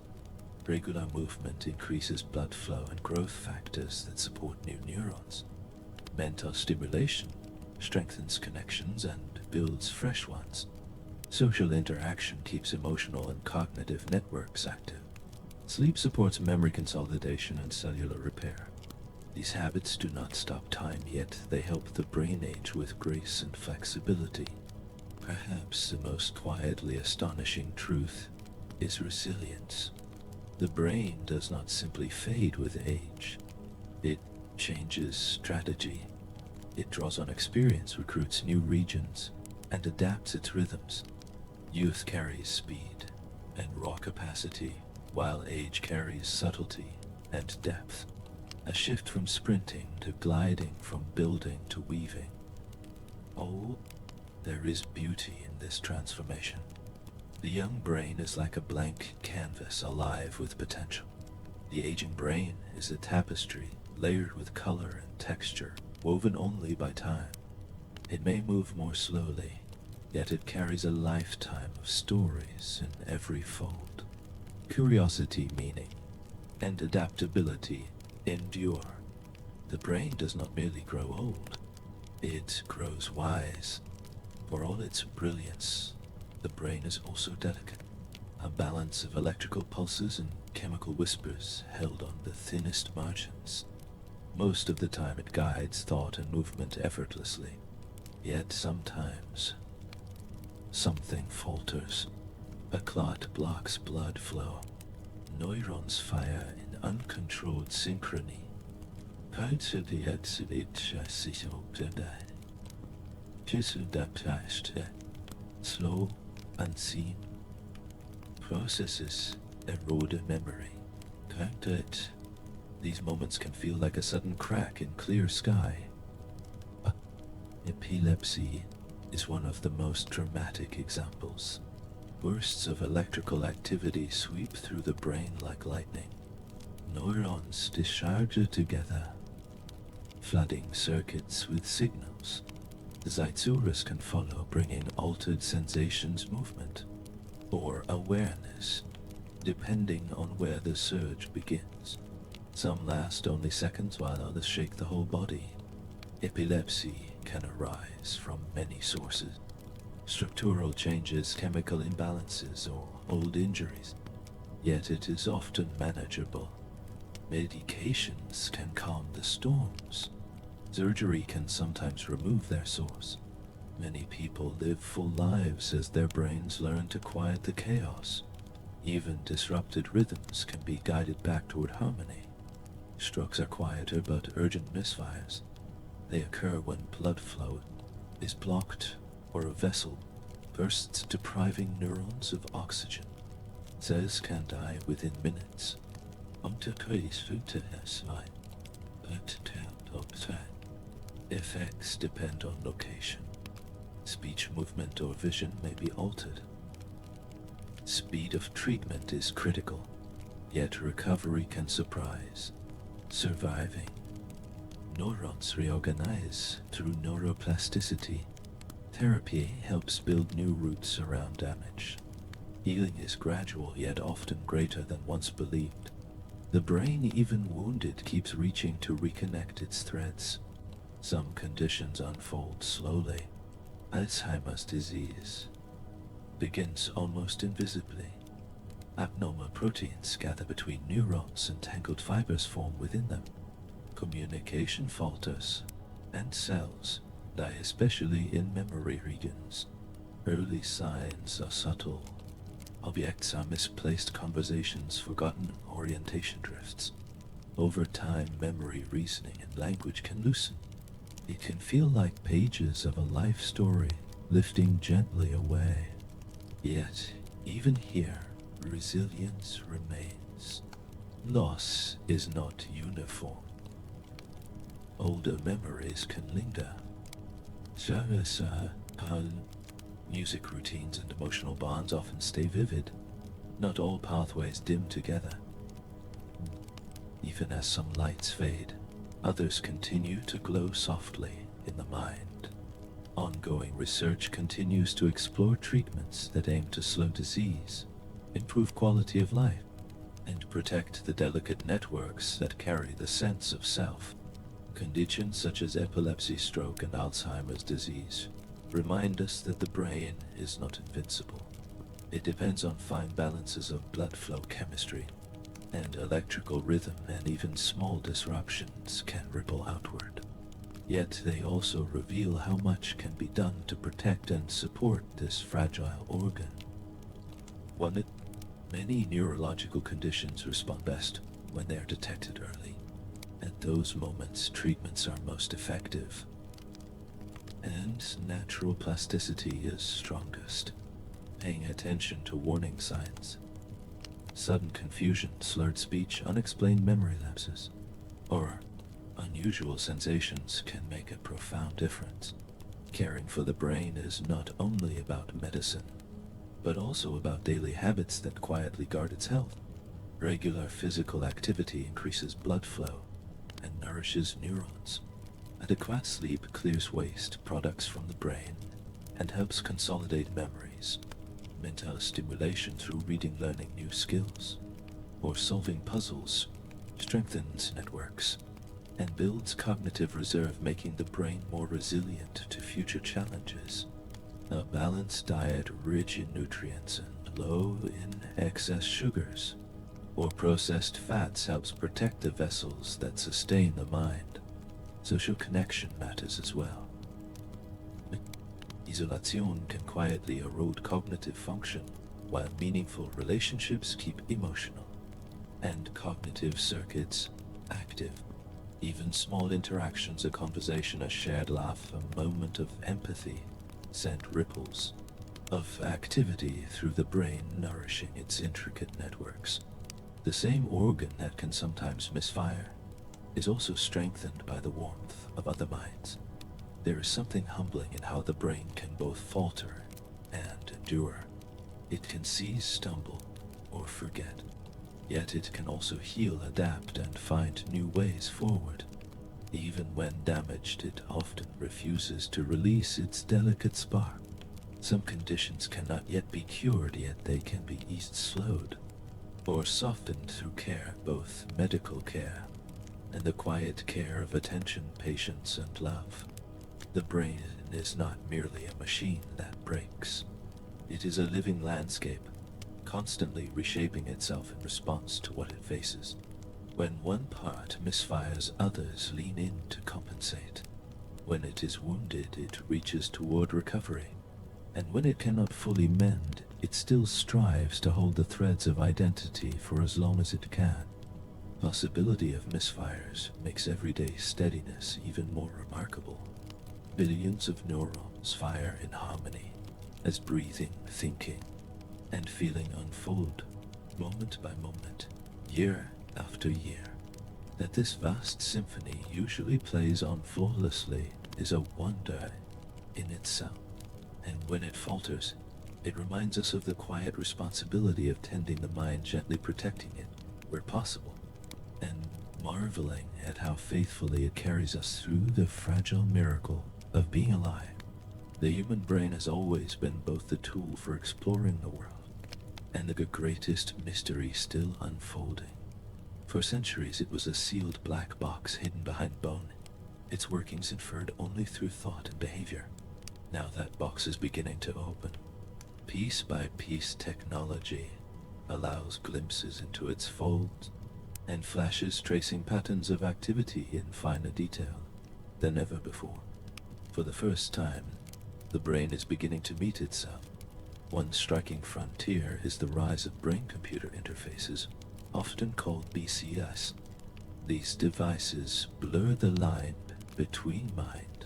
Regular movement increases blood flow and growth factors that support new neurons. Mental stimulation strengthens connections and builds fresh ones. Social interaction keeps emotional and cognitive networks active. Sleep supports memory consolidation and cellular repair. These habits do not stop time, yet they help the brain age with grace and flexibility. Perhaps the most quietly astonishing truth is resilience. The brain does not simply fade with age. It changes strategy. It draws on experience, recruits new regions, and adapts its rhythms. Youth carries speed and raw capacity, while age carries subtlety and depth. A shift from sprinting to gliding, from building to weaving. Oh, there is beauty in this transformation. The young brain is like a blank canvas alive with potential. The aging brain is a tapestry layered with color and texture, woven only by time. It may move more slowly, yet it carries a lifetime of stories in every fold. Curiosity, meaning, and adaptability endure. The brain does not merely grow old, it grows wise. For all its brilliance, the brain is also delicate, a balance of electrical pulses and chemical whispers held on the thinnest margins. Most of the time it guides thought and movement effortlessly, yet sometimes something falters. A clot blocks blood flow. Neurons fire in uncontrolled synchrony. Slow, unseen processes erode memory. These moments can feel like a sudden crack in clear sky. Epilepsy is one of the most dramatic examples. Bursts of electrical activity sweep through the brain like lightning. Neurons discharge together, flooding circuits with signals. The Zeitsurus can follow, bringing altered sensations, movement, or awareness, depending on where the surge begins. Some last only seconds, while others shake the whole body. Epilepsy can arise from many sources. Structural changes, chemical imbalances, or old injuries. Yet it is often manageable. Medications can calm the storms. Surgery can sometimes remove their source. Many people live full lives as their brains learn to quiet the chaos. Even disrupted rhythms can be guided back toward harmony. Strokes are quieter but urgent misfires. They occur when blood flow is blocked or a vessel bursts, depriving neurons of oxygen. Cells can die within minutes. Effects depend on location. Speech, movement, or vision may be altered. Speed of treatment is critical, yet recovery can surprise. Surviving. Neurons reorganize through neuroplasticity. Therapy helps build new roots around damage. Healing is gradual, yet often greater than once believed. The brain, even wounded, keeps reaching to reconnect its threads. Some conditions unfold slowly. Alzheimer's disease begins almost invisibly. Abnormal proteins gather between neurons and tangled fibers form within them. Communication falters, and cells die, especially in memory regions. Early signs are subtle. Objects are misplaced, conversations forgotten, orientation drifts. Over time, memory, reasoning, and language can loosen. It can feel like pages of a life story lifting gently away. Yet, even here, resilience remains. Loss is not uniform. Older memories can linger. Music routines and emotional bonds often stay vivid. Not all pathways dim together. Even as some lights fade, others continue to glow softly in the mind. Ongoing research continues to explore treatments that aim to slow disease, improve quality of life, and protect the delicate networks that carry the sense of self. Conditions such as epilepsy, stroke, and Alzheimer's disease remind us that the brain is not invincible. It depends on fine balances of blood flow chemistry and electrical rhythm, and even small disruptions can ripple outward. Yet they also reveal how much can be done to protect and support this fragile organ. Many neurological conditions respond best when they are detected early. At those moments, treatments are most effective, and natural plasticity is strongest. Paying attention to warning signs, sudden confusion, slurred speech, unexplained memory lapses, or unusual sensations can make a profound difference. Caring for the brain is not only about medicine, but also about daily habits that quietly guard its health. Regular physical activity increases blood flow and nourishes neurons. Adequate sleep clears waste products from the brain and helps consolidate memories. Mental stimulation through reading, learning new skills, or solving puzzles strengthens networks and builds cognitive reserve, making the brain more resilient to future challenges. A balanced diet rich in nutrients and low in excess sugars or processed fats helps protect the vessels that sustain the mind. Social connection matters as well. Isolation can quietly erode cognitive function, while meaningful relationships keep emotional and cognitive circuits active. Even small interactions, a conversation, a shared laugh, a moment of empathy, send ripples of activity through the brain, nourishing its intricate networks. The same organ that can sometimes misfire is also strengthened by the warmth of other minds. There is something humbling in how the brain can both falter and endure. It can seize, stumble, or forget. Yet it can also heal, adapt, and find new ways forward. Even when damaged, it often refuses to release its delicate spark. Some conditions cannot yet be cured, yet they can be eased, slowed, or softened through care, both medical care and the quiet care of attention, patience, and love. The brain is not merely a machine that breaks. It is a living landscape, constantly reshaping itself in response to what it faces. When one part misfires, others lean in to compensate. When it is wounded, it reaches toward recovery. And when it cannot fully mend, it still strives to hold the threads of identity for as long as it can. Possibility of misfires makes everyday steadiness even more remarkable. Billions of neurons fire in harmony as breathing, thinking, and feeling unfold, moment by moment, year after year. That this vast symphony usually plays on flawlessly is a wonder in itself. And when it falters, it reminds us of the quiet responsibility of tending the mind, gently protecting it where possible, and marveling at how faithfully it carries us through the fragile miracle of being alive. The human brain has always been both the tool for exploring the world and the greatest mystery still unfolding. For centuries it was a sealed black box hidden behind bone, its workings inferred only through thought and behavior. Now that box is beginning to open. Piece by piece, technology allows glimpses into its folds and flashes tracing patterns of activity in finer detail than ever before. For the first time, the brain is beginning to meet itself. One striking frontier is the rise of brain-computer interfaces, often called BCS. These devices blur the line between mind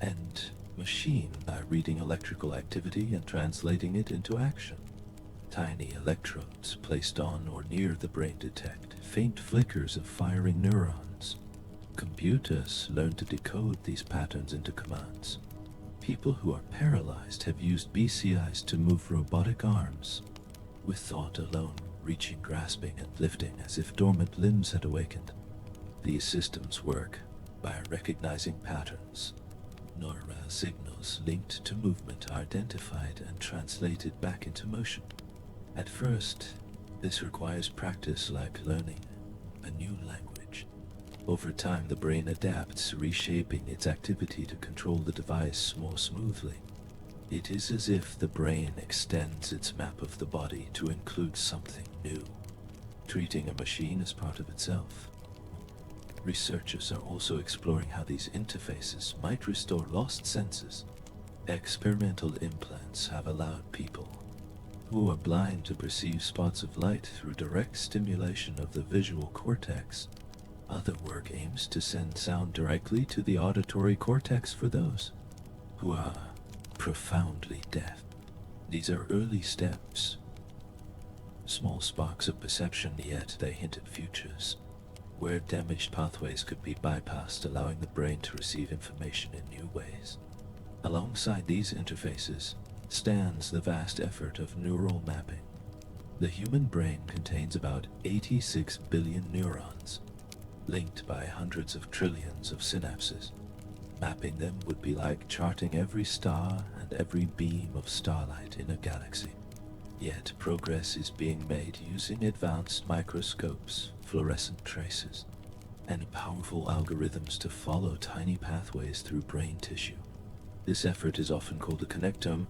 and machine by reading electrical activity and translating it into action. Tiny electrodes placed on or near the brain detect faint flickers of firing neurons. Computers learn to decode these patterns into commands. People who are paralyzed have used BCIs to move robotic arms, with thought alone reaching, grasping, and lifting as if dormant limbs had awakened. These systems work by recognizing patterns. Neural signals linked to movement are identified and translated back into motion. At first, this requires practice like learning a new language. Over time, the brain adapts, reshaping its activity to control the device more smoothly. It is as if the brain extends its map of the body to include something new, treating a machine as part of itself. Researchers are also exploring how these interfaces might restore lost senses. Experimental implants have allowed people who are blind to perceive spots of light through direct stimulation of the visual cortex. Other work aims to send sound directly to the auditory cortex for those who are profoundly deaf. These are early steps, small sparks of perception, yet they hint at futures where damaged pathways could be bypassed, allowing the brain to receive information in new ways. Alongside these interfaces stands the vast effort of neural mapping. The human brain contains about 86 billion neurons, linked by hundreds of trillions of synapses. Mapping them would be like charting every star and every beam of starlight in a galaxy. Yet progress is being made using advanced microscopes, fluorescent tracers, and powerful algorithms to follow tiny pathways through brain tissue. This effort is often called a connectome,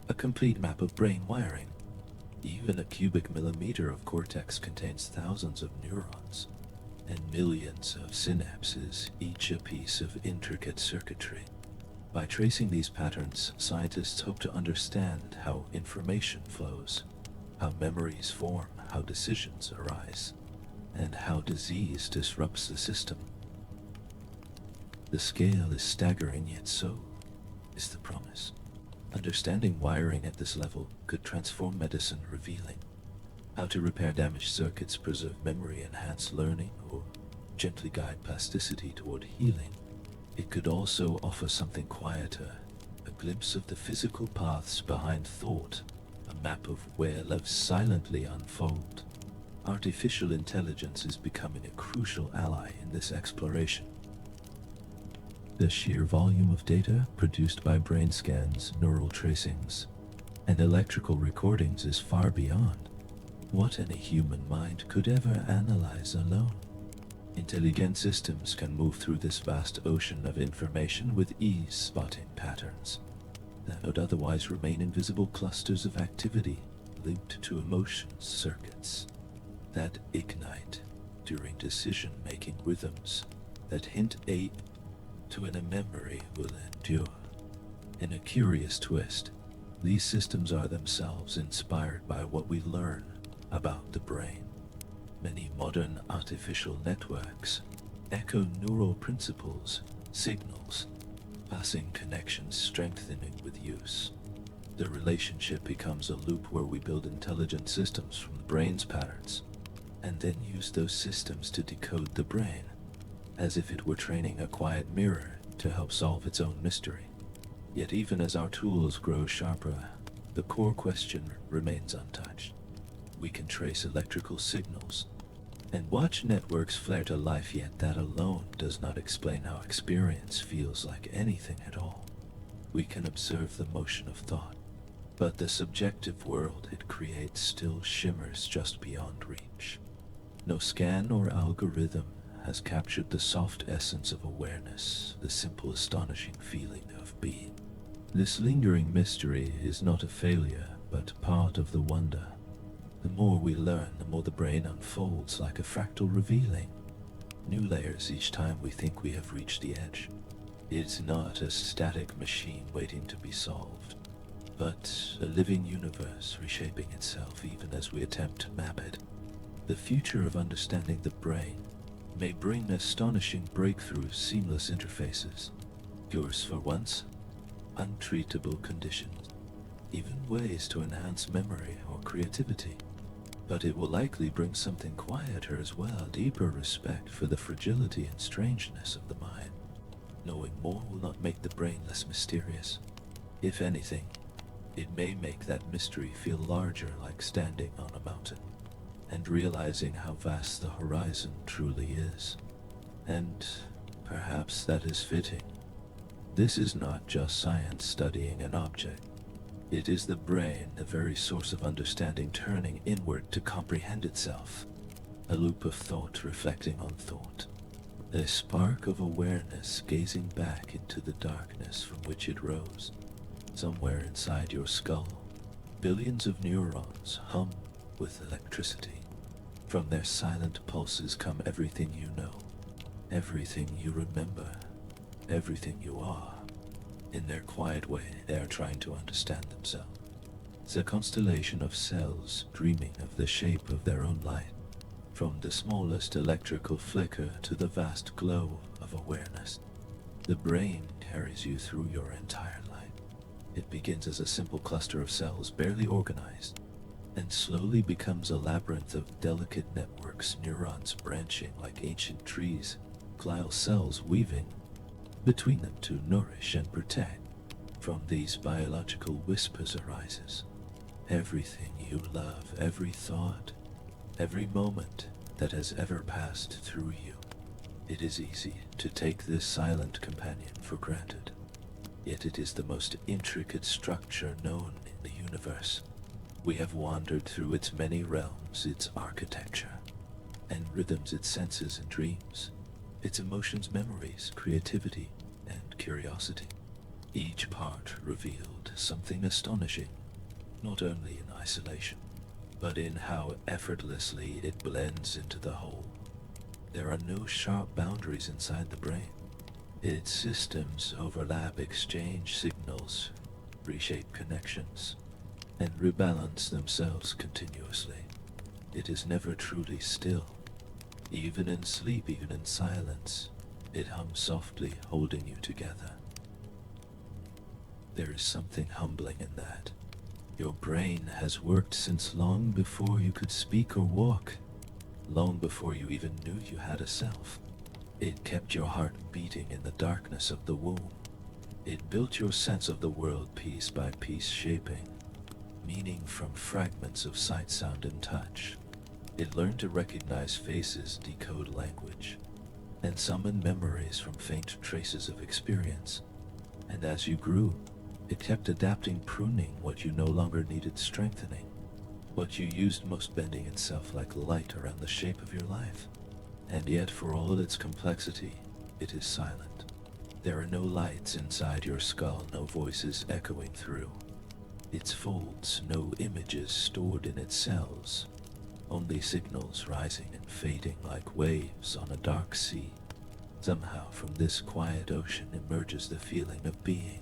a complete map of brain wiring. Even a cubic millimeter of cortex contains thousands of neurons and millions of synapses, each a piece of intricate circuitry. By tracing these patterns, scientists hope to understand how information flows, how memories form, how decisions arise, and how disease disrupts the system. The scale is staggering, yet so is the promise. Understanding wiring at this level could transform medicine, revealing how to repair damaged circuits, preserve memory, enhance learning, or gently guide plasticity toward healing. It could also offer something quieter, a glimpse of the physical paths behind thought, a map of where lives silently unfold. Artificial intelligence is becoming a crucial ally in this exploration. The sheer volume of data produced by brain scans, neural tracings, and electrical recordings is far beyond what any human mind could ever analyze alone. Intelligent systems can move through this vast ocean of information with ease, spotting patterns that would otherwise remain invisible clusters of activity linked to emotions, circuits that ignite during decision-making, rhythms that hint to a memory will endure. In a curious twist, these systems are themselves inspired by what we learn about the brain. Many modern artificial networks echo neural principles, signals, passing connections, strengthening with use. The relationship becomes a loop where we build intelligent systems from the brain's patterns, and then use those systems to decode the brain, as if it were training a quiet mirror to help solve its own mystery. Yet even as our tools grow sharper, the core question remains untouched. We can trace electrical signals and watch networks flare to life, yet that alone does not explain how experience feels like anything at all. We can observe the motion of thought, but the subjective world it creates still shimmers just beyond reach. No scan or algorithm has captured the soft essence of awareness, the simple, astonishing feeling of being. This lingering mystery is not a failure, but part of the wonder. The more we learn, the more the brain unfolds like a fractal, revealing new layers each time we think we have reached the edge. It's not a static machine waiting to be solved, but a living universe reshaping itself even as we attempt to map it. The future of understanding the brain may bring astonishing breakthroughs, seamless interfaces, cures for once untreatable conditions, even ways to enhance memory or creativity. But it will likely bring something quieter as well, deeper respect for the fragility and strangeness of the mind. Knowing more will not make the brain less mysterious. If anything, it may make that mystery feel larger, like standing on a mountain and realizing how vast the horizon truly is. And perhaps that is fitting. This is not just science studying an object. It is the brain, the very source of understanding, turning inward to comprehend itself. A loop of thought reflecting on thought, a spark of awareness gazing back into the darkness from which it rose. Somewhere inside your skull, billions of neurons hum with electricity. From their silent pulses come everything you know, everything you remember, everything you are. In their quiet way, they are trying to understand themselves. It's a constellation of cells dreaming of the shape of their own light, from the smallest electrical flicker to the vast glow of awareness. The brain carries you through your entire life. It begins as a simple cluster of cells barely organized, and slowly becomes a labyrinth of delicate networks, neurons branching like ancient trees, glial cells weaving between them to nourish and protect. From these biological whispers arises everything you love, every thought, every moment that has ever passed through you. It is easy to take this silent companion for granted, yet it is the most intricate structure known in the universe. We have wandered through its many realms, its architecture, and rhythms, its senses and dreams, its emotions, memories, creativity, and curiosity. Each part revealed something astonishing, not only in isolation, but in how effortlessly it blends into the whole. There are no sharp boundaries inside the brain. Its systems overlap, exchange signals, reshape connections, and rebalance themselves continuously. It is never truly still. Even in sleep, even in silence, it hums softly, holding you together. There is something humbling in that. Your brain has worked since long before you could speak or walk, long before you even knew you had a self. It kept your heart beating in the darkness of the womb. It built your sense of the world piece by piece, shaping meaning from fragments of sight, sound, and touch. It learned to recognize faces, decode language, and summon memories from faint traces of experience. And as you grew, it kept adapting, pruning what you no longer needed, strengthening what you used most, bending itself like light around the shape of your life. And yet, for all its complexity, it is silent. There are no lights inside your skull, no voices echoing through its folds, no images stored in its cells, only signals rising and fading like waves on a dark sea. Somehow from this quiet ocean emerges the feeling of being,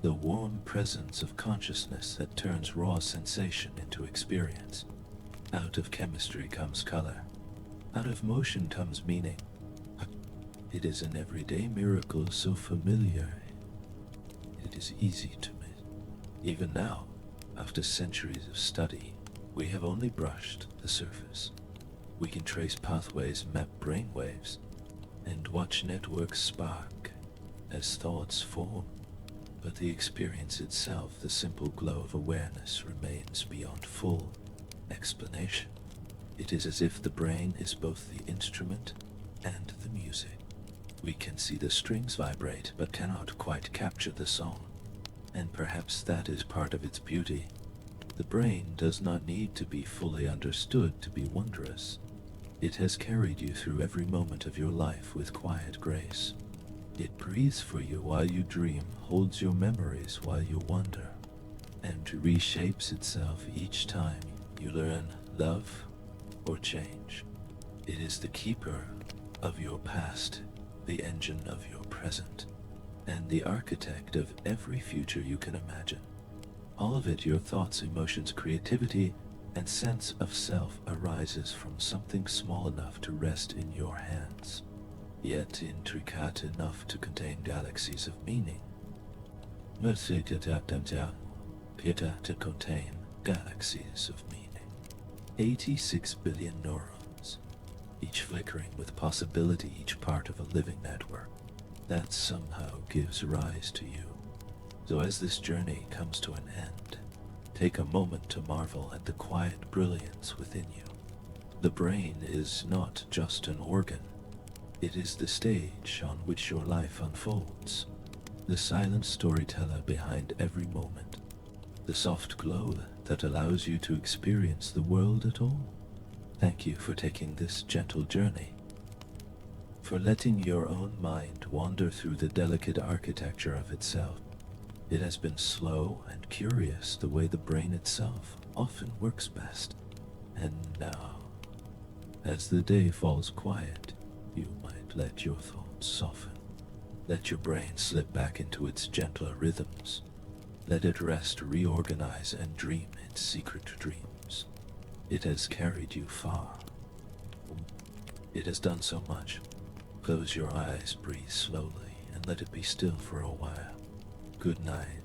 the warm presence of consciousness that turns raw sensation into experience. Out of chemistry comes color. Out of motion comes meaning. It is an everyday miracle so familiar, it is easy to miss. Even now, after centuries of study, we have only brushed the surface. We can trace pathways, map brainwaves, and watch networks spark as thoughts form. But the experience itself, the simple glow of awareness, remains beyond full explanation. It is as if the brain is both the instrument and the music. We can see the strings vibrate, but cannot quite capture the song. And perhaps that is part of its beauty. The brain does not need to be fully understood to be wondrous. It has carried you through every moment of your life with quiet grace. It breathes for you while you dream, holds your memories while you wonder, and reshapes itself each time you learn, love, or change. It is the keeper of your past, the engine of your present, and the architect of every future you can imagine. All of it, your thoughts, emotions, creativity, and sense of self, arises from something small enough to rest in your hands, yet intricate enough to contain galaxies of meaning. To contain galaxies of meaning. 86 billion neurons, each flickering with possibility, each part of a living network that somehow gives rise to you. So as this journey comes to an end, take a moment to marvel at the quiet brilliance within you. The brain is not just an organ, it is the stage on which your life unfolds, the silent storyteller behind every moment, the soft glow that allows you to experience the world at all. Thank you for taking this gentle journey, for letting your own mind wander through the delicate architecture of itself. It has been slow and curious the way the brain itself often works best. And now, as the day falls quiet, you might let your thoughts soften. Let your brain slip back into its gentler rhythms. Let it rest, reorganize, and dream its secret dreams. It has carried you far. It has done so much. Close your eyes, breathe slowly, and let it be still for a while. Good night.